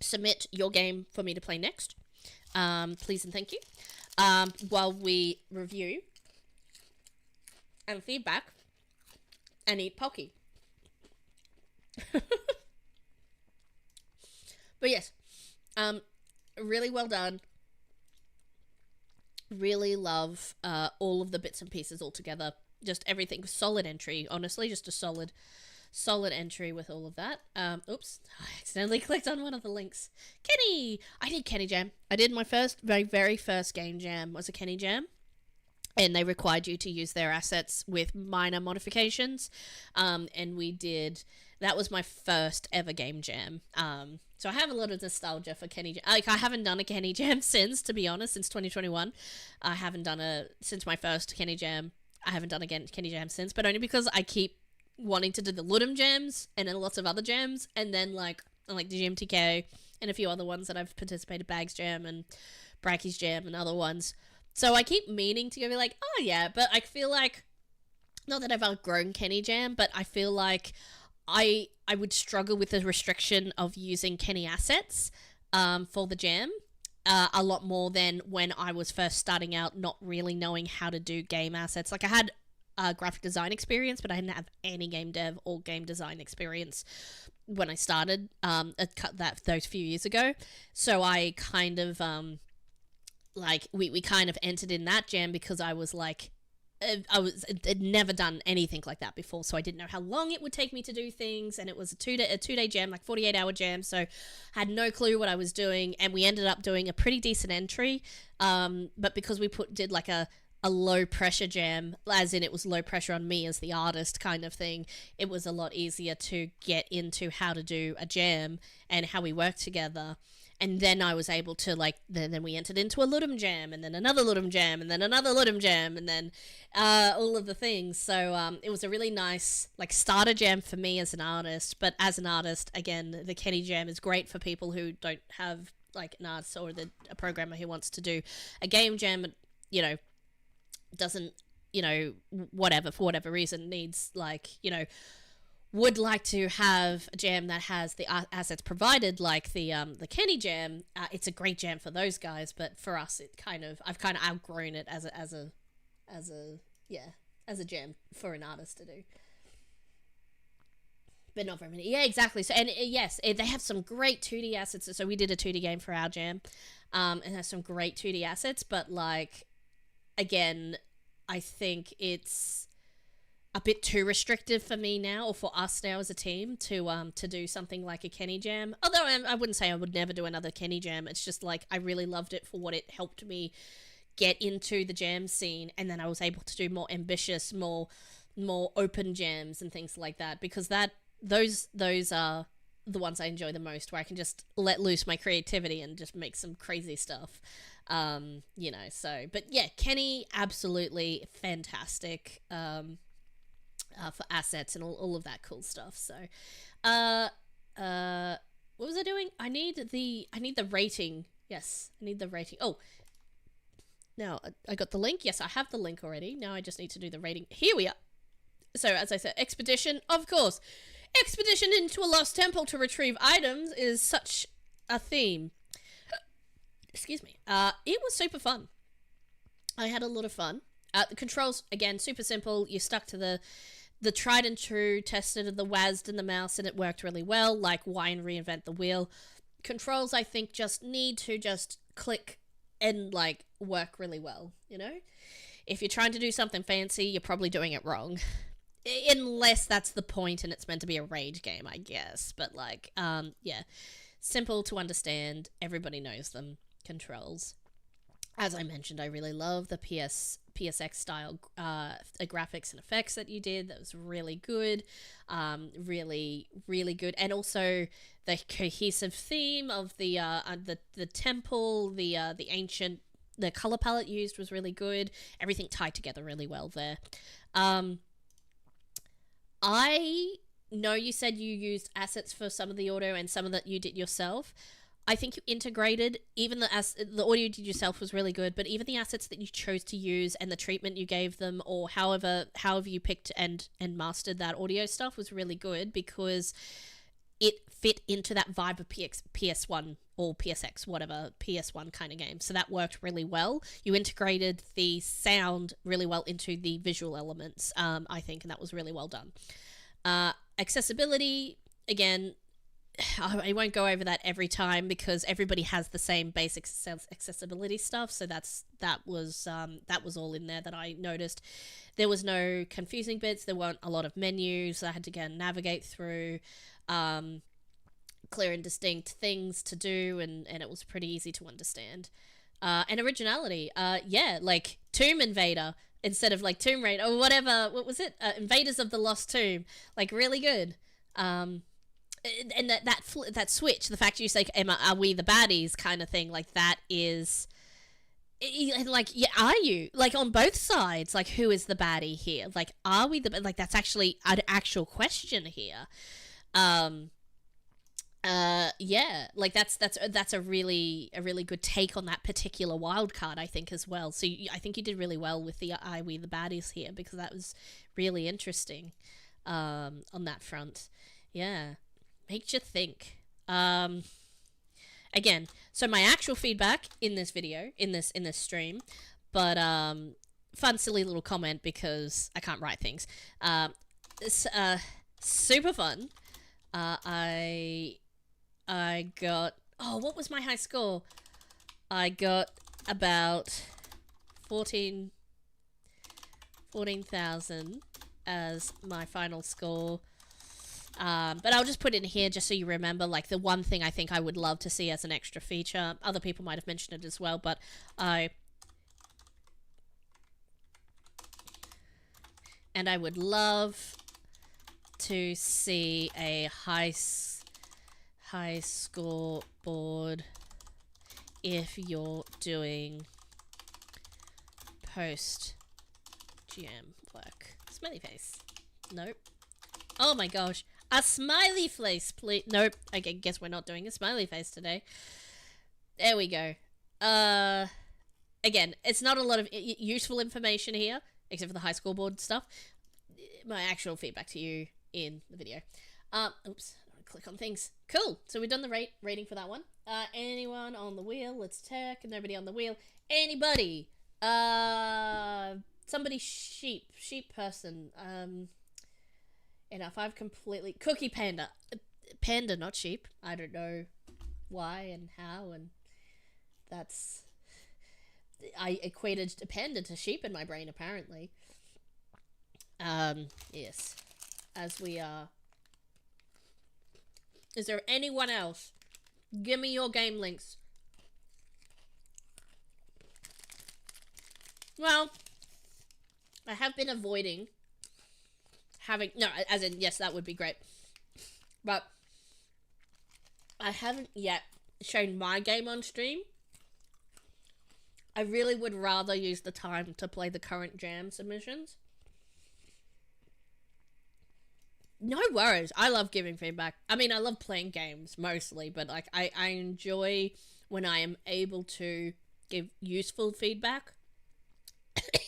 [SPEAKER 2] submit your game for me to play next. Please and thank you. While we review and feedback and eat Pocky. But yes, really well done. Really love all of the bits and pieces all together. Just everything. Solid entry, honestly. Just a solid entry with all of that. Oops, I accidentally clicked on one of the links. Kenny! I did Kenny Jam. I did my very first game jam was a Kenny Jam. And they required you to use their assets with minor modifications. And we did... That was my first ever game jam. So I have a lot of nostalgia for Kenny Jam. Like, I haven't done a Kenny Jam since 2021. I haven't done since my first Kenny Jam. I haven't done a Kenny Jam since, but only because I keep wanting to do the Ludum jams and then lots of other jams, and then like the GMTK and a few other ones that I've participated, Bags Jam and Bracky's Jam and other ones. So I keep meaning to go be like, oh yeah, but I feel like not that I've outgrown Kenny Jam, but I feel like I would struggle with the restriction of using Kenny assets for the jam a lot more than when I was first starting out, not really knowing how to do game assets. Like, I had graphic design experience, but I didn't have any game dev or game design experience when I started those few years ago. So I kind of like we kind of entered in that jam because I was like, I'd never done anything like that before, so I didn't know how long it would take me to do things, and it was a two-day jam, like 48-hour jam, so I had no clue what I was doing, and we ended up doing a pretty decent entry, but because we did like a low pressure jam, as in it was low pressure on me as the artist kind of thing, it was a lot easier to get into how to do a jam and how we work together. And then I was able to, like, then we entered into a Ludum jam, and then another Ludum jam, and then another Ludum jam, and then all of the things. So it was a really nice, like, starter jam for me as an artist. But as an artist, again, the Kenny jam is great for people who don't have, like, an artist or a programmer who wants to do a game jam, but, you know, doesn't, you know, whatever, for whatever reason, needs, like, you know, would like to have a jam that has the assets provided, like the Kenny jam. It's a great jam for those guys, but for us, I've kind of outgrown it as a jam for an artist to do. But not very many. Yeah, exactly. So, and yes, they have some great 2D assets. So we did a 2D game for our jam, and has some great 2D assets. But like, again, I think it's a bit too restrictive for me now, or for us now as a team, to do something like a Kenny jam. Although I wouldn't say I would never do another Kenny jam. It's just like I really loved it for what it helped me get into the jam scene, and then I was able to do more ambitious, more open jams and things like that, because those are the ones I enjoy the most, where I can just let loose my creativity and just make some crazy stuff. You know, so, but yeah, Kenny, absolutely fantastic. For assets and all of that cool stuff. So, what was I doing? I need the rating. Yes, I need the rating. Oh, now I got the link. Yes, I have the link already. Now I just need to do the rating. Here we are. So, as I said, expedition, of course. Expedition into a lost temple to retrieve items is such a theme. Excuse me. It was super fun. I had a lot of fun. The controls, again, super simple. You're stuck to the tried and true, tested of the WASD and the mouse, and it worked really well. Like, why reinvent the wheel? Controls, I think, just need to just click and, like, work really well, you know? If you're trying to do something fancy, you're probably doing it wrong. Unless that's the point and it's meant to be a rage game, I guess. But, like, yeah. Simple to understand. Everybody knows them. Controls. As I mentioned, I really love the PSX style graphics and effects that you did. That was really good, really, really good. And also the cohesive theme of the temple, the ancient, the color palette used was really good. Everything tied together really well there. I know you said you used assets for some of the audio and some of that you did yourself. I think you integrated, even the audio you did yourself was really good, but even the assets that you chose to use and the treatment you gave them, or however you picked and mastered that audio stuff, was really good, because it fit into that vibe of PS1 or PSX, whatever, PS1 kind of game. So that worked really well. You integrated the sound really well into the visual elements, I think, and that was really well done. Accessibility, again, I won't go over that every time because everybody has the same basic accessibility stuff. So that was all in there that I noticed. There was no confusing bits. There weren't a lot of menus I had to go and navigate through. Clear and distinct things to do, and it was pretty easy to understand. And originality. Yeah, like Tomb Invader instead of like Tomb Raider or whatever. What was it? Invaders of the Lost Tomb. Like, really good. And that switch, the fact you say, Emma, are we the baddies kind of thing, like, that is, like, yeah, are you? Like, on both sides, like, who is the baddie here? Like, are we like, that's actually an actual question here. yeah, like that's a really good take on that particular wild card, I think, as well. So I think you did really well with the I We the Baddies here, because that was really interesting on that front. Yeah, makes you think. Again, so my actual feedback in this video, in this stream, but fun silly little comment because I can't write things. It's super fun. I got, oh, what was my high score? I got about 14,000 as my final score. But I'll just put it in here just so you remember, like, the one thing I think I would love to see as an extra feature. Other people might have mentioned it as well, but I would love to see a high score board if you're doing post GM work. Smiley face. Nope. Oh my gosh. A smiley face, please. Nope. Okay, guess we're not doing a smiley face today. There we go. Again, it's not a lot of useful information here, except for the high score board stuff. My actual feedback to you in the video. Oops. Click on things. Cool. So we've done the rating for that one. Anyone on the wheel? Let's check. Nobody on the wheel. Anybody? Somebody sheep person. Enough. I've completely Cookie Panda. Panda, not sheep. I don't know why and how, and that's, I equated a panda to sheep in my brain apparently. Yes. As we are. Is there anyone else? Give me your game links. Well, I have been avoiding having, no, as in, yes, that would be great. But I haven't yet shown my game on stream. I really would rather use the time to play the current jam submissions. No worries. I love giving feedback. I mean, I love playing games mostly, but like I enjoy when I am able to give useful feedback,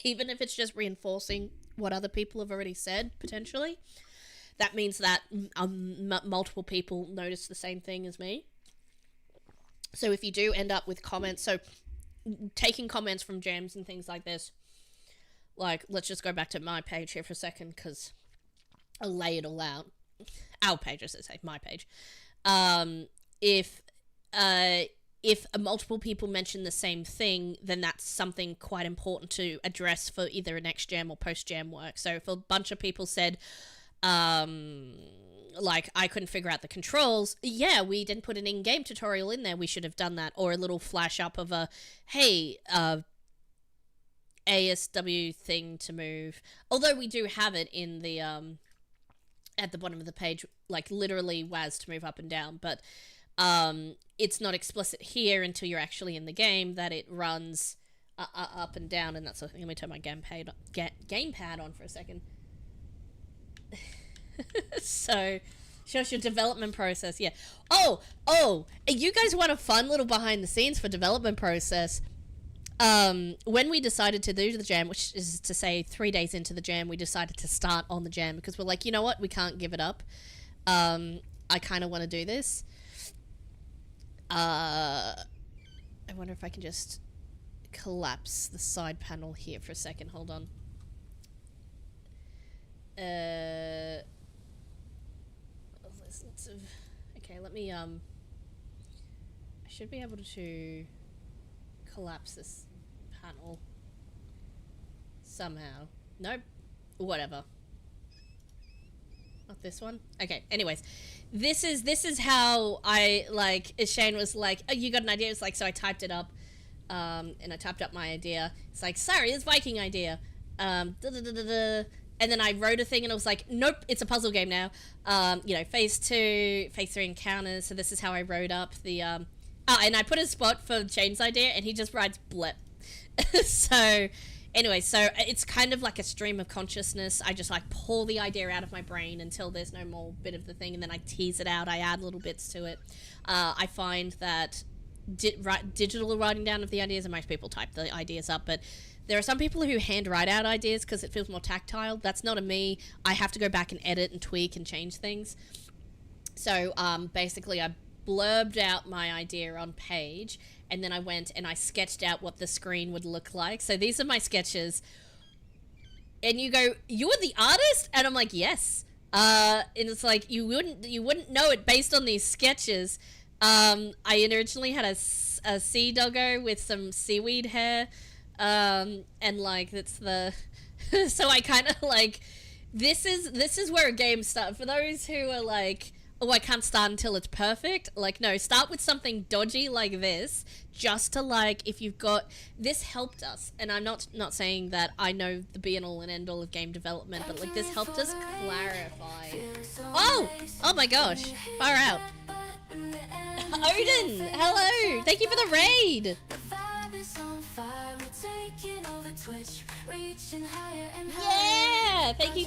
[SPEAKER 2] even if it's just reinforcing what other people have already said, potentially. That means that multiple people notice the same thing as me. So if you do end up with comments, so taking comments from jams and things like this, like, let's just go back to my page here for a second, because I'll lay it all out. Our page, as I say, my page. If multiple people mention the same thing, then that's something quite important to address for either a next jam or post jam work. So if a bunch of people said, like, I couldn't figure out the controls, yeah, we didn't put an in-game tutorial in there, we should have done that. Or a little flash up of a, hey, ASW thing to move. Although we do have it in the, at the bottom of the page, like literally WAS to move up and down, but it's not explicit here until you're actually in the game that it runs up and down, and that's something. Let me turn my gamepad on for a second. So, shows your development process, yeah. Oh, you guys want a fun little behind the scenes for development process? When we decided to do the jam, which is to say 3 days into the jam, we decided to start on the jam because we're like, you know what, we can't give it up. I kind of want to do this. I wonder if I can just collapse the side panel here for a second. Hold on. Okay, let me, I should be able to collapse this panel somehow. Nope. Whatever. Not this one. Okay, anyways, this is how I, like, Shane was like, oh, you got an idea? It's like, so I typed it up, and I typed up my idea. It's like, sorry, it's Viking idea. And then I wrote a thing and I was like, nope, it's a puzzle game now. You know, phase 2, phase 3 encounters. So this is how I wrote up the, and I put a spot for Shane's idea and he just writes blip. So Anyway, so it's kind of like a stream of consciousness. I just like pull the idea out of my brain until there's no more bit of the thing, and then I tease it out. I add little bits to it. I find that digital writing down of the ideas, and most people type the ideas up, but there are some people who hand write out ideas because it feels more tactile. That's not a me. I have to go back and edit and tweak and change things. So basically I blurbed out my idea on page, and then I went and I sketched out what the screen would look like. So these are my sketches. And you go, "You're the artist?" And I'm like, "Yes." And it's like, you wouldn't know it based on these sketches. I originally had a sea doggo with some seaweed hair. And like, that's the so I kind of like, this is where a game starts. For those who are like, "Oh, I can't start until it's perfect," like, no, start with something dodgy like this, just to like, if you've got, this helped us, and I'm not saying that I know the be and all and end all of game development, but like, this helped us clarify. Oh my gosh, far out. Odin, hello, thank you for the raid. Yeah, thank you.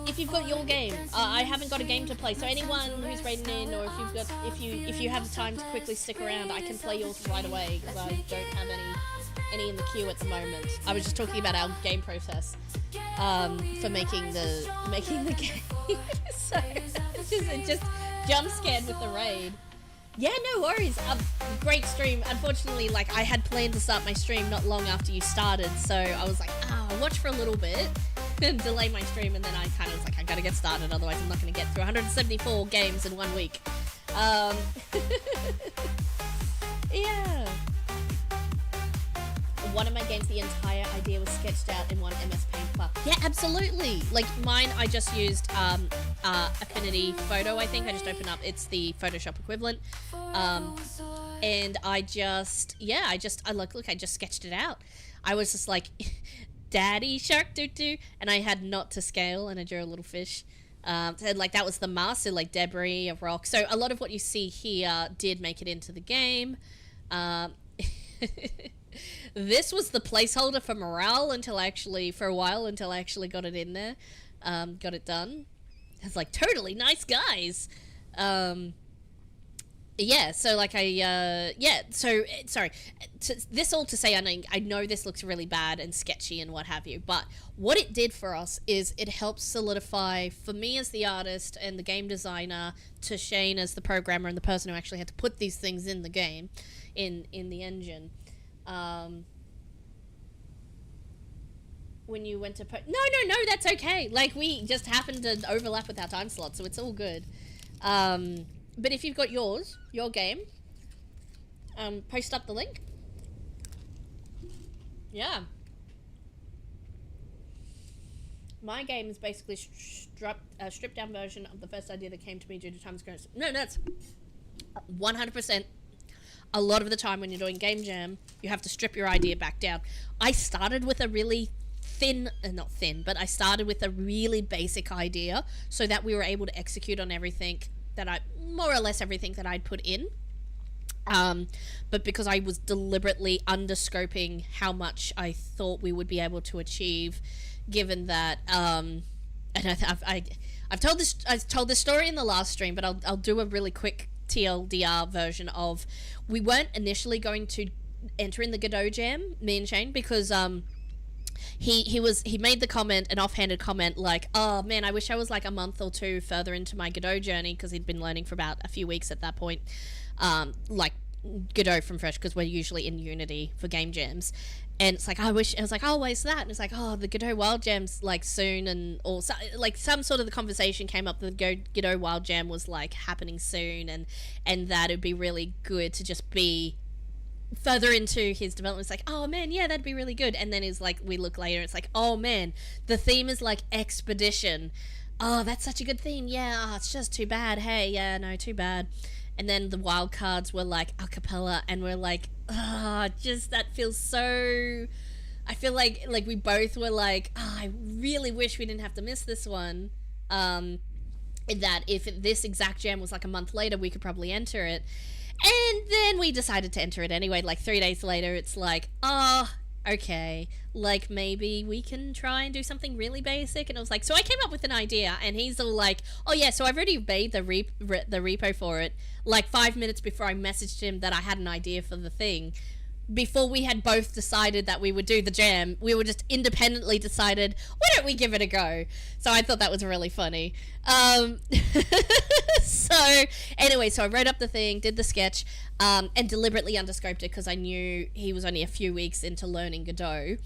[SPEAKER 2] If you've got your game, I haven't got a game to play, so anyone who's raiding in, or if you have the time to quickly stick around, I can play yours right away, because I don't have any in the queue at the moment. I was just talking about our game process for making the game. So it just jump scared with the raid. Yeah, no worries. Great stream. Unfortunately, like, I had planned to start my stream not long after you started, so I was like, I'll watch for a little bit and delay my stream, and then I kind of was like, I gotta get started, otherwise I'm not gonna get through 174 games in 1 week. Yeah. One of my games, the entire idea was sketched out in one MS Paint file. Yeah, absolutely. Like, mine, I just used Affinity Photo, I think. I just opened up, it's the Photoshop equivalent. And I just sketched it out. I was just like, "Daddy shark doo-doo," and I had not to scale, and I drew a little fish. And like, that was the mask, so like debris, a rock. So a lot of what you see here did make it into the game. This was the placeholder for morale for a while until I actually got it in there, got it done. It's like, totally nice guys. Yeah, so like this all to say, I know this looks really bad and sketchy and what have you, but what it did for us is it helped solidify, for me as the artist and the game designer, to Shane as the programmer and the person who actually had to put these things in the game, in the engine. When you went to no, that's okay. Like, we just happened to overlap with our time slot, so it's all good. But if you've got your game, post up the link. Yeah. My game is basically a stripped down version of the first idea that came to me due to time constraints. No, that's 100%. A lot of the time when you're doing game jam, you have to strip your idea back down. I started with a really I started with a really basic idea so that we were able to execute on everything that more or less everything that I'd put in. But because I was deliberately underscoping how much I thought we would be able to achieve, given that, and I've told this story in the last stream, but I'll do a really quick TLDR version of, we weren't initially going to enter in the Godot Jam, me and Shane, because he made the comment, an offhanded comment, like, "Oh man, I wish I was like a month or two further into my Godot journey," because he'd been learning for about a few weeks at that point, like Godot from fresh, because we're usually in Unity for game jams. And it's like, I was like, "Oh, where's that?" And it's like, "Oh, the Godot Wild Jam's like soon," and or so, like some sort of the conversation came up that Godot Wild Jam was like happening soon, and that it'd be really good to just be further into his development. It's like, "Oh man, yeah, that'd be really good." And then it's like, we look later, it's like, "Oh man, the theme is like expedition. Oh, that's such a good theme. Yeah, it's just too bad. Hey, yeah, no, too bad." And then the wild cards were like a cappella, and we're like, just that feels so. I feel like we both were like, I really wish we didn't have to miss this one. And that if this exact jam was like a month later, we could probably enter it. And then we decided to enter it anyway. Like 3 days later, it's like, oh, okay, like maybe we can try and do something really basic. And I was like, so I came up with an idea, and he's all like, oh yeah, so I've already made the repo for it, like 5 minutes before I messaged him that I had an idea for the thing. Before we had both decided that we would do the jam, we were just independently decided, why don't we give it a go? So I thought that was really funny. So anyway, so I wrote up the thing, did the sketch, and deliberately underscoped it because I knew he was only a few weeks into learning Godot.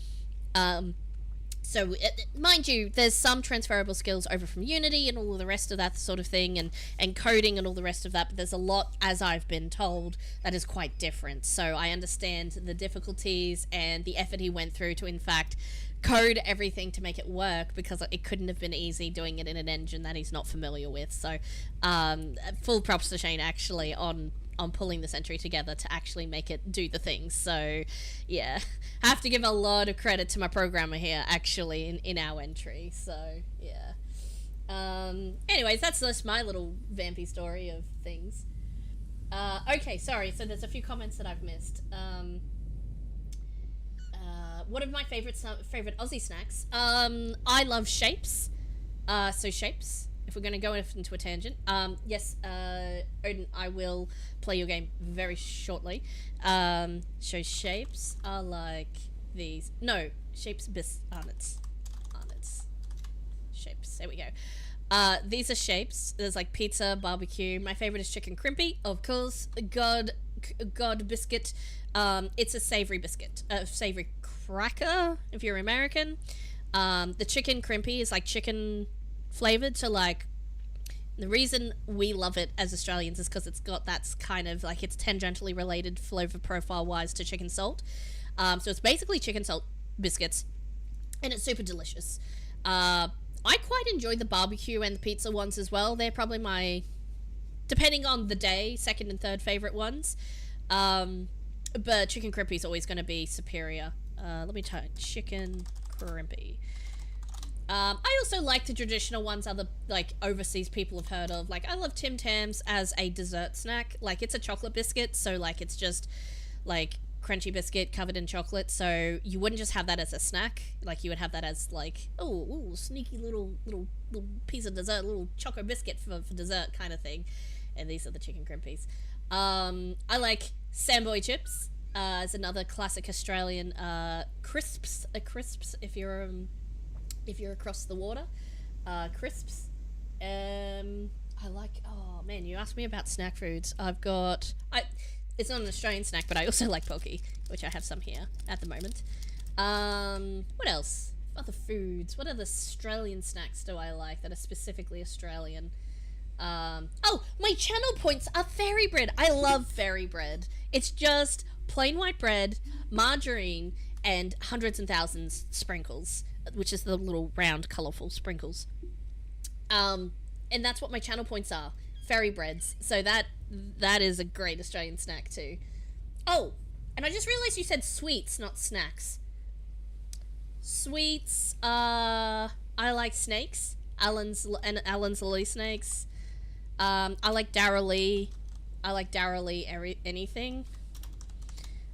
[SPEAKER 2] So, mind you, there's some transferable skills over from Unity and all of the rest of that sort of thing, and coding and all the rest of that, but there's a lot, as I've been told, that is quite different. So I understand the difficulties and the effort he went through to, in fact, code everything to make it work, because it couldn't have been easy doing it in an engine that he's not familiar with. So, full props to Shane, actually, on pulling this entry together to actually make it do the things. So yeah, I have to give a lot of credit to my programmer here, actually, in our entry. So yeah, anyways, that's just my little vampy story of things. Okay, sorry, so there's a few comments that I've missed. One of my favorite Aussie snacks, I love shapes. So shapes, if we're going to go into a tangent, yes, Odin, I will play your game very shortly. So shapes are like these. No, shapes arnott's. Shapes, there we go. These are shapes. There's like pizza, barbecue. My favorite is chicken crimpy, of course. God biscuit. It's a savory biscuit, a savory cracker, if you're American. The chicken crimpy is like chicken flavored, so like the reason we love it as Australians is because it's got that's kind of like, it's tangentially related flavor profile wise to chicken salt. So it's basically chicken salt biscuits, and it's super delicious. I quite enjoy the barbecue and the pizza ones as well. They're probably my, depending on the day, second and third favorite ones. But chicken crimpy is always going to be superior. Let me type chicken crimpy. I also like the traditional ones other, like, overseas people have heard of. Like, I love Tim Tams as a dessert snack. Like, it's a chocolate biscuit, so, like, it's just, like, crunchy biscuit covered in chocolate. So you wouldn't just have that as a snack. Like, you would have that as, like, oh, sneaky little piece of dessert, little choco biscuit for dessert kind of thing. And these are the chicken crimpies. I like Samboy chips as another classic Australian crisps. Crisps, if you're across the water. Crisps. I like, oh man, you asked me about snack foods. It's not an Australian snack, but I also like Pocky, which I have some here at the moment. What else? Other foods. What other Australian snacks do I like that are specifically Australian? Oh, my channel points are fairy bread. I love fairy bread. It's just plain white bread, margarine, and hundreds and thousands sprinkles, which is the little round colourful sprinkles. And that's what my channel points are, fairy breads. So that is a great Australian snack too. Oh, and I just realised you said sweets, not snacks. Sweets, I like snakes, Allen's Lily snakes. I like Dara Lee. Anything.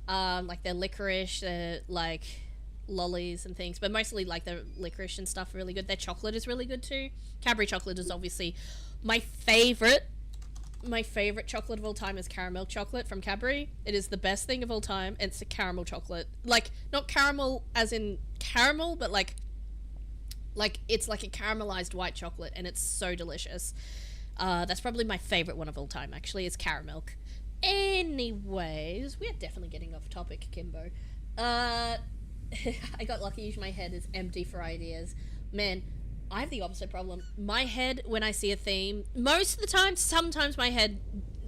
[SPEAKER 2] Like their licorice, like lollies and things, but mostly like the licorice and stuff are really good. Their chocolate is really good too. Cadbury chocolate is obviously my favorite chocolate of all time is caramel chocolate from Cadbury. It is the best thing of all time. It's a caramel chocolate. Like, not caramel as in caramel, but like it's like a caramelized white chocolate, and it's so delicious. That's probably my favorite one of all time, actually, is caramel. Anyways, we are definitely getting off topic, Kimbo. I got lucky. My head is empty for ideas. Man, I have the opposite problem. My head, when I see a theme, most of the time, sometimes my head,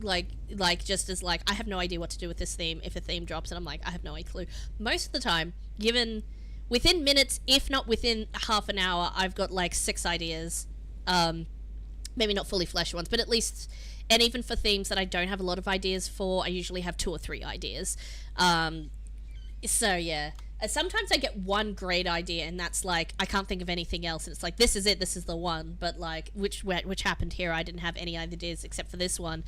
[SPEAKER 2] like just is like, I have no idea what to do with this theme. If a theme drops and I'm like, I have no clue. Most of the time, within minutes, if not within half an hour, I've got like 6 ideas. Maybe not fully fleshed ones, but at least, and even for themes that I don't have a lot of ideas for, I usually have 2 or 3 ideas. So yeah, sometimes I get one great idea, and that's like, I can't think of anything else, and it's like, this is it, this is the one. But like, which happened here, I didn't have any ideas except for this one.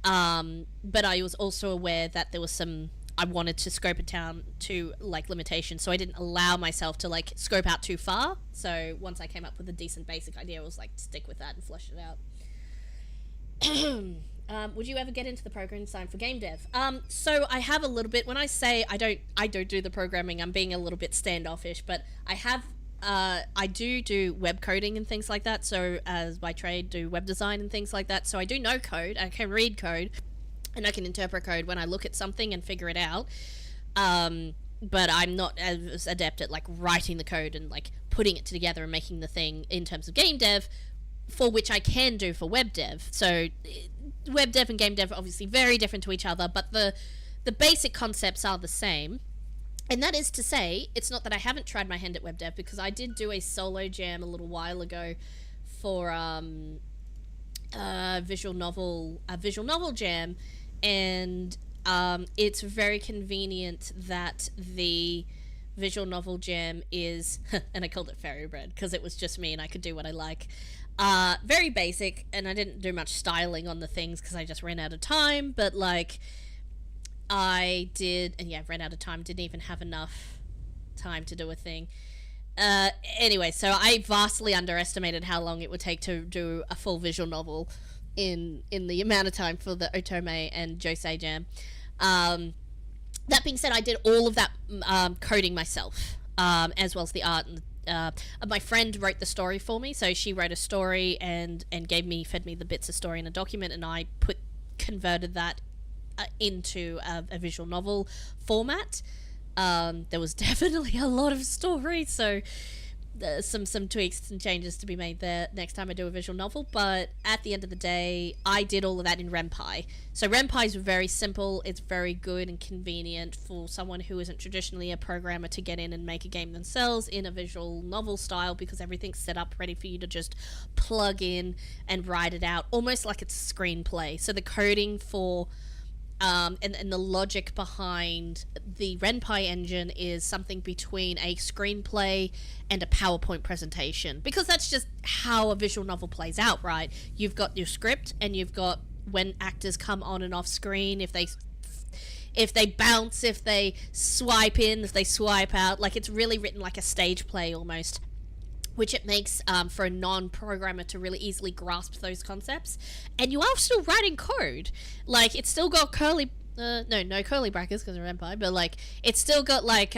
[SPEAKER 2] But I was also aware that there was some, I wanted to scope it down to like limitations, so I didn't allow myself to like scope out too far. So once I came up with a decent basic idea, I was like, stick with that and flesh it out. Would you ever get into the programming side for game dev? So I have a little bit. When I say I don't do the programming, I'm being a little bit standoffish, but I have, I do web coding and things like that. So as by trade, do web design and things like that. So I do know code, I can read code, and I can interpret code when I look at something and figure it out. But I'm not as adept at like writing the code and like putting it together and making the thing in terms of game dev, for which I can do for web dev. So web dev and game dev are obviously very different to each other, but the basic concepts are the same. And that is to say, it's not that I haven't tried my hand at web dev, because I did do a solo jam a little while ago for a visual novel jam, and it's very convenient that the visual novel jam is and I called it fairy bread because it was just me and I could do what I like. Very basic, and I didn't do much styling on the things because I just ran out of time, but like I did, and yeah, ran out of time, didn't even have enough time to do a thing. Anyway, so I vastly underestimated how long it would take to do a full visual novel in the amount of time for the Otome and Josei jam. That being said, I did all of that coding myself, as well as the art, and my friend wrote the story for me. So she wrote a story and fed me the bits of story in a document, and I converted that into a visual novel format. There was definitely a lot of story, so some tweaks and changes to be made there next time I do a visual novel. But at the end of the day, I did all of that in Ren'Py. So Ren'Py is very simple. It's very good and convenient for someone who isn't traditionally a programmer to get in and make a game themselves in a visual novel style, because everything's set up ready for you to just plug in and write it out, almost like it's a screenplay. So the coding for and the logic behind the Ren'Py engine is something between a screenplay and a PowerPoint presentation, because that's just how a visual novel plays out, right? You've got your script, and you've got when actors come on and off screen, if they bounce, if they swipe in, if they swipe out. Like, it's really written like a stage play almost, which it makes for a non-programmer to really easily grasp those concepts. And you are still writing code. Like, it's still got curly... no curly brackets because of Ren'Py, but, like, it's still got, like,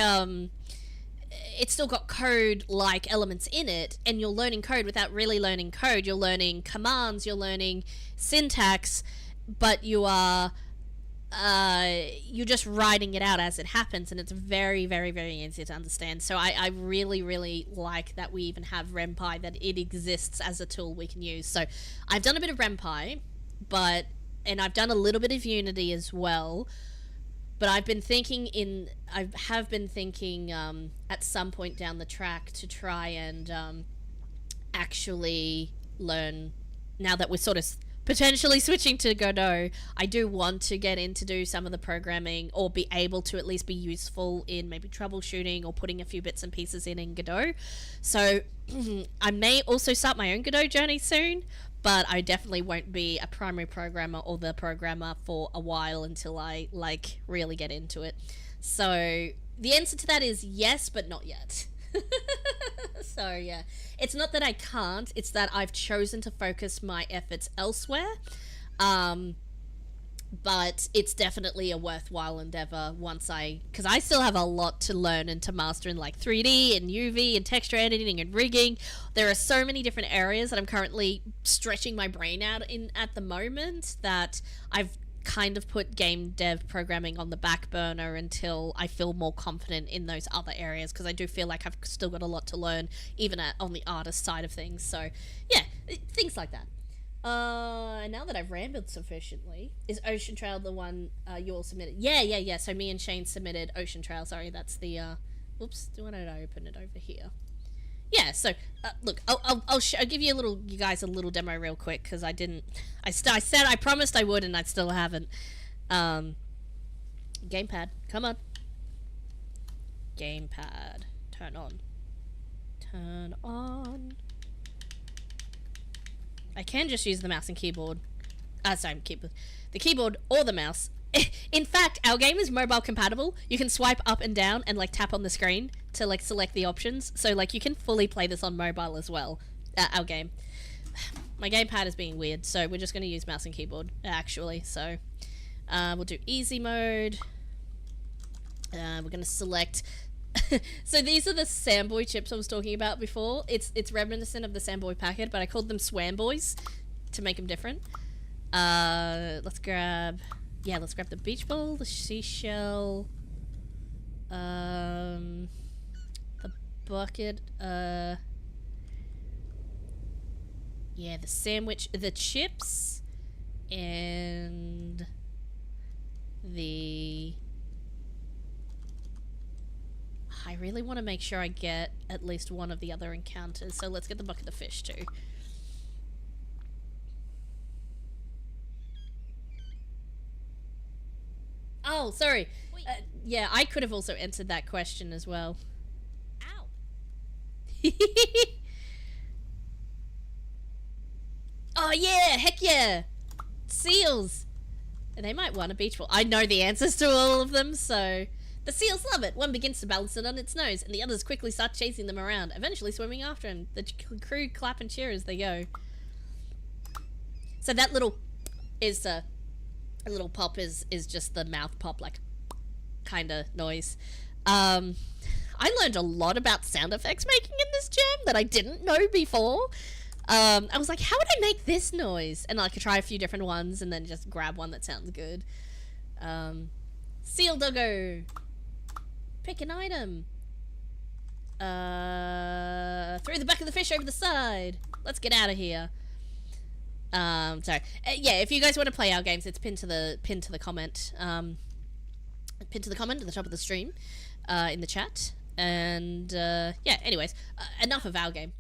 [SPEAKER 2] it's still got code-like elements in it, and you're learning code without really learning code. You're learning commands, you're learning syntax, but you are... you're just writing it out as it happens, and it's very, very, very easy to understand. So I really, really like that we even have Ren'Py, that it exists as a tool we can use. So I've done a bit of Ren'Py, and I've done a little bit of Unity as well, but I have been thinking at some point down the track to try and actually learn, now that we're sort of potentially switching to Godot, I do want to get in to do some of the programming, or be able to at least be useful in maybe troubleshooting or putting a few bits and pieces in Godot. So I may also start my own Godot journey soon, but I definitely won't be a primary programmer or the programmer for a while until I like really get into it. So the answer to that is yes, but not yet. So yeah, it's not that I can't, it's that I've chosen to focus my efforts elsewhere. But it's definitely a worthwhile endeavor because I still have a lot to learn and to master in like 3D and UV and texture editing and rigging. There are so many different areas that I'm currently stretching my brain out in at the moment, that I've kind of put game dev programming on the back burner until I feel more confident in those other areas, because I do feel like I've still got a lot to learn, even on the artist side of things. So yeah, things like that. Now that I've rambled sufficiently, is Ocean Trail the one you all submitted? Yeah. So me and Shane submitted Ocean Trail. Sorry, that's the oops, why don't I open it over here? Yeah, so look, I'll give you guys a little demo real quick, because I said I promised I would, and I still haven't. Gamepad, come on. Gamepad. Turn on. Turn on. I can just use the mouse and keyboard. Sorry, keyboard. The keyboard or the mouse. In fact, our game is mobile compatible. You can swipe up and down and like tap on the screen to like select the options. So like you can fully play this on mobile as well. Our game. My gamepad is being weird, so we're just going to use mouse and keyboard actually. So we'll do easy mode. We're going to select. So these are the Samboy chips I was talking about before. It's reminiscent of the Samboy packet, but I called them Swamboys to make them different. Let's grab the beach ball, the seashell, the bucket, the sandwich, the chips, and the... I really want to make sure I get at least one of the other encounters, so let's get the bucket of fish too. Oh, sorry. Yeah, I could have also answered that question as well. Ow. Oh yeah, heck yeah. Seals. And they might want a beach ball. I know the answers to all of them, so... The seals love it. One begins to balance it on its nose, and the others quickly start chasing them around, eventually swimming after him. The crew clap and cheer as they go. So that little is a little pop is just the mouth pop, like kind of noise. I learned a lot about sound effects making in this jam that I didn't know before. I was like, how would I make this noise? And I could try a few different ones and then just grab one that sounds good. Seal doggo. Pick an item. Throw the back of the fish over the side. Let's get out of here. Sorry. Yeah, if you guys want to play our games, it's pinned to the comment. Pinned to the comment at the top of the stream, in the chat. And yeah. Anyways, enough of our game.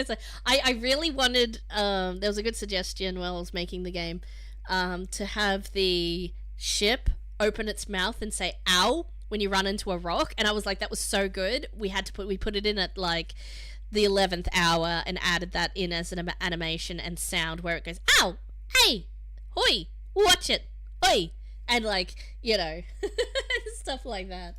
[SPEAKER 2] So I really wanted. There was a good suggestion while I was making the game, to have the ship open its mouth and say "ow" when you run into a rock, and I was like, that was so good. We put it in at like the 11th hour and added that in as an animation and sound where it goes, ow, hey, hoi, watch it, hoi, and like, you know, stuff like that.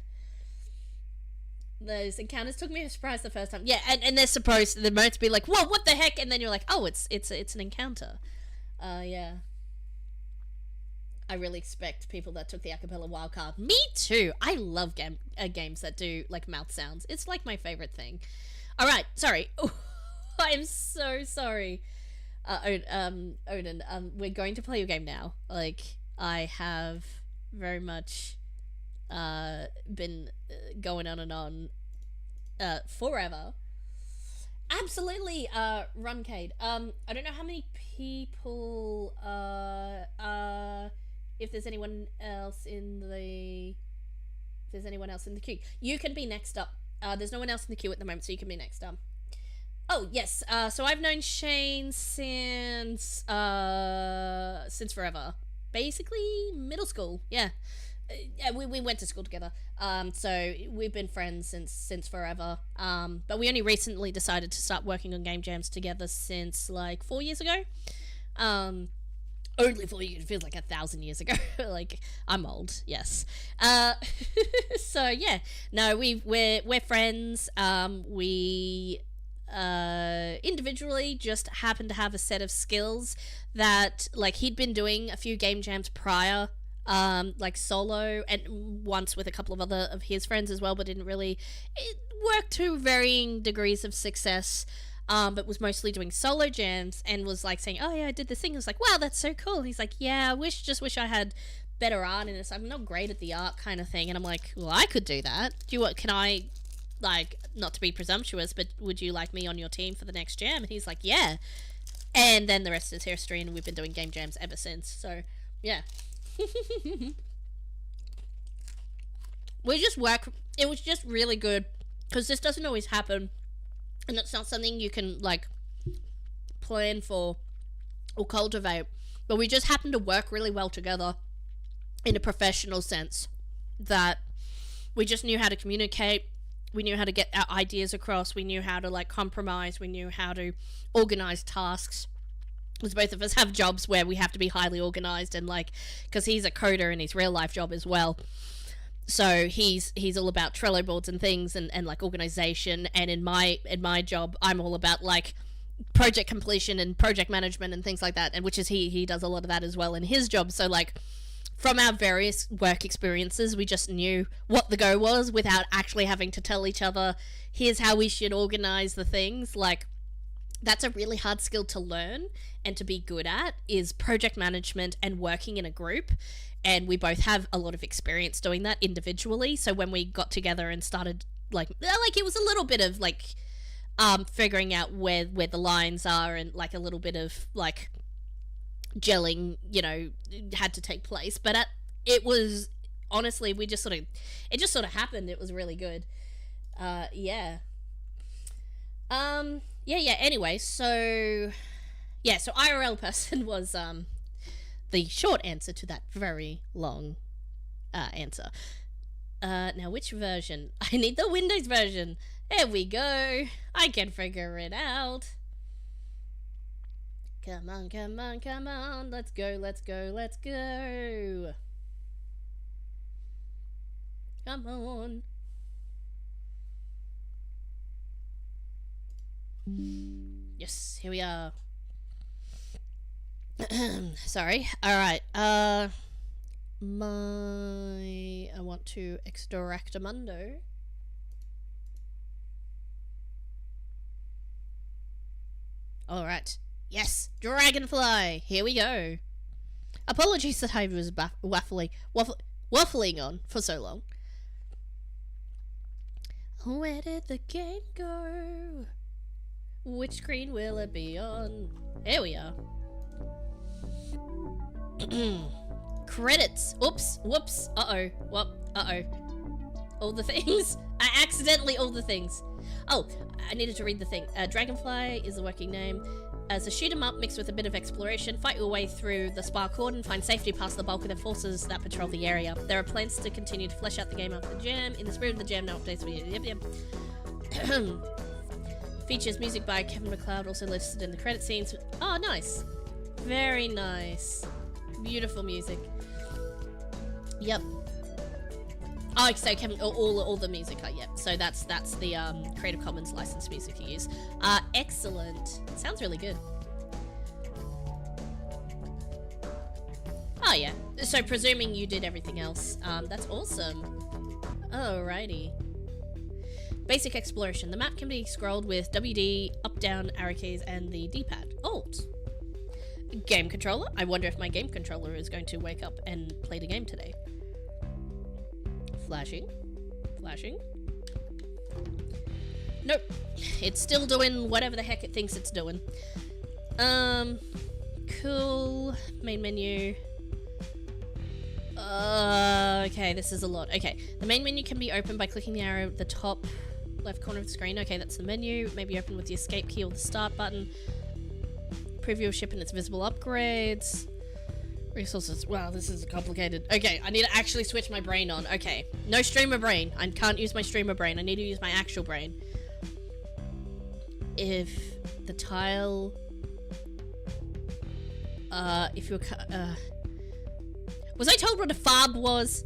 [SPEAKER 2] Those encounters took me by surprise the first time. Yeah, and they're supposed to be like, whoa, what the heck? And then you're like, oh, it's an encounter. Yeah. I really expect people that took the acapella wildcard. Me too. I love games that do like mouth sounds. It's like my favorite thing. All right, sorry. I'm so sorry. Odin, we're going to play your game now. Like, I have very much been going on and on forever. Absolutely, Runcade. I don't know how many people if there's anyone else in the queue. You can be next up. There's no one else in the queue at the moment, so you can be next up. Oh yes, so I've known Shane since forever, basically middle school. Yeah, we went to school together. So we've been friends since forever. But we only recently decided to start working on game jams together since like 4 years ago. Only 4 years, it feels like 1,000 years ago. Like, I'm old, yes. So yeah, no, we're friends. We individually just happen to have a set of skills that, like, he'd been doing a few game jams prior, like solo, and once with a couple of other of his friends as well, but didn't really work to varying degrees of success. But was mostly doing solo jams and was like saying, oh yeah, I did this thing. I was like, wow, that's so cool. And he's like, yeah, I wish I had better art in this. I'm not great at the art kind of thing. And I'm like, well, I could do that. Can I, like, not to be presumptuous, but would you like me on your team for the next jam? And he's like, yeah. And then the rest is history, and we've been doing game jams ever since. So, yeah. It was just really good, because this doesn't always happen. And it's not something you can, like, plan for or cultivate. But we just happen to work really well together in a professional sense. That We just knew how to communicate. We knew how to get our ideas across. We knew how to like compromise. We knew how to organize tasks. Because both of us have jobs where we have to be highly organized, and like, because he's a coder in his real life job as well. So he's all about Trello boards and things, and like organization. And in my job, I'm all about like project completion and project management and things like that. And which is he does a lot of that as well in his job. So like, from our various work experiences, we just knew what the go was without actually having to tell each other, here's how we should organize the things. Like, that's a really hard skill to learn and to be good at, is project management and working in a group. And we both have a lot of experience doing that individually. So when we got together and started, like it was a little bit of like figuring out where the lines are, and like a little bit of like gelling, you know, had to take place. But it was, honestly, it just sort of happened. It was really good. Yeah. Anyway, so IRL person was the short answer to that very long answer. Now which version? I need the Windows version. There we go. I can figure it out. Come on, come on, come on. Let's go, let's go, let's go. Come on. Yes, here we are. Sorry. Alright, I want to extract a mundo. Alright. Yes, Dragonfly. Here we go. Apologies that I was waffling on for so long. Where did the game go? Which screen will it be on? Here we are. Credits. Oops. Whoops. Uh-oh. What? Uh-oh. All the things. I accidentally all the things. Oh, I needed to read the thing. Dragonfly is the working name. As a shoot 'em up mixed with a bit of exploration, fight your way through the Spar Cordon, find safety past the bulk of the forces that patrol the area. There are plans to continue to flesh out the game after the jam. In the spirit of the jam, no updates for you. Yep. Features music by Kevin MacLeod, also listed in the credit scenes. Oh, nice. Very nice. Beautiful music. Yep. Oh, so Kevin, all the music. Yep. So that's the Creative Commons licensed music you use. Excellent. Sounds really good. Oh yeah. So presuming you did everything else, that's awesome. Alrighty. Basic exploration. The map can be scrolled with WD, up, down, arrow keys, and the D-pad. Alt. Game controller. I wonder if my game controller is going to wake up and play the game today. Flashing. Flashing. Nope. It's still doing whatever the heck it thinks it's doing. Cool. Main menu. Okay, this is a lot. Okay, the main menu can be opened by clicking the arrow at the top left corner of the screen. Okay, that's the menu. Maybe open with the escape key or the start button. Preview of ship and its visible upgrades. Resources. Wow, this is complicated. Okay, I need to actually switch my brain on. Okay, no streamer brain. I can't use my streamer brain. I need to use my actual brain. If the tile... if you're... was I told what a fob was?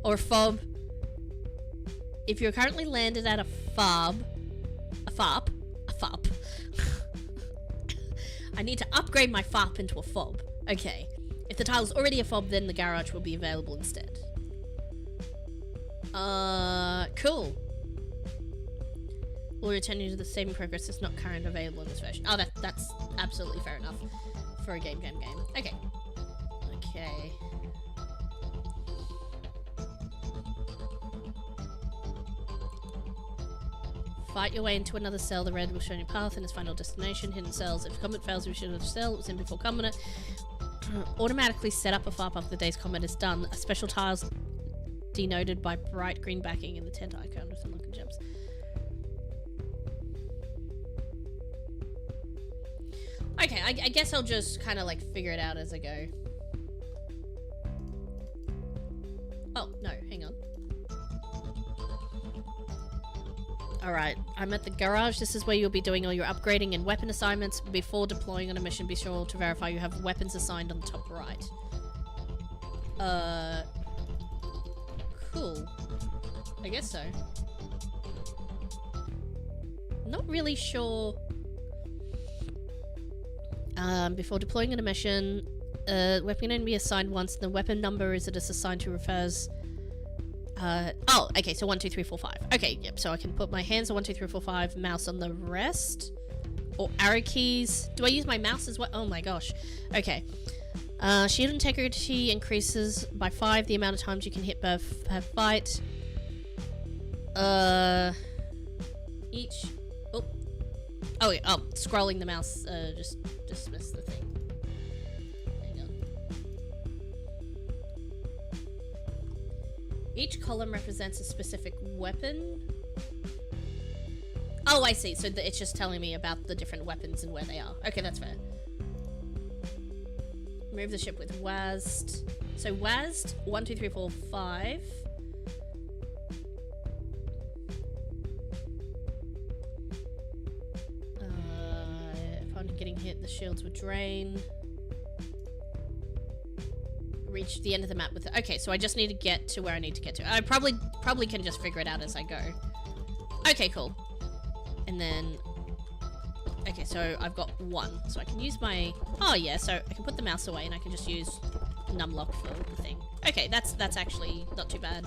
[SPEAKER 2] Or a fob? If you're currently landed at a fob... A fob? A fob. I need to upgrade my fob into a fob. Okay. If the tile is already a fob, then the garage will be available instead. Cool. Will return you to the saving progress is not current available in this version. Oh, that's absolutely fair enough. For a game. Okay. Okay. Fight your way into another cell. The red will show you path and its final destination. Hidden cells. If combat fails, you should have cell. It was in before combat. Automatically set up a farp after the day's combat is done. A special tiles denoted by bright green backing in the tent icon with unlocking gems. Okay, I guess I'll just kind of like figure it out as I go. Oh, no, hang on. Alright, I'm at the garage. This is where you'll be doing all your upgrading and weapon assignments. Before deploying on a mission, be sure to verify you have weapons assigned on the top right. Cool. I guess so. Not really sure. Before deploying on a mission, weapon can be assigned once. The weapon number is it is assigned to refers. Oh, okay, so 1, 2, 3, 4, 5. Okay, yep, so I can put my hands on 1, 2, 3, 4, 5, mouse on the rest. Or arrow keys. Do I use my mouse as well? Oh my gosh. Okay. Shield integrity increases by 5 the amount of times you can hit per fight. Each... Oh. Oh, yeah, oh, scrolling the mouse, just dismiss the thing. Hang on. Each column represents a specific weapon. Oh, I see. So it's just telling me about the different weapons and where they are. Okay, that's fair. Move the ship with WASD. So WASD, 1, 2, 3, 4, 5. Upon getting hit, the shields would drain. Reach the end of the map with it. Okay, so I just need to get to where I need to get to. I probably can just figure it out as I go. Okay, cool. And then... Okay, so I've got 1. So I can use my... Oh, yeah, so I can put the mouse away and I can just use numlock for the thing. Okay, that's actually not too bad.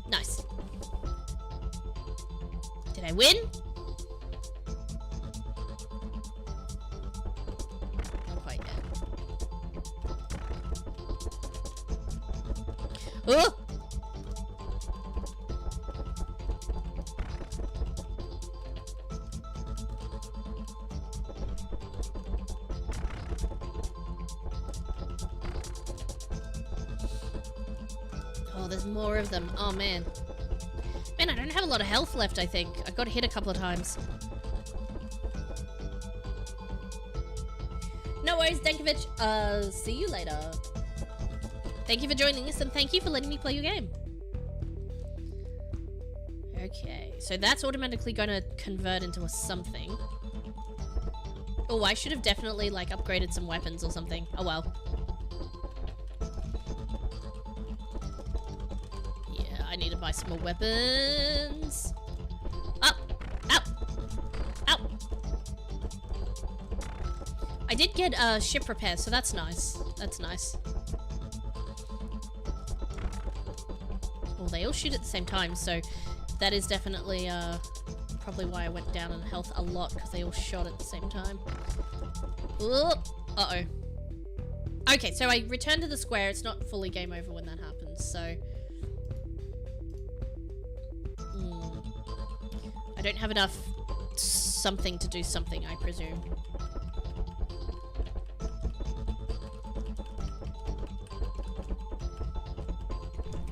[SPEAKER 2] Nice. Did I win? Not quite yet. Oh! Oh, there's more of them. Oh, man. Man, I don't have a lot of health left, I think. I got hit a couple of times. No worries, Dankovic. See you later. Thank you for joining us, and thank you for letting me play your game. Okay, so that's automatically going to convert into a something. Oh, I should have definitely, like, upgraded some weapons or something. Oh, well. I need to buy some more weapons. Up! Out! Out! I did get ship repair, so that's nice. That's nice. Well, they all shoot at the same time, so that is definitely probably why I went down in health a lot, because they all shot at the same time. Ooh. Uh-oh. Okay, so I returned to the square. It's not fully game over when that happens, so... I don't have enough something to do something, I presume.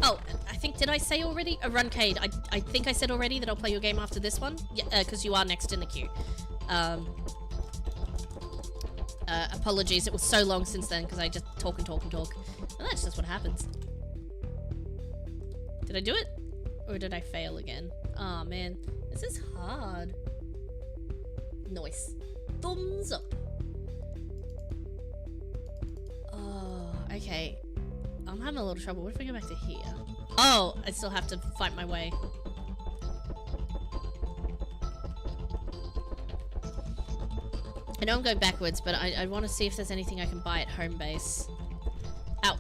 [SPEAKER 2] Oh, I think, did I say already? Runcade, I think I said already that I'll play your game after this one. Yeah, because you are next in the queue. Apologies, it was so long since then because I just talk and talk and talk. And that's just what happens. Did I do it? Or did I fail again? Oh man, this is hard. Nice. Thumbs up. Oh, okay. I'm having a little trouble. What if I go back to here? Oh, I still have to fight my way. I know I'm going backwards, but I want to see if there's anything I can buy at home base. Ow.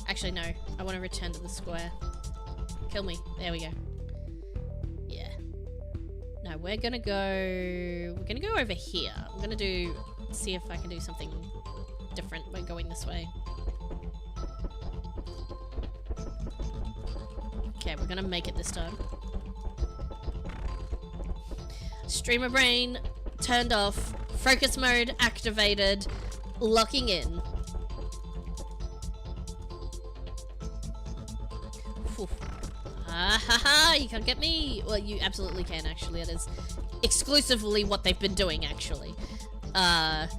[SPEAKER 2] Actually, no. I want to return to the square. Kill me. There we go. Yeah. No, we're gonna go... We're gonna go over here. I'm gonna do... See if I can do something different by going this way. Okay, we're gonna make it this time. Streamer brain turned off. Focus mode activated. Locking in. Whew. Ah ha ha! You can't get me! Well, you absolutely can, actually. It is exclusively what they've been doing, actually. I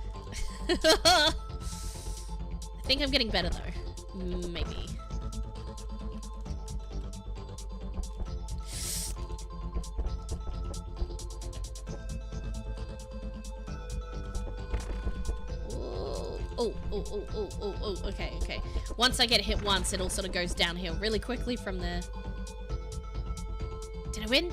[SPEAKER 2] think I'm getting better, though. Maybe. Okay. Once I get hit once, it all sort of goes downhill really quickly from there. Did I win?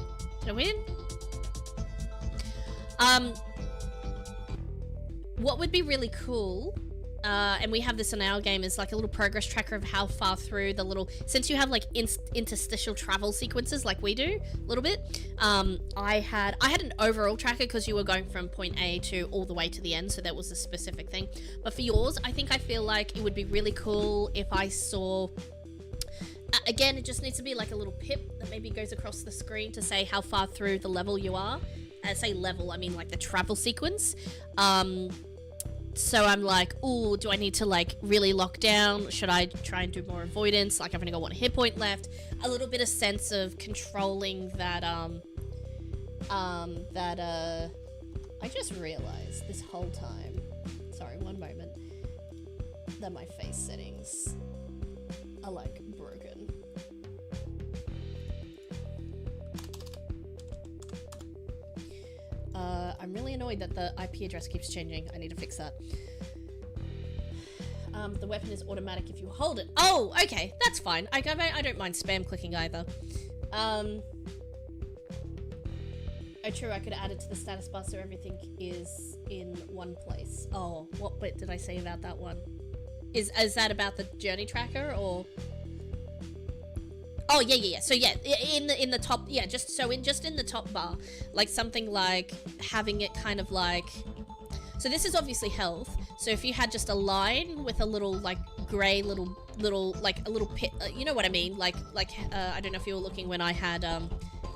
[SPEAKER 2] What would be really cool, and we have this in our game, is like a little progress tracker of how far through the little, since you have like interstitial travel sequences like we do a little bit. I had an overall tracker because you were going from point A to all the way to the end, so that was a specific thing. But for yours, I feel like it would be really cool if I saw, again, it just needs to be like a little pip that maybe goes across the screen to say how far through the level you are. Say level, I mean like the travel sequence. So I'm like, ooh, do I need to like really lock down? Should I try and do more avoidance? Like I've only got 1 hit point left. A little bit of sense of controlling that, I just realized this whole time, sorry, one moment, that my face settings are like broken. I'm really annoyed that the IP address keeps changing. I need to fix that. The weapon is automatic if you hold it. Oh, okay, that's fine. I don't mind spam clicking either. Oh, true, I could add it to the status bar so everything is in one place. Oh, what bit did I say about that one? Is that about the journey tracker, or? Oh, yeah. So yeah, in the top, yeah, just in the top bar, like something like having it kind of like, so this is obviously health. So if you had just a line with a little like gray little like a little pit, you know what I mean? Like I don't know if you were looking when I had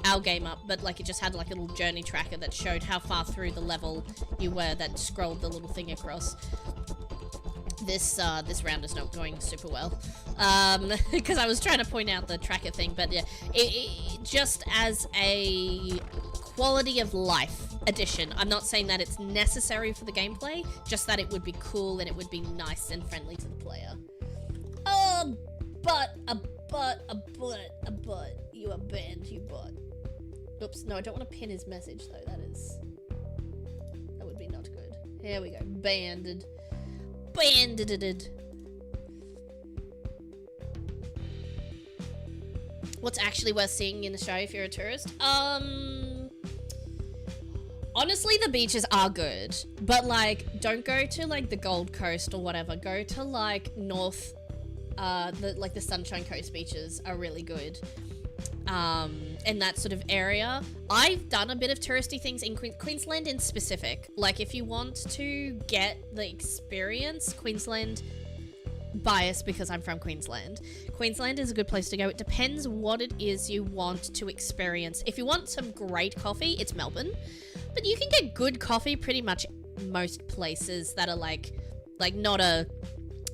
[SPEAKER 2] our game up, but like it just had like a little journey tracker that showed how far through the level you were, that scrolled the little thing across. This round is not going super well, because I was trying to point out the tracker thing, but yeah, it just as a quality of life addition. I'm not saying that it's necessary for the gameplay, just that it would be cool and it would be nice and friendly to the player. A butt, you are banned, you butt. Oops, no, I don't want to pin his message though, that would be not good. Here we go, banded. What's actually worth seeing in Australia if you're a tourist? Honestly, the beaches are good, but like, don't go to like the Gold Coast or whatever. Go to like north, the Sunshine Coast beaches are really good. In that sort of area. I've done a bit of touristy things in Queensland in specific. Like if you want to get the experience, Queensland, bias because I'm from Queensland. Queensland is a good place to go. It depends what it is you want to experience. If you want some great coffee, it's Melbourne. But you can get good coffee pretty much most places that are like not a,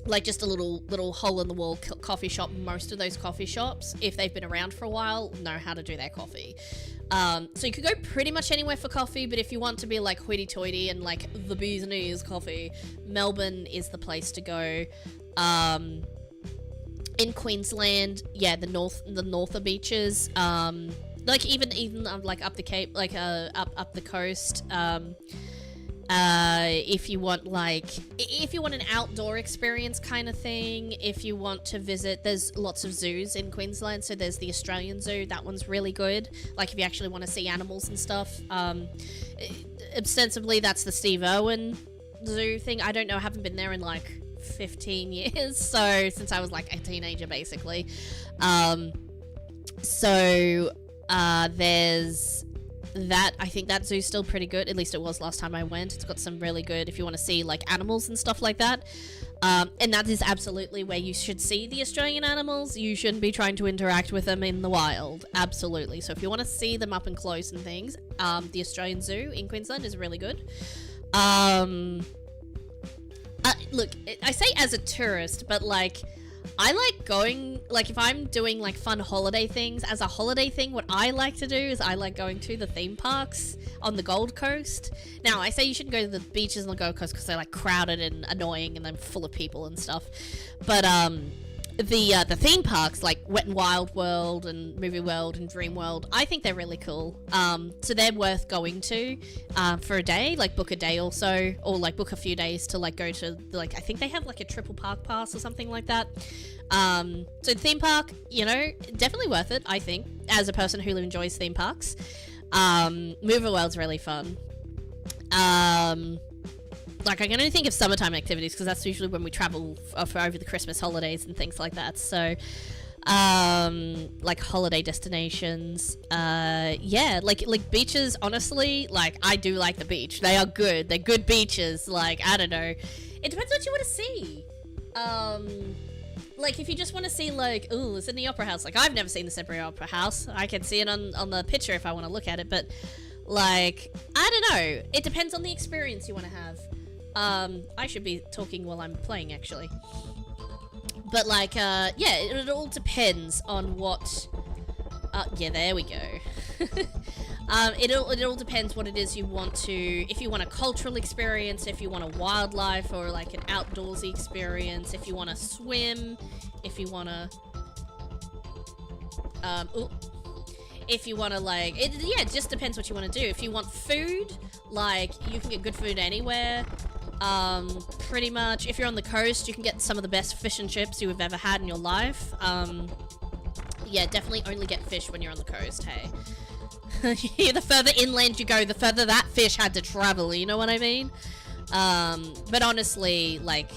[SPEAKER 2] like just a little hole-in-the-wall coffee shop. Most of those coffee shops, if they've been around for a while, know how to do their coffee. So you could go pretty much anywhere for coffee, but if you want to be like hoity-toity and like the bee's knees coffee, Melbourne is the place to go. In Queensland, yeah, the norther beaches, like even like up the Cape, like up the coast. If you want an outdoor experience kind of thing, if you want to visit, there's lots of zoos in Queensland. So there's the Australian Zoo, that one's really good. Like if you actually want to see animals and stuff. Ostensibly that's the Steve Irwin Zoo thing. I don't know, I haven't been there in like 15 years, so since I was like a teenager basically. There's that. I think that zoo's still pretty good, at least it was last time I went. It's got some really good, if you want to see like animals and stuff like that, and that is absolutely where you should see the Australian animals. You shouldn't be trying to interact with them in the wild, absolutely. So if you want to see them up and close and things, the Australian Zoo in Queensland is really good. Look, I say as a tourist, but like I like going, like if I'm doing like fun holiday things, as a holiday thing, what I like to do is I like going to the theme parks on the Gold Coast. Now, I say you shouldn't go to the beaches on the Gold Coast because they're like crowded and annoying and they're full of people and stuff. But the theme parks like Wet and Wild World and Movie World and Dream World, I think they're really cool. So they're worth going to for a day, like book a day or so, or like book a few days to like go to, like, I think they have like a triple park pass or something like that. So theme park, you know, definitely worth it, I think, as a person who enjoys theme parks. Movie World's really fun. Like, I can only think of summertime activities because that's usually when we travel for over the Christmas holidays and things like that. So, like holiday destinations. Yeah, like beaches, honestly, like, I do like the beach. They are good. They're good beaches. Like, I don't know. It depends what you want to see. Like, if you just want to see, like, ooh, it's in the Opera House. Like, I've never seen the Sydney Opera House. I can see it on the picture if I want to look at it. But, like, I don't know. It depends on the experience you want to have. I should be talking while I'm playing, actually. But, like, yeah, it all depends on what... yeah, there we go. It all depends what it is you want to... If you want a cultural experience, if you want a wildlife or, like, an outdoorsy experience, if you want to swim, if you want to... if you want to, like... yeah, it just depends what you want to do. If you want food, like, you can get good food anywhere. Pretty much. If you're on the coast, you can get some of the best fish and chips you have ever had in your life. Yeah, definitely only get fish when you're on the coast, hey. The further inland you go, the further that fish had to travel, you know what I mean? But honestly, like,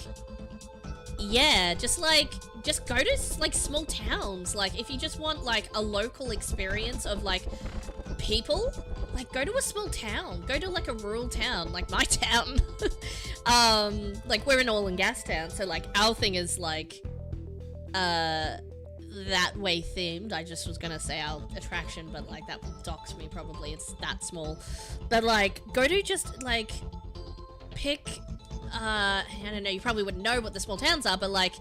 [SPEAKER 2] yeah, just go to, like, small towns. Like, if you just want, like, a local experience of, like, people, like, go to a small town. Go to, like, a rural town, like my town. Like, we're an oil and gas town, so, like, our thing is, like, that way themed. I just was gonna say our attraction, but, like, that docks me probably. It's that small. But, like, go to just, like, pick, I don't know, you probably wouldn't know what the small towns are, but, like,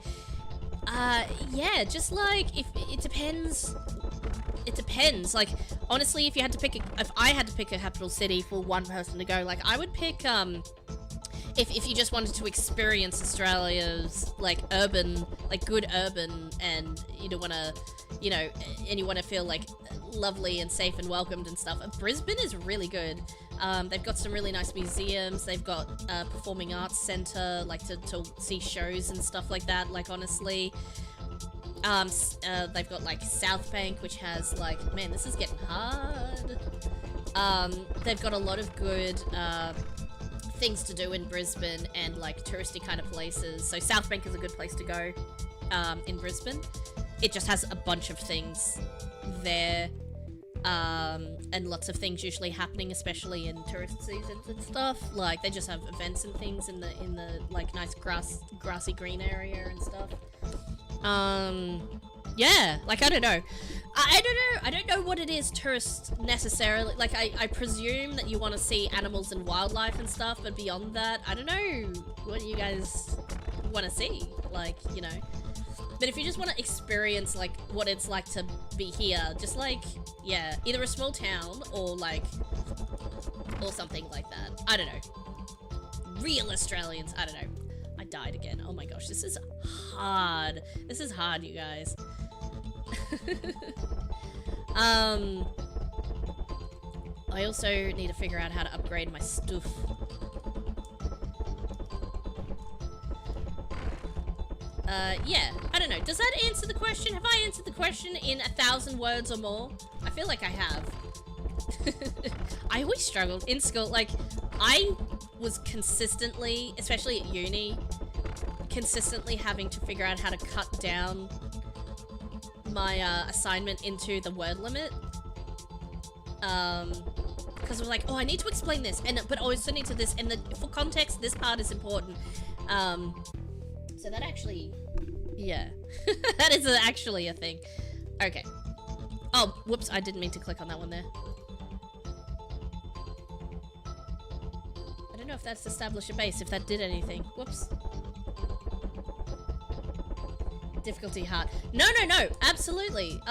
[SPEAKER 2] yeah, just, like, if it depends. It depends. Like, honestly, if I had to pick a capital city for one person to go, like, I would pick, if you just wanted to experience Australia's, like, urban, like, good urban, and you don't want to, you know, and you want to feel, like, lovely and safe and welcomed and stuff, Brisbane is really good. They've got some really nice museums. They've got a performing arts centre, like, to see shows and stuff like that, like, honestly. They've got, like, South Bank, which has, like, man, this is getting hard. They've got a lot of good, things to do in Brisbane and, like, touristy kind of places. So South Bank is a good place to go, in Brisbane. It just has a bunch of things there, and lots of things usually happening, especially in tourist seasons and stuff. Like, they just have events and things in the like, nice grassy green area and stuff. Yeah, like, I don't know. I don't know what it is tourists necessarily, like, I presume that you want to see animals and wildlife and stuff, but beyond that, I don't know what you guys want to see, like, you know. But if you just want to experience, like, what it's like to be here, just, like, yeah, either a small town or, like, or something like that. I don't know. Real Australians, I don't know. I died again. Oh my gosh, this is hard. This is hard, you guys. I also need to figure out how to upgrade my stuff. Yeah, I don't know. Does that answer the question? Have I answered the question in 1,000 words or more? I feel like I have. I always struggled in school. Like, I was consistently, especially at uni, consistently having to figure out how to cut down my assignment into the word limit. Because I was like, oh, I need to explain this, but I also need to this, and for context, this part is important. So that actually, yeah, that is actually a thing. Okay. Oh, whoops, I didn't mean to click on that one there. I don't know if that's established a base, if that did anything. Whoops. Difficulty hard. No, absolutely.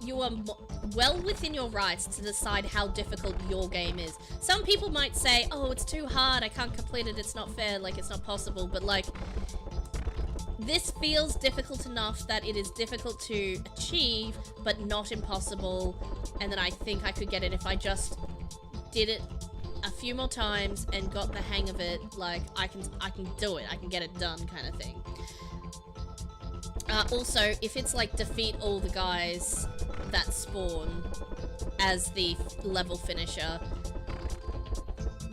[SPEAKER 2] You are well within your rights to decide how difficult your game is. Some people might say, oh, it's too hard, I can't complete it, it's not fair, like, it's not possible, but, like, this feels difficult enough that it is difficult to achieve, but not impossible, and then I think I could get it if I just did it a few more times and got the hang of it. Like, I can do it, I can get it done kind of thing. Also, if it's like defeat all the guys that spawn as the level finisher,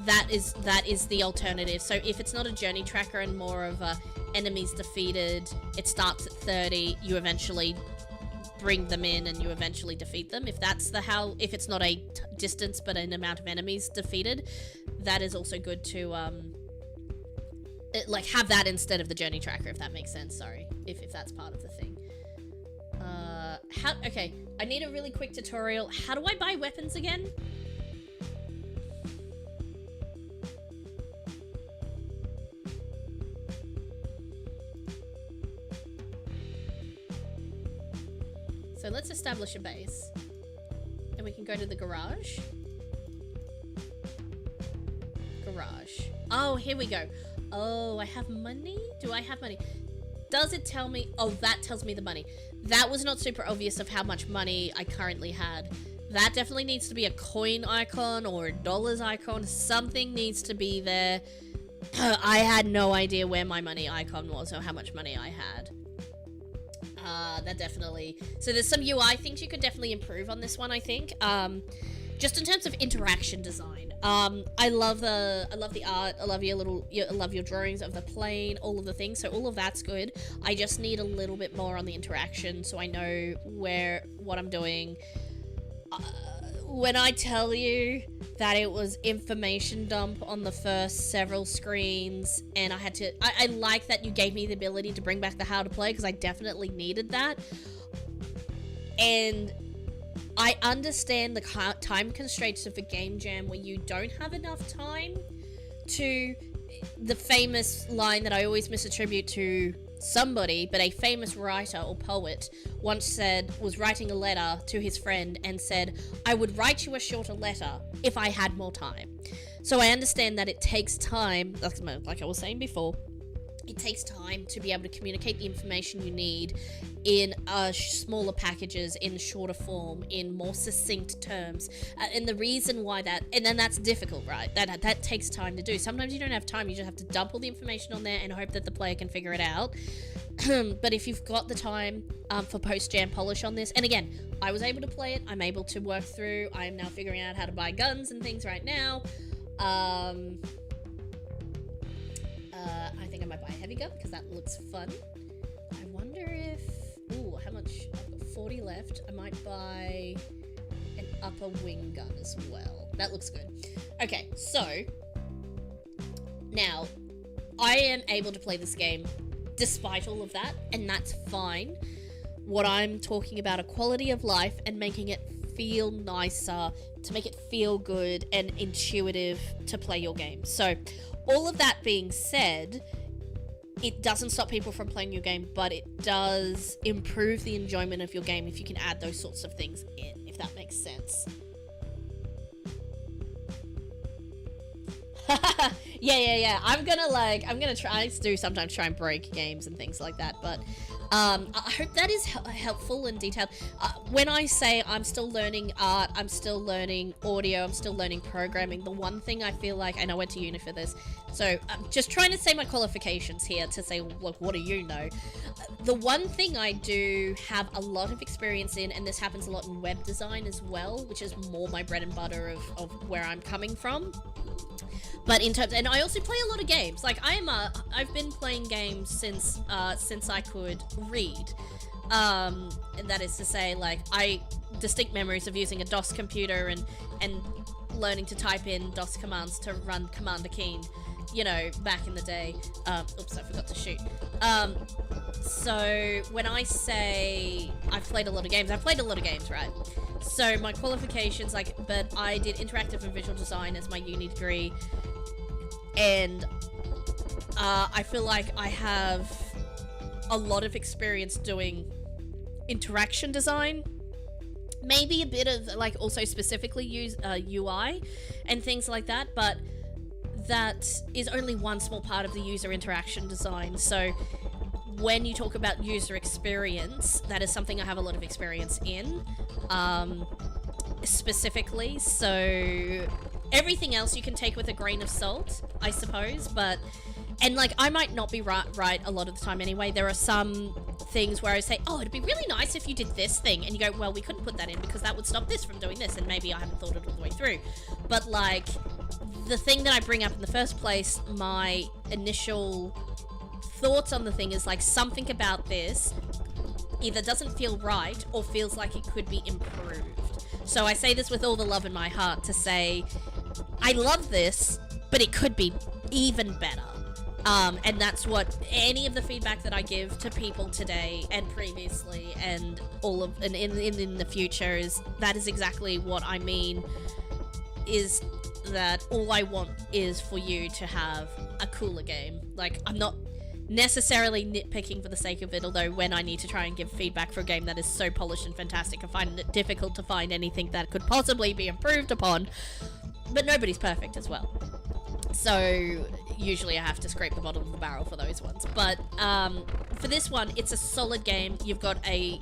[SPEAKER 2] that is the alternative. So if it's not a journey tracker and more of a enemies defeated, it starts at 30, you eventually bring them in and you eventually defeat them. If that's if it's not a distance but an amount of enemies defeated, that is also good to like have that instead of the journey tracker, if that makes sense. Sorry, if that's part of the thing. Okay, I need a really quick tutorial. How do I buy weapons again? So let's establish a base. And we can go to the garage. Garage. Oh, here we go. Oh, I have money? Do I have money? Does it tell me? Oh, that tells me the money. That was not super obvious of how much money I currently had. That definitely needs to be a coin icon or a dollars icon. Something needs to be there. I had no idea where my money icon was or how much money I had. That definitely... So there's some UI things you could definitely improve on this one, I think. Just in terms of interaction design. I love the art. I love your drawings of the plane, all of the things. So all of that's good. I just need a little bit more on the interaction so I know what I'm doing. When I tell you that it was information dump on the first several screens, and I like that you gave me the ability to bring back the how to play, because I definitely needed that. And I understand the time constraints of a game jam where you don't have enough time to... The famous line that I always misattribute to somebody, but a famous writer or poet once was writing a letter to his friend and said, I would write you a shorter letter if I had more time. So I understand that it takes time, like I was saying before, it takes time to be able to communicate the information you need in smaller packages, in shorter form, in more succinct terms. And the reason why and then that's difficult, right? That takes time to do. Sometimes you don't have time, you just have to dump all the information on there and hope that the player can figure it out. But if you've got the time for post-jam polish on this, and again, I was able to play it, I'm able to work through, I am now figuring out how to buy guns and things right now. I think I might buy a heavy gun because that looks fun. I wonder if... Ooh, how much? I've got 40 left. I might buy an upper wing gun as well. That looks good. Okay, so... Now, I am able to play this game despite all of that, and that's fine. What I'm talking about are quality of life and making it feel nicer, to make it feel good and intuitive to play your game. So... All of that being said, it doesn't stop people from playing your game, but it does improve the enjoyment of your game if you can add those sorts of things in, if that makes sense. Yeah. I'm gonna try to do sometimes try and break games and things like that, but I hope that is helpful and detailed. When I say I'm still learning art, I'm still learning audio, I'm still learning programming, the one thing I feel like, and I went to uni for this, so I'm just trying to say my qualifications here to say, look, what do you know? The one thing I do have a lot of experience in, and this happens a lot in web design as well, which is more my bread and butter of where I'm coming from. But in terms, and I also play a lot of games. Like I've been playing games since I could read. And that is to say, like, distinct memories of using a DOS computer and learning to type in DOS commands to run Commander Keen, you know, back in the day. Oops, I forgot to shoot. So when I say I've played a lot of games, right? So my qualifications, but I did interactive and visual design as my uni degree, and I feel like I have a lot of experience doing interaction design, maybe a bit of, like, also specifically use UI and things like that, but that is only one small part of the user interaction design. So when you talk about user experience, that is something I have a lot of experience in, specifically. So everything else you can take with a grain of salt, I suppose, but... And, like, I might not be right a lot of the time anyway. There are some things where I say, oh, it'd be really nice if you did this thing. And you go, well, we couldn't put that in because that would stop this from doing this. And maybe I haven't thought it all the way through. But, like, the thing that I bring up in the first place, my initial thoughts on the thing is, like, something about this either doesn't feel right or feels like it could be improved. So I say this with all the love in my heart to say, I love this, but it could be even better. And that's what any of the feedback that I give to people today and previously and all of and in the future is that is exactly what I mean, is that all I want is for you to have a cooler game. Like, I'm not necessarily nitpicking for the sake of it, although when I need to try and give feedback for a game that is so polished and fantastic, I find it difficult to find anything that could possibly be improved upon. But nobody's perfect as well. So usually I have to scrape the bottom of the barrel for those ones. But for this one, it's a solid game. You've got good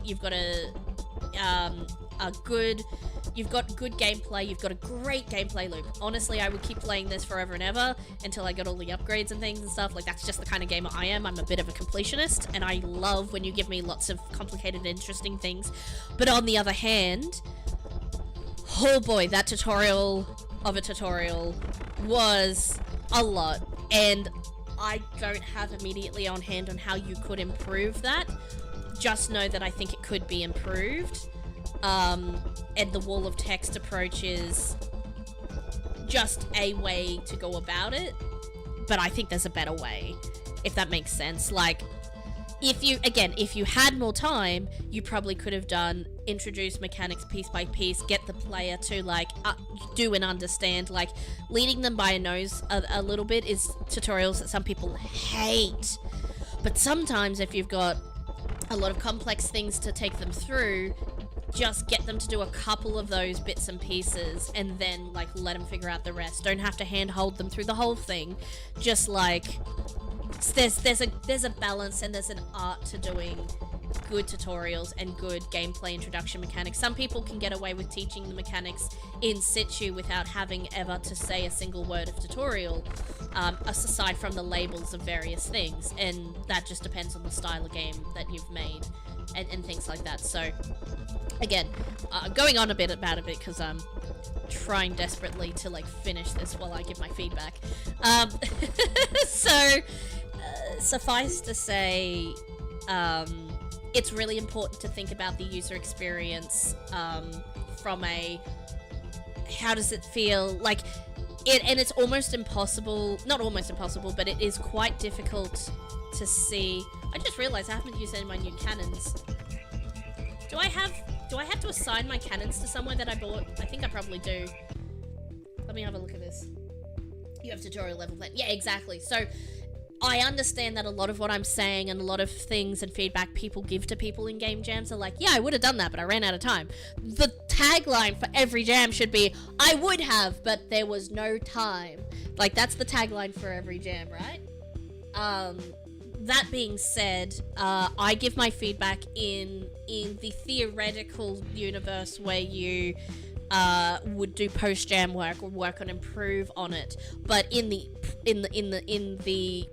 [SPEAKER 2] gameplay. You've got a great gameplay loop. Honestly, I would keep playing this forever and ever until I got all the upgrades and things and stuff. Like, that's just the kind of gamer I am. I'm a bit of a completionist, and I love when you give me lots of complicated, interesting things. But on the other hand, oh boy, that tutorial of a tutorial was a lot, and I don't have immediately on hand on how you could improve that. Just know that I think it could be improved. And the wall of text approach is just a way to go about it, but I think there's a better way, if that makes sense. Like, if you had more time, you probably could have introduced mechanics piece by piece, get the player to, like, do and understand. Like, leading them by a nose a little bit is tutorials that some people hate. But sometimes if you've got a lot of complex things to take them through, just get them to do a couple of those bits and pieces and then, like, let them figure out the rest. Don't have to handhold them through the whole thing. Just, like, there's a balance and there's an art to doing good tutorials and good gameplay introduction mechanics. Some people can get away with teaching the mechanics in situ without having ever to say a single word of tutorial, aside from the labels of various things, and that just depends on the style of game that you've made and things like that. So again, I'm going on a bit about it because I'm trying desperately to, like, finish this while I give my feedback. So suffice to say, it's really important to think about the user experience from a how does it feel, like, and it's almost impossible, not almost impossible, but it is quite difficult to see. I just realized I haven't used any of my new cannons. Do I have to assign my cannons to somewhere that I bought? I think I probably do. Let me have a look at this. You have tutorial level plan. Yeah, exactly. So I understand that a lot of what I'm saying and a lot of things and feedback people give to people in game jams are like, yeah, I would have done that, but I ran out of time. The tagline for every jam should be, I would have, but there was no time. Like, that's the tagline for every jam, right? That being said, I give my feedback in the theoretical universe where you would do post-jam work or work on improve on it, but in the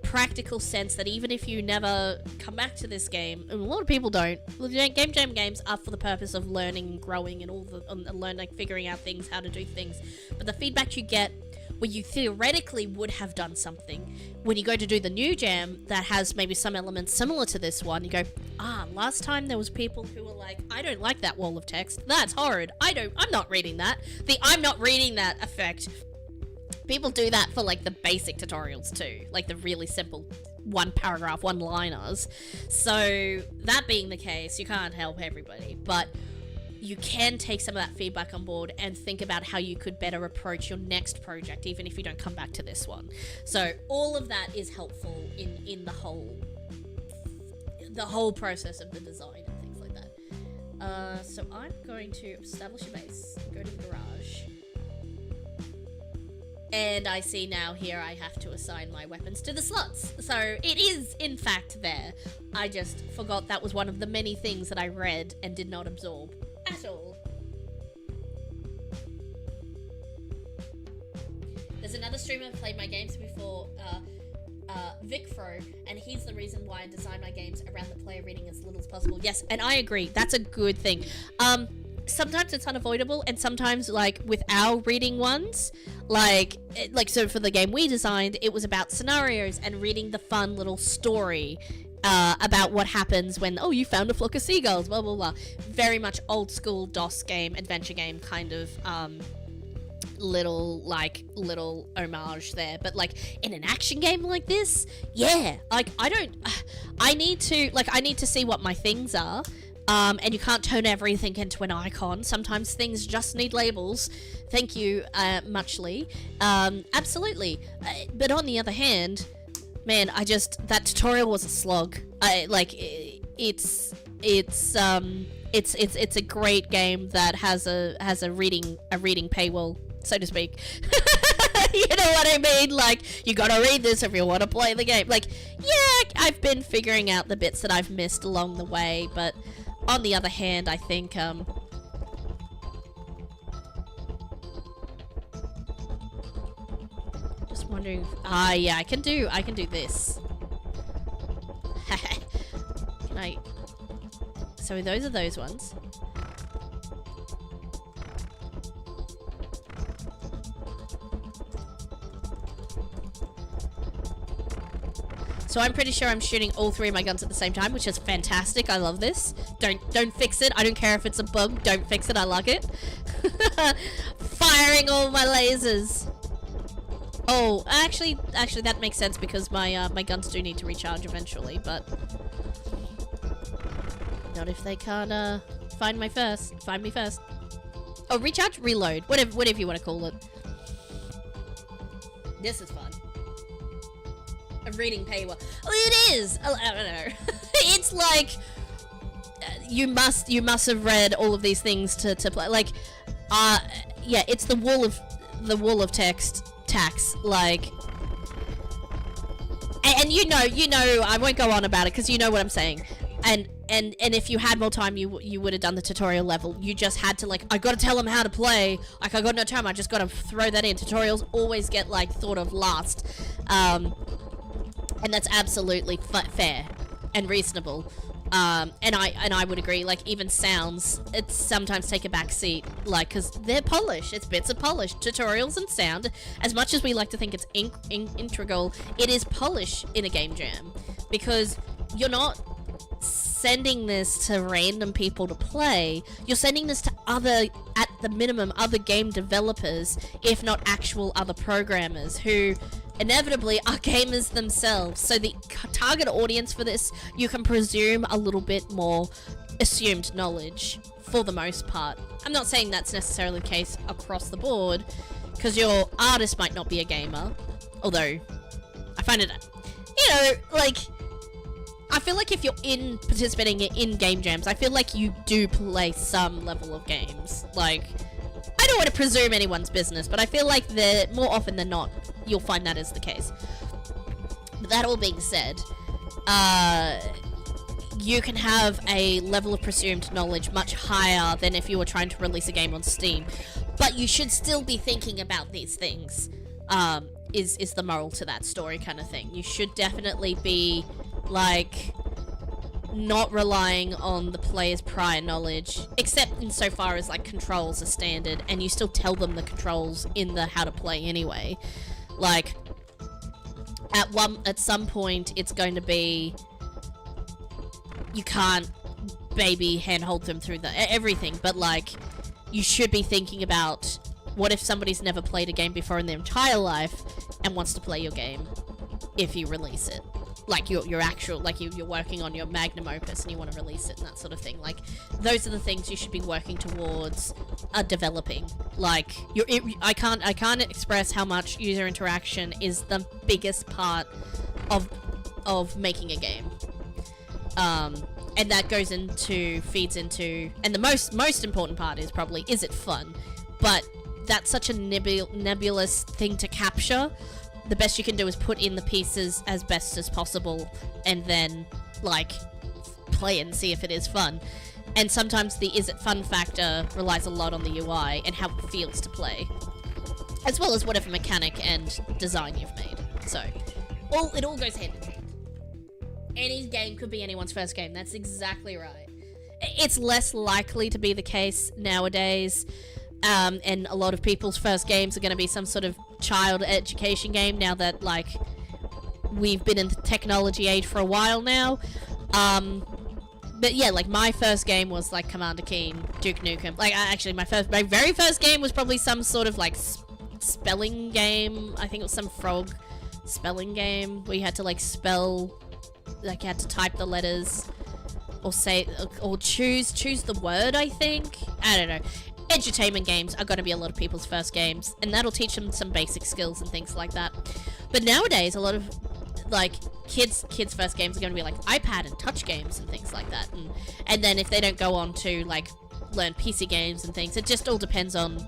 [SPEAKER 2] practical sense that even if you never come back to this game, and a lot of people don't, game jam games are for the purpose of learning and growing and learning, figuring out things, how to do things, but the feedback you get where you theoretically would have done something, when you go to do the new jam that has maybe some elements similar to this one, you go, last time there was people who were like, I don't like that wall of text, that's horrid, I'm not reading that. The I'm not reading that effect, people do that for, like, the basic tutorials too, like the really simple one paragraph, one liners. So that being the case, you can't help everybody, but you can take some of that feedback on board and think about how you could better approach your next project, even if you don't come back to this one. So all of that is helpful in the whole process of the design and things like that. So I'm going to establish a base, go to the garage. And I see now here I have to assign my weapons to the slots. So it is, in fact, there. I just forgot that was one of the many things that I read and did not absorb at all. There's another streamer who played my games before, Vicfro, and he's the reason why I design my games around the player reading as little as possible. Yes, and I agree. That's a good thing. Sometimes it's unavoidable, and sometimes, like, with our reading ones, so for the game we designed, it was about scenarios and reading the fun little story about what happens when, oh, you found a flock of seagulls, blah, blah, blah. Very much old school DOS game, adventure game kind of, little homage there. But like in an action game like this, yeah, like I need to see what my things are, and you can't turn everything into an icon. Sometimes things just need labels. Thank you, Muchly. Absolutely. But on the other hand, man, that tutorial was a slog. It's a great game that has a reading paywall, so to speak. You know what I mean? Like, you gotta read this if you want to play the game. Like, yeah, I've been figuring out the bits that I've missed along the way, but on the other hand, I think, just wondering, yeah, I can do this. Can I, so those are those ones. So I'm pretty sure I'm shooting all three of my guns at the same time, which is fantastic. I love this. Don't fix it. I don't care if it's a bug. Don't fix it. I like it. Firing all my lasers. Oh, actually, that makes sense because my my guns do need to recharge eventually, but not if they can't find me first. Oh, recharge, reload, whatever you want to call it. This is fun. A reading paywall. Oh, it is. I don't know. It's like you must have read all of these things to play. Like, yeah, it's the wall of text tax. Like, and you know, I won't go on about it because you know what I'm saying. And if you had more time, you would have done the tutorial level. You just had to, like, I gotta tell them how to play. Like, I got no time. I just gotta throw that in. Tutorials always get, like, thought of last. And that's absolutely fair and reasonable. And I would agree, like, even sounds, it's sometimes take a back seat, like, because they're polish. It's bits of polish. Tutorials and sound, as much as we like to think it's integral, it is polish in a game jam. Because you're not sending this to random people to play. You're sending this to at the minimum, other game developers, if not actual other programmers, who inevitably are gamers themselves. So the target audience for this, you can presume a little bit more assumed knowledge for the most part. I'm not saying that's necessarily the case across the board, because your artist might not be a gamer, although I find it, you know, like, I feel like if you're participating in game jams, I feel like you do play some level of games. Like, I don't want to presume anyone's business, but I feel like that more often than not, you'll find that is the case. But that all being said, you can have a level of presumed knowledge much higher than if you were trying to release a game on Steam. But you should still be thinking about these things, is the moral to that story kind of thing. You should definitely be, like, not relying on the player's prior knowledge, except insofar as, like, controls are standard, and you still tell them the controls in the how to play anyway. Like, at some point, it's going to be, you can't baby handhold them through everything, but, like, you should be thinking about, what if somebody's never played a game before in their entire life and wants to play your game if you release it? Like, your actual, like, you're working on your magnum opus and you want to release it and that sort of thing. Like, those are the things you should be working towards developing. Like, I can't express how much user interaction is the biggest part of making a game. And that feeds into, and the most important part is probably, is it fun? But that's such a nebulous thing to capture. The best you can do is put in the pieces as best as possible, and then, like, play and see if it is fun. And sometimes the is it fun factor relies a lot on the UI and how it feels to play, as well as whatever mechanic and design you've made. So, it all goes hand in hand. Any game could be anyone's first game. That's exactly right. It's less likely to be the case nowadays, and a lot of people's first games are going to be some sort of child education game now that, like, we've been in the technology age for a while now. But yeah, like, my first game was, like, Commander Keen, Duke Nukem. Like, actually, my very first game was probably some sort of, like, spelling game. I think it was some frog spelling game where you had to, like, spell, like, you had to type the letters or say, or choose the word, I think. I don't know. Edutainment games are going to be a lot of people's first games, and that'll teach them some basic skills and things like that. But nowadays, a lot of, like, kids' first games are going to be, like, iPad and touch games and things like that. And then if they don't go on to, like, learn PC games and things, it just all depends on,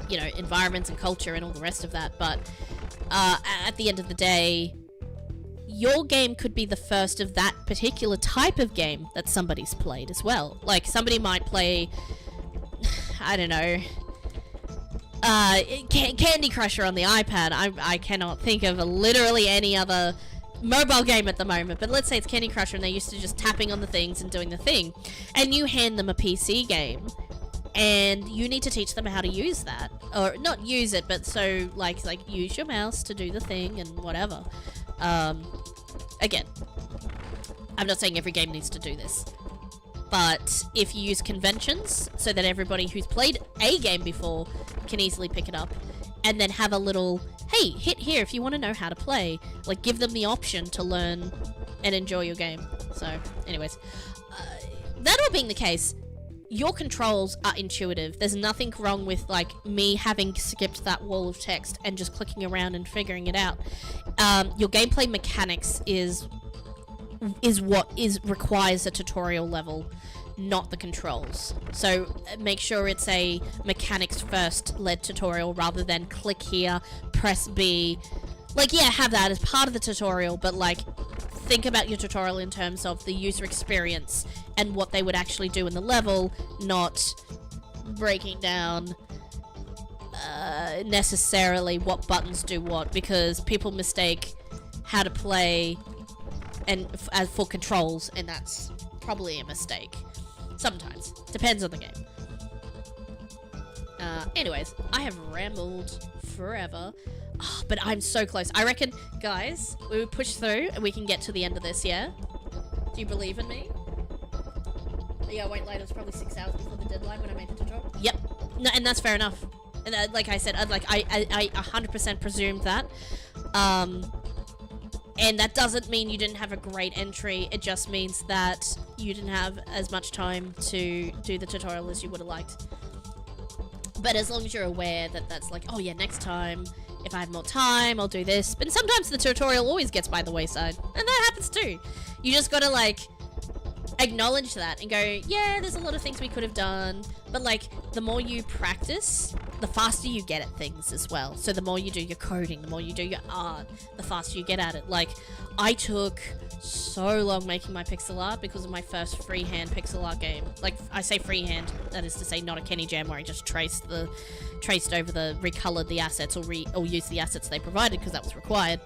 [SPEAKER 2] you know, environments and culture and all the rest of that. But at the end of the day, your game could be the first of that particular type of game that somebody's played as well. Like, somebody might play, I don't know, Candy Crusher on the iPad. I cannot think of literally any other mobile game at the moment, but let's say it's Candy Crusher and they're used to just tapping on the things and doing the thing, and you hand them a PC game and you need to teach them how to use that, or not use it, but so like use your mouse to do the thing and whatever. Again, I'm not saying every game needs to do this, but if you use conventions so that everybody who's played a game before can easily pick it up, and then have a little, hey, hit here if you want to know how to play, like, give them the option to learn and enjoy your game. So, anyways, that all being the case, your controls are intuitive. There's nothing wrong with, like, me having skipped that wall of text and just clicking around and figuring it out. Your gameplay mechanics is what requires a tutorial level, not the controls. So make sure it's a mechanics first led tutorial rather than click here, press B. Like, yeah, have that as part of the tutorial, but, like, think about your tutorial in terms of the user experience and what they would actually do in the level, not breaking down necessarily what buttons do what, because people mistake how to play and as for controls, and that's probably a mistake. Sometimes. Depends on the game. Anyways, I have rambled forever. Oh, but I'm so close. I reckon, guys, we will push through and we can get to the end of this, yeah? Do you believe in me? Yeah, wait, later. It was probably 6 hours before the deadline when I made the tutorial. Yep. No, and that's fair enough. And like I said, I 100% presumed that. And that doesn't mean you didn't have a great entry. It just means that you didn't have as much time to do the tutorial as you would have liked. But as long as you're aware that that's like, oh yeah, next time, if I have more time, I'll do this. But sometimes the tutorial always gets by the wayside. And that happens too. You just gotta, like, acknowledge that and go, yeah, there's a lot of things we could have done. But, like, the more you practice, the faster you get at things as well. So the more you do your coding, the more you do your art, the faster you get at it. Like, I took so long making my pixel art because of my first freehand pixel art game. Like, I say freehand, that is to say not a Kenny Jam where I just traced over recolored the assets or used the assets they provided because that was required.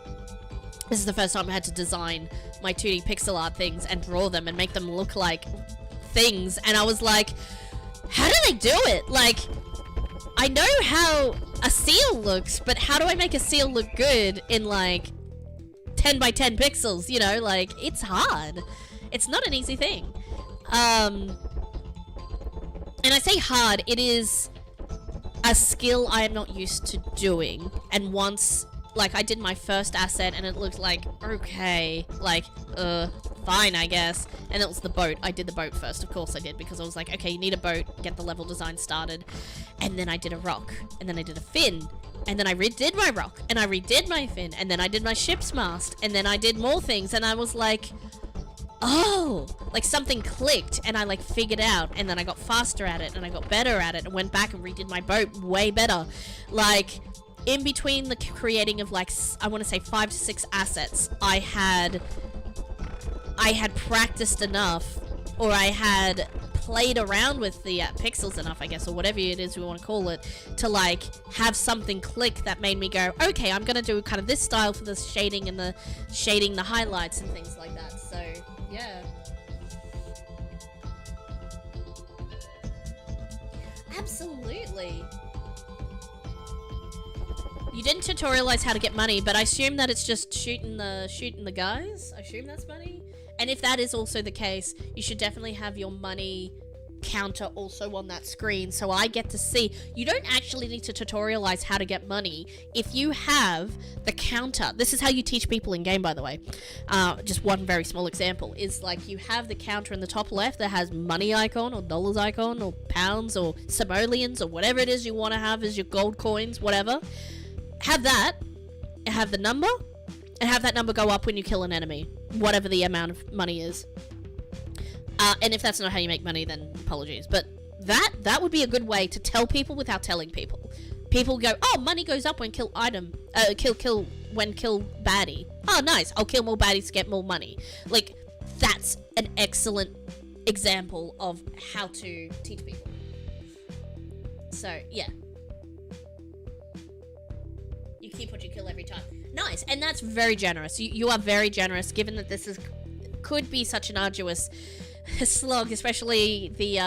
[SPEAKER 2] This is the first time I had to design my 2D pixel art things and draw them and make them look like things. And I was like, how do they do it? Like, I know how a seal looks, but how do I make a seal look good in, like, 10 by 10 pixels, you know? Like, it's hard. It's not an easy thing. And I say hard, it is a skill I am not used to doing. And once, like, I did my first asset and it looked like, okay, like, fine, I guess. And it was the boat. I did the boat first, of course I did, because I was like, okay, you need a boat, get the level design started. And then I did a rock, and then I did a fin, and then I redid my rock, and I redid my fin, and then I did my ship's mast, and then I did more things, and I was like, oh, like something clicked and I like figured out, and then I got faster at it and I got better at it and went back and redid my boat way better. Like in between the creating of like, I want to say 5 to 6 assets, I had practiced enough, or I had played around with the pixels enough, I guess, or whatever it is we want to call it, to like have something click that made me go, okay, I'm gonna do kind of this style for the shading and the highlights and things like that. So yeah, absolutely. You didn't tutorialize how to get money, but I assume that it's just shooting the guys. I assume that's money. And if that is also the case, you should definitely have your money counter also on that screen, so I get to see. You don't actually need to tutorialize how to get money. If you have the counter, this is how you teach people in game, by the way. Just one very small example is like you have the counter in the top left that has money icon or dollars icon or pounds or simoleons or whatever it is you want to have as your gold coins, whatever. Have that, have the number, and have that number go up when you kill an enemy, whatever the amount of money is. And if that's not how you make money, then apologies. But that would be a good way to tell people without telling people. People go, oh, money goes up when kill baddie. Oh, nice. I'll kill more baddies to get more money. Like, that's an excellent example of how to teach people. So, yeah. You keep what you kill every time. Nice, and that's very generous. You are very generous, given that this could be such an arduous slog, especially the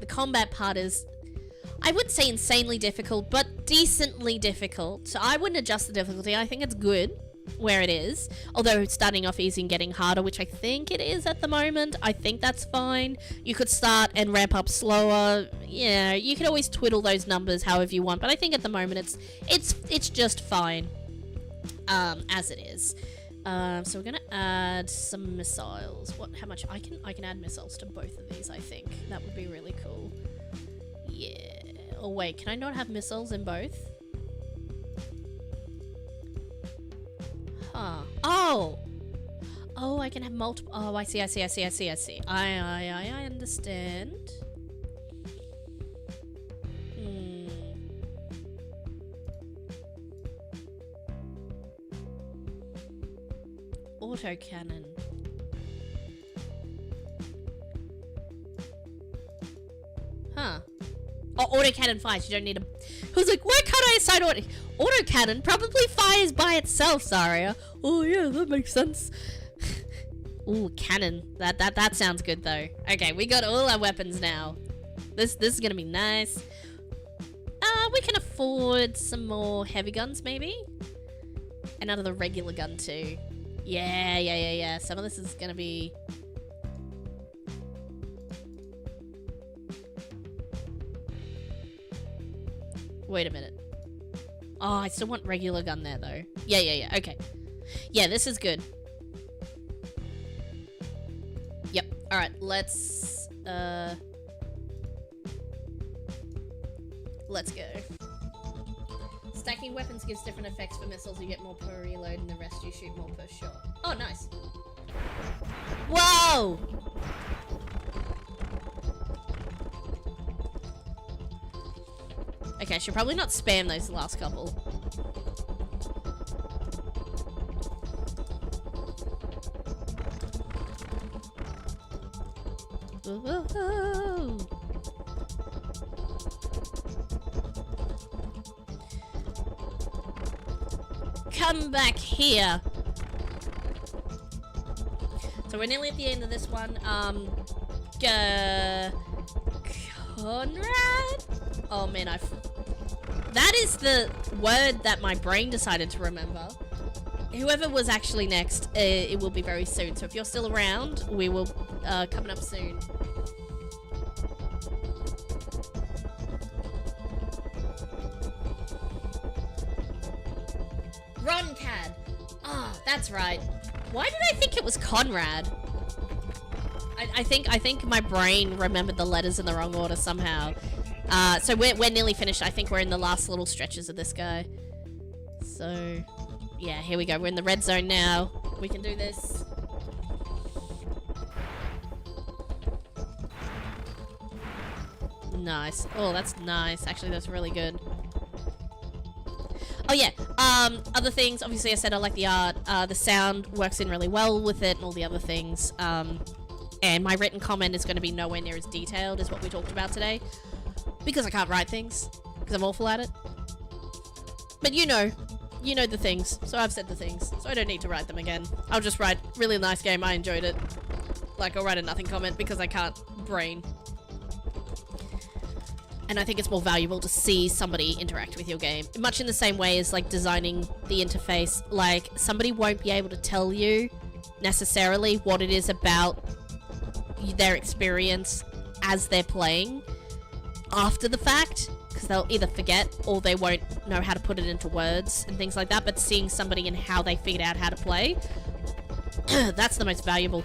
[SPEAKER 2] combat part is, I wouldn't say insanely difficult, but decently difficult. So I wouldn't adjust the difficulty. I think it's good where it is, although starting off easy and getting harder, which I think it is at the moment. I think that's fine. You could start and ramp up slower. Yeah, you can always twiddle those numbers however you want, but I think at the moment it's just fine as it is. So we're gonna add some missiles. How much? I can add missiles to both of these. I think that would be really cool. Yeah. Oh wait, can I not have missiles in both? Huh. Oh! Oh, I can have multiple. Oh, I see. I understand. Autocannon. Huh. Oh, autocannon fires. You don't need a... Who's like, why can't I assign autocannon? Probably fires by itself, Zarya. Oh, yeah, that makes sense. Ooh, cannon. That sounds good, though. Okay, we got all our weapons now. This is gonna be nice. We can afford some more heavy guns, maybe? Another regular gun, too. Yeah. Some of this is gonna be... Wait a minute. Oh, I still want regular gun there, though. Yeah. Okay. Yeah, this is good. Yep. Alright, let's go. Stacking weapons gives different effects for missiles. You get more per reload, and the rest you shoot more per shot. Oh, nice. Whoa! Okay, I should probably not spam those last couple. Whoa. Come back here. So we're nearly at the end of this one. Conrad? Oh man, that is the word that my brain decided to remember. Whoever was actually next, it will be very soon. So if you're still around, we will coming up soon. Roncad. Ah, that's right. Why did I think it was Conrad? I think my brain remembered the letters in the wrong order somehow. So we're nearly finished. I think we're in the last little stretches of this guy. So, yeah, here we go. We're in the red zone now. We can do this. Nice. Oh, that's nice. Actually, that's really good. Oh yeah, other things, obviously I said I like the art, the sound works in really well with it and all the other things, and my written comment is going to be nowhere near as detailed as what we talked about today, because I can't write things, because I'm awful at it. But you know the things, so I've said the things, so I don't need to write them again. I'll just write, really nice game, I enjoyed it. Like, I'll write a nothing comment because I can't brain. And I think it's more valuable to see somebody interact with your game. Much in the same way as, like, designing the interface. Like, somebody won't be able to tell you, necessarily, what it is about their experience as they're playing after the fact. Because they'll either forget, or they won't know how to put it into words and things like that. But seeing somebody and how they figured out how to play, that's the most valuable.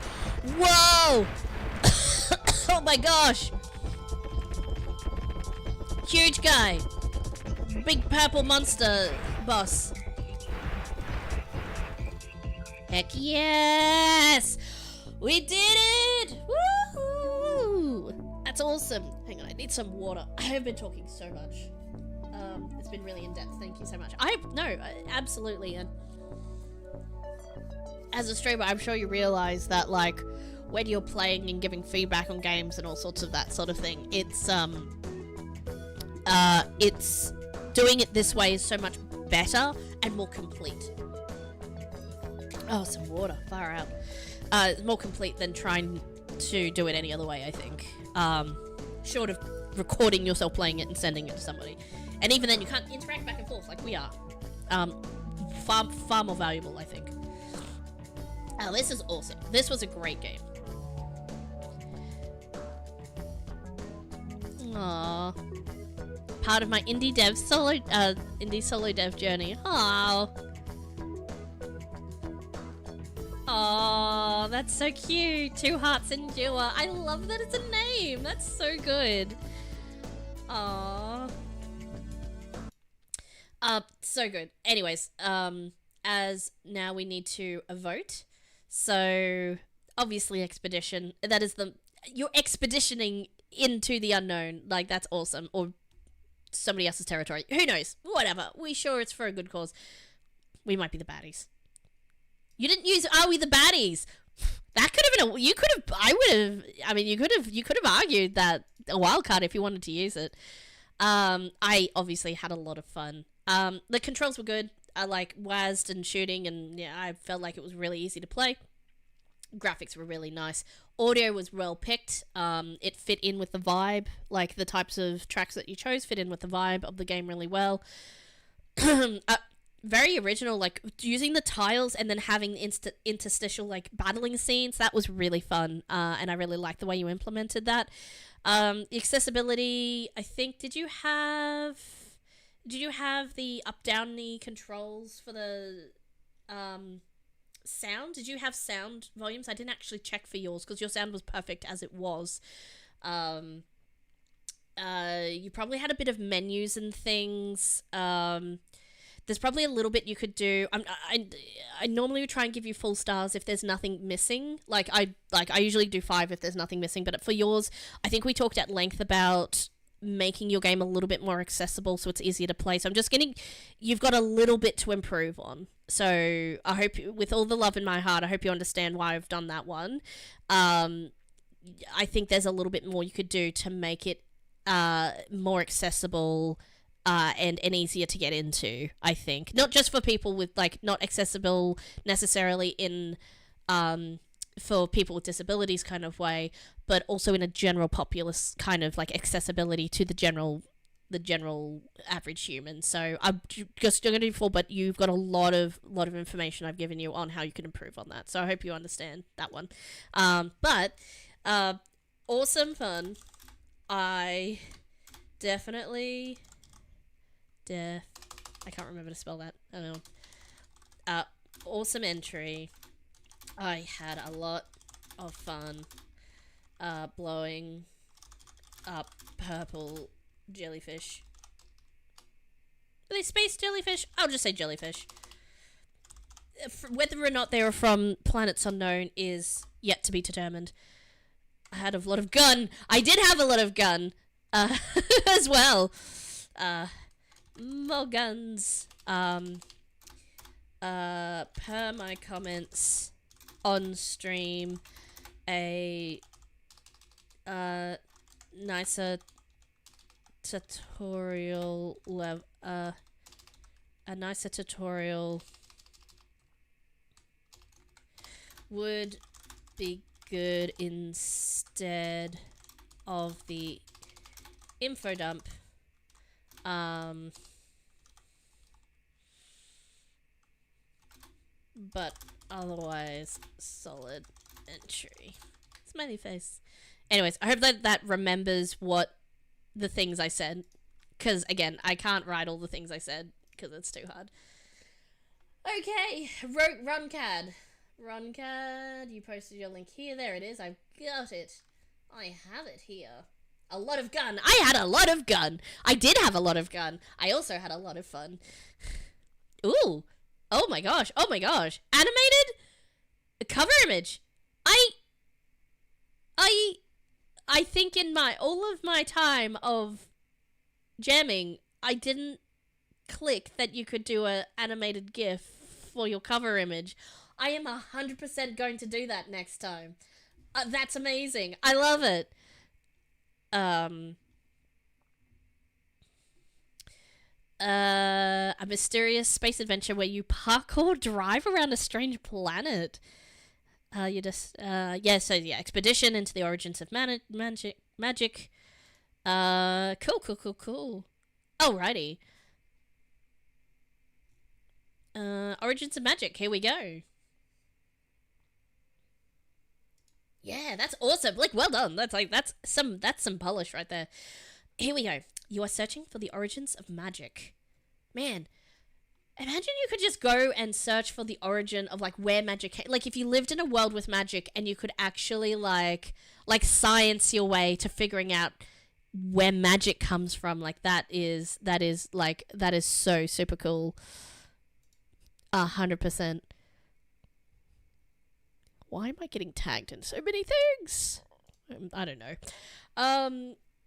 [SPEAKER 2] Whoa! Oh my gosh! Huge guy. Big purple monster boss. Heck yes! We did it! Woohoo! That's awesome. Hang on, I need some water. I have been talking so much. It's been really in-depth. Thank you so much. Absolutely. And as a streamer, I'm sure you realize that, like, when you're playing and giving feedback on games and all sorts of that sort of thing, it's doing it this way is so much better and more complete. Oh, some water, far out. It's more complete than trying to do it any other way, I think. Short of recording yourself playing it and sending it to somebody. And even then, you can't interact back and forth like we are. Far more valuable, I think. Oh, this is awesome. This was a great game. Aww. Part of my indie solo dev journey. Aww. Aww, that's so cute. Two Hearts Endure. I love that it's a name. That's so good. Aww. So good. Anyways, as now we need to vote. So, obviously expedition. That is you're expeditioning into the unknown. Like, that's awesome. Or somebody else's territory. Who knows? Whatever. We sure it's for a good cause. We might be the baddies. You didn't use "Are we the baddies?" That could have been you could have argued that a wild card if you wanted to use it. I obviously had a lot of fun. The controls were good. I like WASD and shooting, and yeah, I felt like it was really easy to play. Graphics were really nice. Audio was well picked. It fit in with the vibe. Like, the types of tracks that you chose fit in with the vibe of the game really well. Very original, like, using the tiles and then having interstitial, like, battling scenes. That was really fun, and I really liked the way you implemented that. Accessibility, I think, did you have the up-down-y controls for the sound? Did you have sound volumes? I didn't actually check for yours because your sound was perfect as it was. You probably had a bit of menus and things. There's probably a little bit you could do. I normally would try and give you full stars if there's nothing missing. I usually do 5 if there's nothing missing. But for yours, I think we talked at length about making your game a little bit more accessible so it's easier to play. So you've got a little bit to improve on. So I hope, with all the love in my heart, I hope you understand why I've done that one. I think there's a little bit more you could do to make it more accessible and easier to get into, I think. Not just for people with, like, not accessible necessarily in for people with disabilities kind of way, but also in a general populace kind of, like, accessibility to the general average human. So I'm just going to do 4, but you've got a lot of information I've given you on how you can improve on that. So I hope you understand that one. But awesome fun. I definitely I can't remember to spell that. I don't know. Awesome entry. I had a lot of fun blowing up purple jellyfish. Are they space jellyfish? I'll just say jellyfish. Whether or not they are from planets unknown is yet to be determined. I had a lot of gun. I did have a lot of gun. as well. More guns. Per my comments on stream, a nicer tutorial a nicer tutorial would be good instead of the info dump. But otherwise, solid entry. Smiley face. Anyways, I hope that remembers what the things I said. Because, again, I can't write all the things I said because it's too hard. Okay, Runcad. Runcad, you posted your link here. There it is. I've got it. I have it here. A lot of gun. I had a lot of gun. I did have a lot of gun. I also had a lot of fun. Ooh. Oh my gosh. Oh my gosh. Animated cover image. I think in all of my time of jamming, I didn't click that you could do a animated GIF for your cover image. I am 100% going to do that next time. That's amazing. I love it. A mysterious space adventure where you parkour drive around a strange planet. You just, expedition into the origins of magic. Cool. Alrighty. Origins of magic, here we go. Yeah, that's awesome. Like, well done. That's some polish right there. Here we go. You are searching for the origins of magic. Man, imagine you could just go and search for the origin of, like, where magic came. Like, if you lived in a world with magic and you could actually, like science your way to figuring out where magic comes from. Like, that is so super cool. 100%. Why am I getting tagged in so many things? I don't know.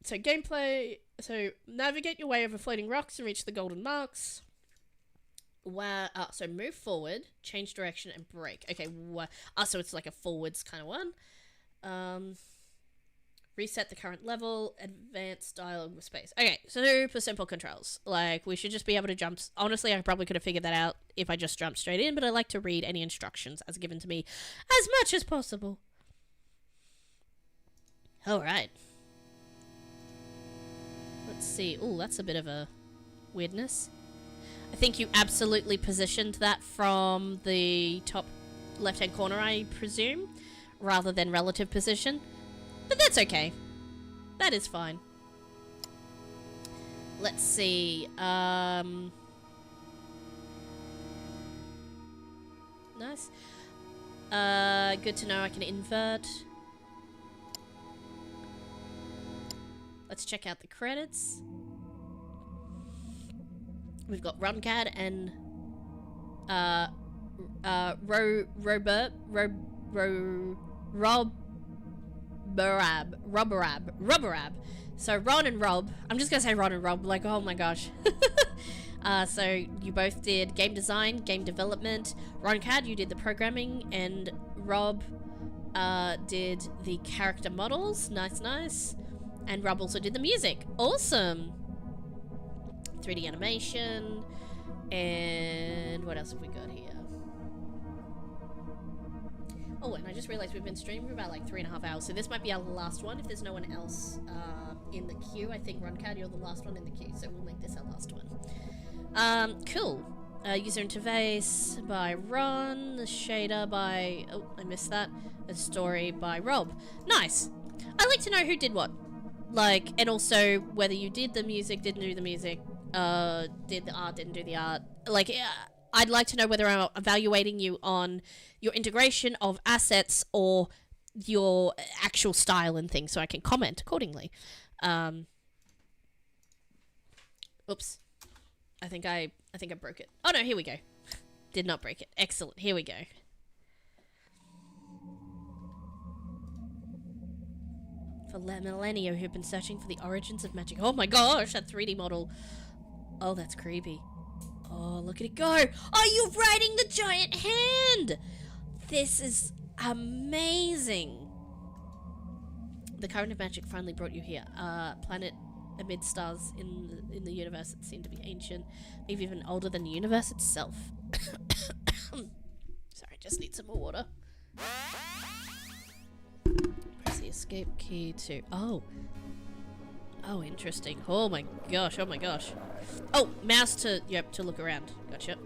[SPEAKER 2] So gameplay. So navigate your way over floating rocks and reach the golden marks. So move forward, change direction, and brake. Okay. So it's like a forwards kind of one. Reset the current level. Advanced dialogue with space. Okay. Super simple controls. Like, we should just be able to jump. Honestly, I probably could have figured that out if I just jumped straight in, but I like to read any instructions as given to me as much as possible. Alright. Let's see. Ooh, that's a bit of a weirdness. I think you absolutely positioned that from the top left-hand corner, I presume, rather than relative position. But that's okay. That is fine. Let's see. Nice. Good to know I can invert. Let's check out the credits. We've got Runcad and Rubberab. So Ron and Rob. I'm just gonna say Ron and Rob, like, oh my gosh. So you both did game design, game development. Runcad, you did the programming, and Rob did the character models. Nice. And Rob also did the music. Awesome. 3D animation. And what else have we got here? Oh, and I just realized we've been streaming for about like 3.5 hours, so this might be our last one if there's no one else in the queue. I think Runcad, you're the last one in the queue, so we'll make this our last one. Cool. User interface by Ron, the shader by... Oh, I missed that. A story by Rob. Nice. I like to know who did what. Like, and also whether you did the music, didn't do the music, did the art, didn't do the art. Like, I'd like to know whether I'm evaluating you on your integration of assets or your actual style and things, so I can comment accordingly. Oops. I think I broke it. Oh no, here we go. Did not break it. Excellent. Here we go. For millennia who've been searching for the origins of magic. Oh my gosh, that 3D model. Oh, that's creepy. Oh, look at it go. Oh, you're riding the giant hand. This is amazing. The current of magic finally brought you here. Planet amid stars in the universe that seem to be ancient, maybe even older than the universe itself. Sorry, just need some more water. Press the escape key to... Oh, interesting. Oh my gosh, oh my gosh. Oh, mouse to... Yep, to look around. Gotcha.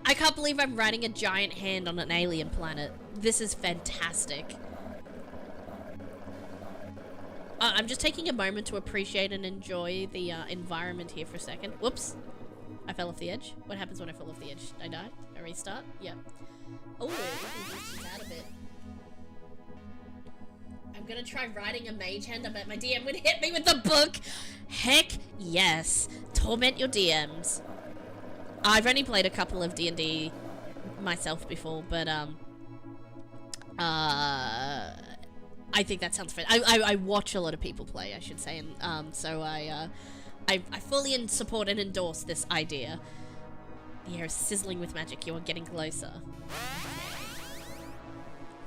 [SPEAKER 2] I can't believe I'm riding a giant hand on an alien planet. This is fantastic. I'm just taking a moment to appreciate and enjoy the environment here for a second. Whoops. I fell off the edge. What happens when I fall off the edge? I die? I restart? Yep. Oh, we can boost that a bit. I'm gonna try riding a mage hand. I bet my DM would hit me with the book. Heck yes. Torment your DMs. I've only played a couple of D&D myself before, but I think that sounds fun. I watch a lot of people play, I should say, and so I fully support and endorse this idea. The air is sizzling with magic. You are getting closer.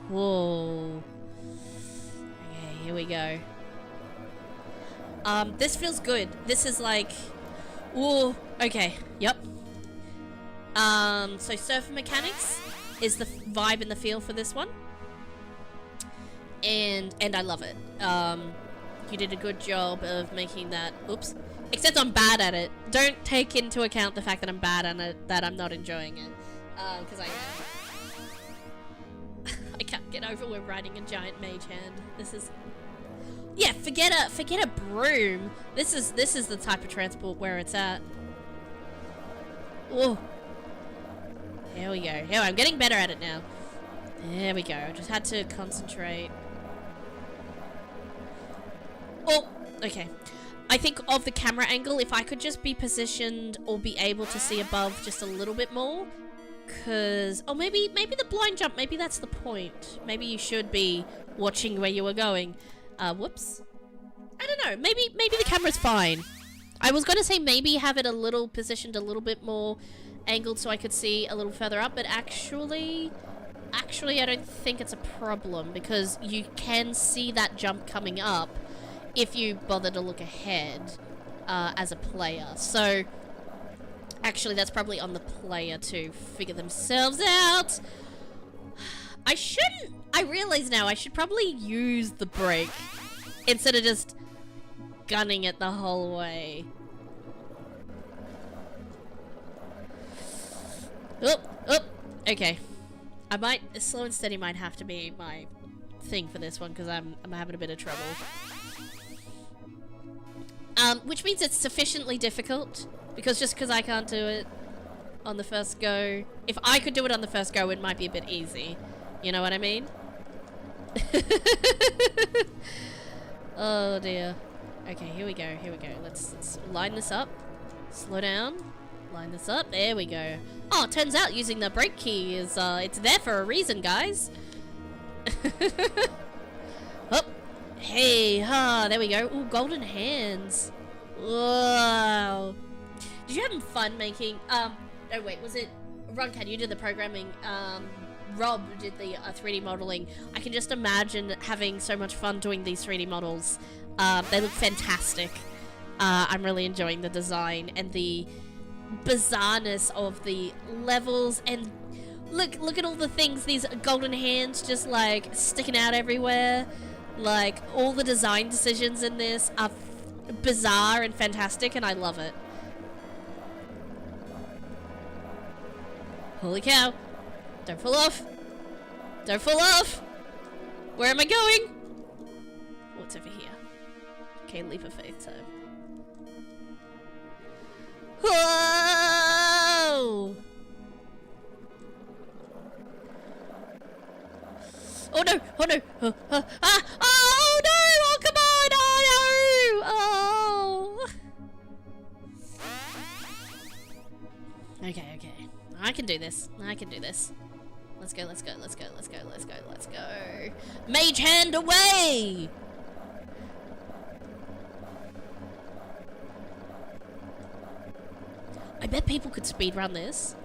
[SPEAKER 2] Whoa. Okay, here we go. This feels good. This is like... Ooh, okay, yep. So surfer mechanics is the vibe and the feel for this one. And I love it. You did a good job of making that... Oops. Except I'm bad at it. Don't take into account the fact that I'm bad at it, that I'm not enjoying it. Because I am. I can't get over we're riding a giant mage hand. This is... Yeah, forget a broom. This is the type of transport where it's at. Whoa. Here we go. Here, I'm getting better at it now. There we go. I just had to concentrate. Oh, okay. I think of the camera angle, if I could just be positioned or be able to see above just a little bit more. Cause, oh, maybe the blind jump, maybe that's the point. Maybe you should be watching where you were going. Whoops. I don't know. Maybe the camera's fine. I was gonna say maybe have it a little positioned a little bit more angled so I could see a little further up, but actually I don't think it's a problem because you can see that jump coming up if you bother to look ahead as a player. So actually that's probably on the player to figure themselves out. I realize now I should probably use the brake instead of just gunning it the whole way. Oh, okay. I might, slow and steady might have to be my thing for this one because I'm having a bit of trouble. Which means it's sufficiently difficult because just because I can't do it on the first go, if I could do it on the first go, it might be a bit easy. You know what I mean? Oh dear. Okay, here we go. Let's line this up. Slow down. Line this up. There we go. Oh, it turns out using the brake key is, it's there for a reason, guys. Oh. Hey, there we go. Ooh, golden hands. Whoa. Did you have fun making, oh wait, was it, Roncat, you did the programming, Rob did the 3D modeling. I can just imagine having so much fun doing these 3D models. They look fantastic. I'm really enjoying the design and the bizarreness of the levels, and look at all the things, these golden hands just like sticking out everywhere. Like all the design decisions in this are bizarre and fantastic, and I love it. Holy cow. Don't fall off. Don't fall off. Where am I going? What's over here? Okay, leap of faith time. Whoa! Oh no! Oh no! Oh no! Oh come on! Oh no! Oh! Okay. I can do this. Let's go, let's go, let's go, let's go, let's go, let's go. Mage hand away! I bet people could speedrun this.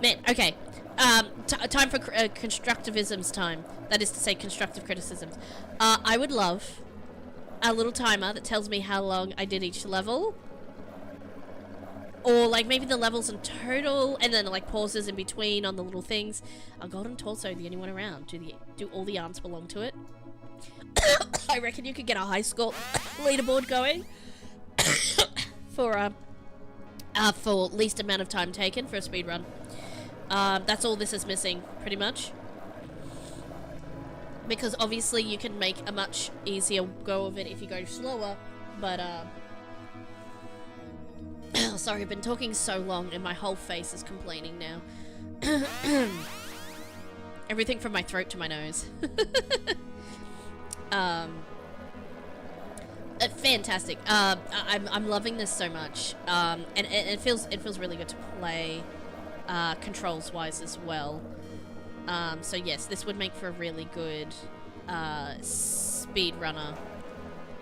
[SPEAKER 2] Man, okay. Time for constructivism's time. That is to say, constructive criticisms. I would love a little timer that tells me how long I did each level. Or, like, maybe the levels in total, and then, like, pauses in between on the little things. A golden torso, the only one around. Do all the arms belong to it? I reckon you could get a high score leaderboard going. for least amount of time taken for a speedrun. That's all this is missing, pretty much. Because, obviously, you can make a much easier go of it if you go slower, but, sorry, I've been talking so long and my whole face is complaining now. Everything from my throat to my nose. Fantastic. I'm loving this so much. And it feels really good to play controls wise as well. So yes, this would make for a really good speed runner.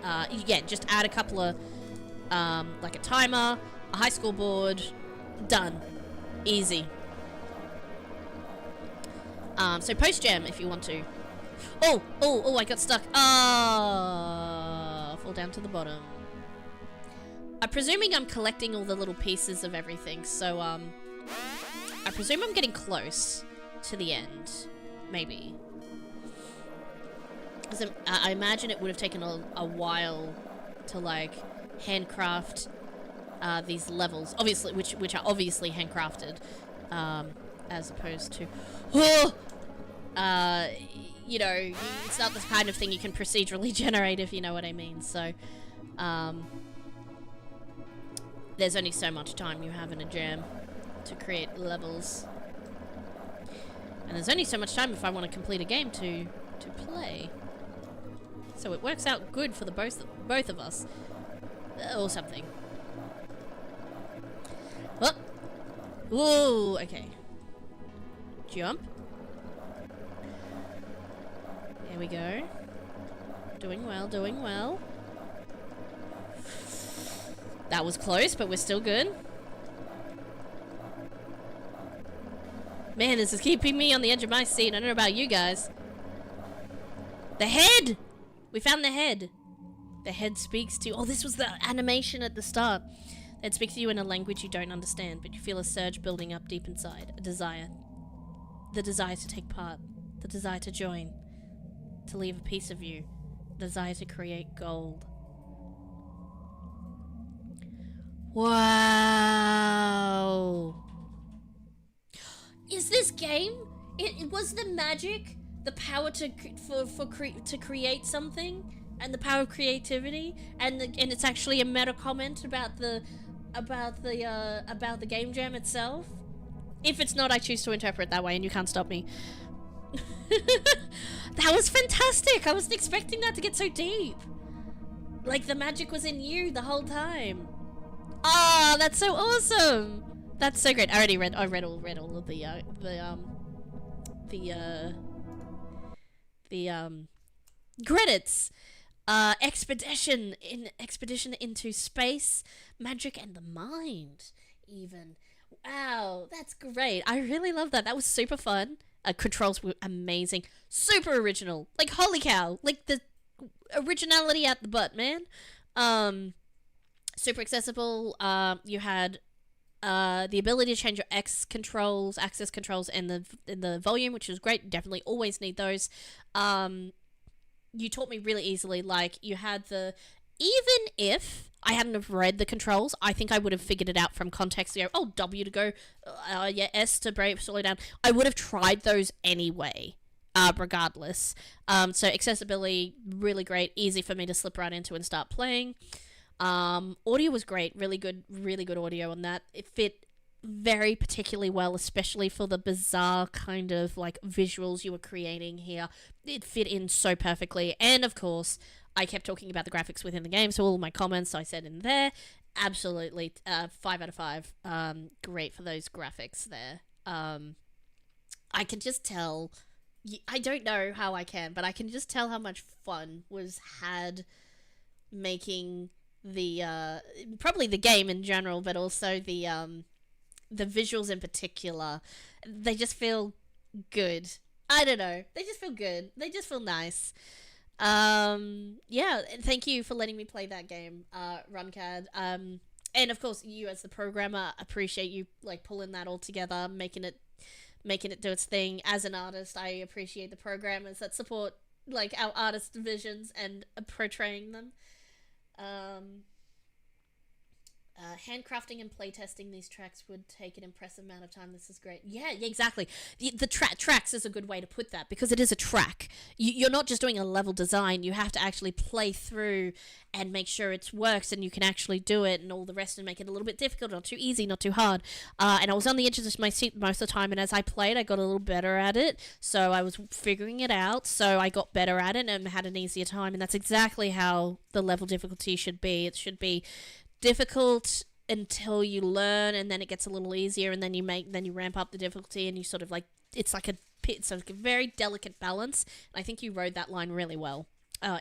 [SPEAKER 2] Yeah, just add a couple of like a timer, a high score board, done. Easy. So post jam if you want to. Oh, I got stuck. Fall down to the bottom. I'm presuming I'm collecting all the little pieces of everything, so I presume I'm getting close to the end. Maybe. So, I imagine it would have taken a while to, like, handcraft these levels, obviously, which are obviously handcrafted, as opposed to, you know, it's not the kind of thing you can procedurally generate, if you know what I mean. So, there's only so much time you have in a jam to create levels, and there's only so much time if I want to complete a game to play. So it works out good for the both of us, or something. Oh. Whoa, okay. Jump. There we go. Doing well, doing well. That was close, but we're still good. Man, this is keeping me on the edge of my seat. I don't know about you guys. The head! We found the head. The head speaks to you. Oh, this was the animation at the start. It speaks to you in a language you don't understand, but you feel a surge building up deep inside. A desire. The desire to take part. The desire to join. To leave a piece of you. The desire to create gold. Wow. Is this game? It was the magic, the power to create something, and the power of creativity, and it's actually a meta comment about the game jam itself. If it's not, I choose to interpret it that way, and you can't stop me. That was fantastic. I wasn't expecting that to get so deep. Like the magic was in you the whole time. Ah, oh, that's so awesome. That's so great. I read all of the credits. Expedition into space, magic and the mind. Even. Wow, that's great. I really love that. That was super fun. Controls were amazing. Super original. Like, holy cow. Like, the originality at the butt, man. Super accessible. You had the ability to change your access controls, in the volume, which was great. Definitely always need those. You taught me really easily. Like, you had even if I hadn't have read the controls, I think I would have figured it out from context. You know, oh, W to go, yeah, S to brave, slow down. I would have tried those anyway, regardless. So accessibility, really great, easy for me to slip right into and start playing. Audio was great, really good audio on that. It fit very particularly well, especially for the bizarre kind of like visuals you were creating here. It fit in so perfectly, and of course, I kept talking about the graphics within the game, so all my comments I said in there, absolutely 5 out of 5. Great for those graphics there. I I can just tell. I don't know how I can, but I can just tell how much fun was had making the probably the game in general, but also the visuals in particular. They just feel good. I don't know. They just feel good. They just feel nice. Yeah, thank you for letting me play that game, Runcad. And of course, you as the programmer, appreciate you like pulling that all together, making it do its thing. As an artist, I appreciate the programmers that support like our artist visions and portraying them. Handcrafting and playtesting these tracks would take an impressive amount of time. This is great. Yeah, exactly. The tracks is a good way to put that, because it is a track. You're not just doing a level design. You have to actually play through and make sure it works and you can actually do it and all the rest, and make it a little bit difficult, not too easy, not too hard. And I was on the edges of my seat most of the time, and as I played, I got a little better at it. So I was figuring it out, so I got better at it and had an easier time. And that's exactly how the level difficulty should be. It should be difficult until you learn, and then it gets a little easier, and then you ramp up the difficulty, and you sort of like it's like a very delicate balance. And I think you rode that line really well,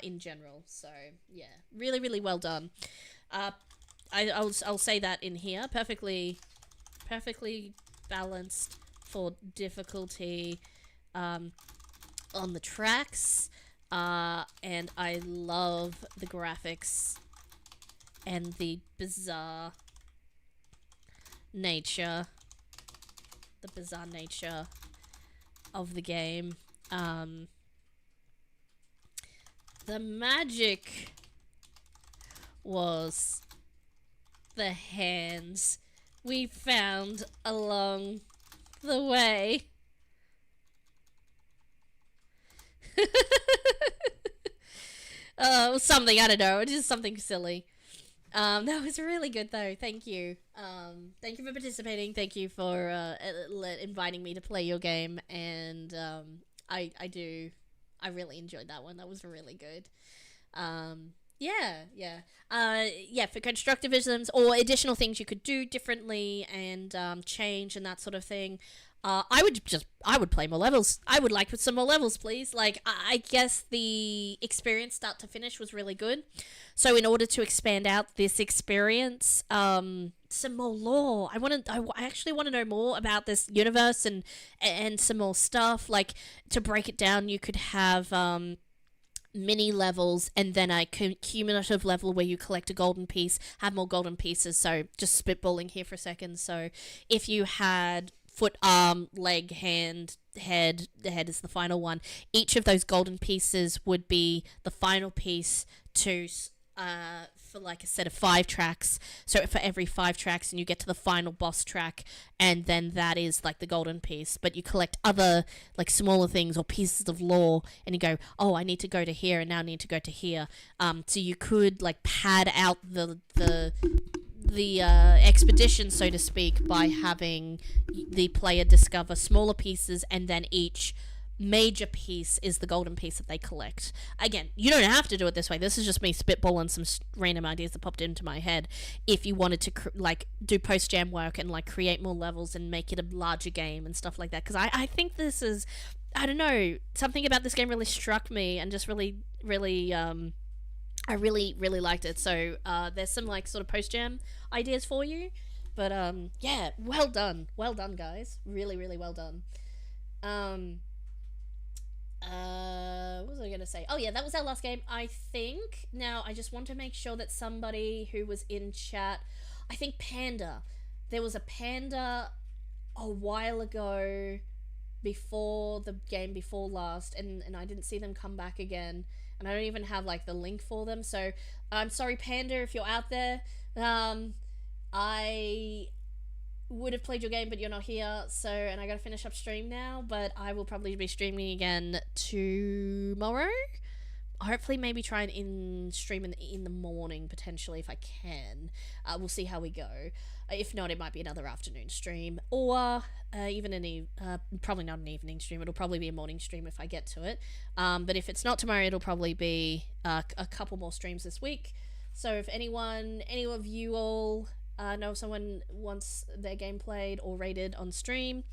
[SPEAKER 2] in general. So yeah, really, really well done. I'll say that in here, perfectly balanced for difficulty, on the tracks, and I love the graphics and the bizarre nature of the game. The magic was the hands we found along the way. Something, I don't know, it is something silly. That was really good though. Thank you. Thank you for participating. Thank you for inviting me to play your game. And I really enjoyed that one. That was really good. Yeah. For constructivisms or additional things you could do differently and change and that sort of thing. I would play more levels. I would like some more levels, please. Like, I guess the experience start to finish was really good. So in order to expand out this experience, some more lore. I actually want to know more about this universe and some more stuff. Like, to break it down, you could have mini levels and then a cumulative level where you collect a golden piece, have more golden pieces. So just spitballing here for a second. So if you had foot, arm, leg, hand, head, the head is the final one, each of those golden pieces would be the final piece to for like a set of 5 tracks. So for every 5 tracks, and you get to the final boss track, and then that is like the golden piece. But you collect other like smaller things or pieces of lore, and you go, oh, I need to go to here, and now I need to go to here. So you could like pad out the expedition, so to speak, by having the player discover smaller pieces, and then each major piece is the golden piece that they collect. Again, you don't have to do it this way. This is just me spitballing some random ideas that popped into my head. If you wanted to do post-jam work and like create more levels and make it a larger game and stuff like that, because I think this is, I don't know, something about this game really struck me and just really I really liked it. So there's some like sort of post-jam ideas for you, but yeah, well done guys, really well done. What was I gonna say? Oh yeah, that was our last game, I think. Now I just want to make sure that somebody who was in chat, I think Panda, there was a Panda a while ago before the game before last, and I didn't see them come back again, and I don't even have like the link for them. So I'm sorry, Panda, if you're out there. I would have played your game, but you're not here, so, and I gotta finish up stream now, but I will probably be streaming again tomorrow. Hopefully maybe try and stream in the morning, potentially, if I can. We'll see how we go. If not, it might be another afternoon stream, or even probably not an evening stream. It'll probably be a morning stream if I get to it. But if it's not tomorrow, it'll probably be a couple more streams this week. So if any of you all know if someone wants their game played or rated on stream,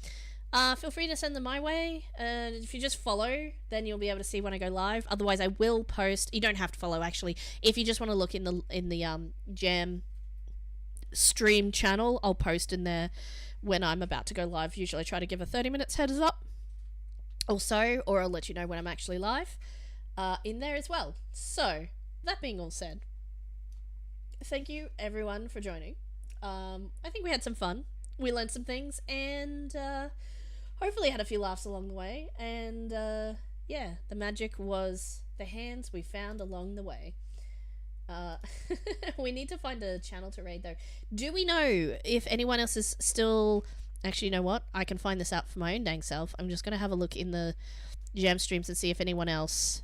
[SPEAKER 2] feel free to send them my way. If you just follow, then you'll be able to see when I go live. Otherwise, I will post. You don't have to follow, actually. If you just want to look in the Jam stream channel, I'll post in there when I'm about to go live. Usually I try to give a 30 minutes heads up also, or I'll let you know when I'm actually live in there as well. So, that being all said, thank you everyone for joining. I think we had some fun. We learned some things, and hopefully had a few laughs along the way. And yeah, the magic was the hands we found along the way. We need to find a channel to raid though. Do we know if anyone else is still... Actually, you know what? I can find this out for my own dang self. I'm just going to have a look in the Jam streams and see if anyone else...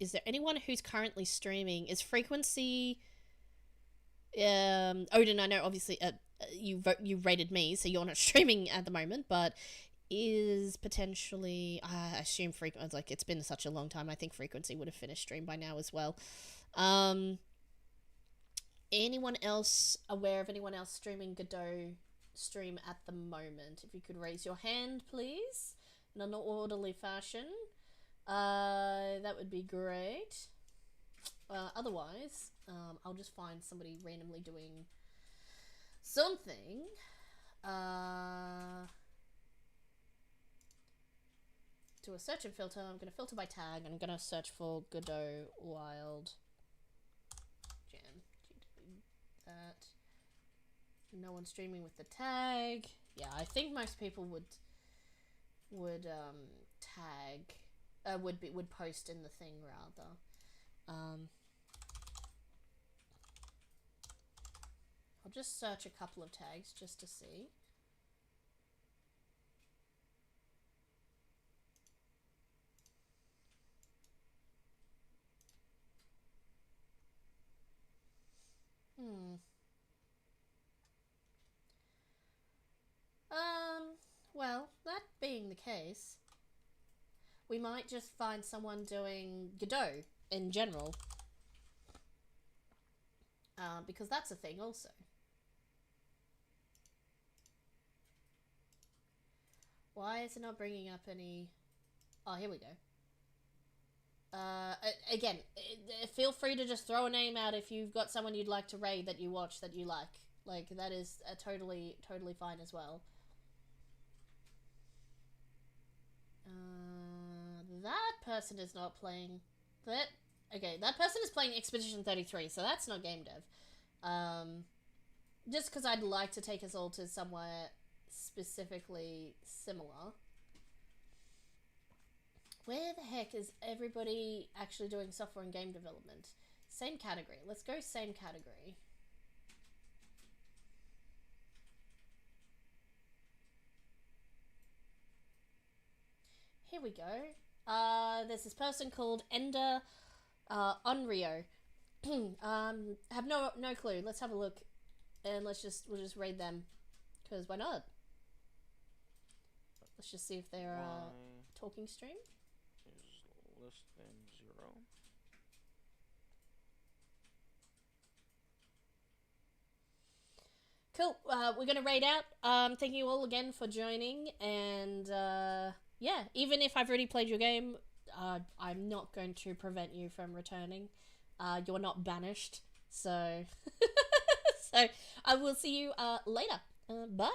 [SPEAKER 2] is there anyone who's currently streaming? Is Frequency... Odin, I know obviously you rated me, so you're not streaming at the moment, but is potentially... I assume Frequency... Like, it's been such a long time, I think Frequency would have finished stream by now as well. Anyone else aware of anyone else streaming Godot stream at the moment? If you could raise your hand, please, in an orderly fashion. That would be great. Otherwise, I'll just find somebody randomly doing something. Do a search and filter. I'm going to filter by tag. I'm going to search for Godot Wild Jam. That. No one streaming with the tag. Yeah, I think most people would tag. Would post in the thing rather. I'll just search a couple of tags just to see. Well, that being the case, we might just find someone doing Godot in general. Because that's a thing also. Why is it not bringing up any... Oh, here we go. Again, feel free to just throw a name out if you've got someone you'd like to raid that you watch that you like. Like, that is totally fine as well. That person is not playing... Okay, that person is playing Expedition 33, so that's not game dev. Just because I'd like to take us all to somewhere specifically similar. Where the heck is everybody actually doing software and game development? Same category. Let's go same category. Here we go. There's this person called Ender Unrio. Have no clue. Let's have a look, and we'll just raid them, because why not? Let's just see if they're talking stream.
[SPEAKER 4] Is less than 0.
[SPEAKER 2] Cool. We're gonna raid out. Thank you all again for joining, and yeah, even if I've already played your game, I'm not going to prevent you from returning. You're not banished, so so I will see you later. Bye.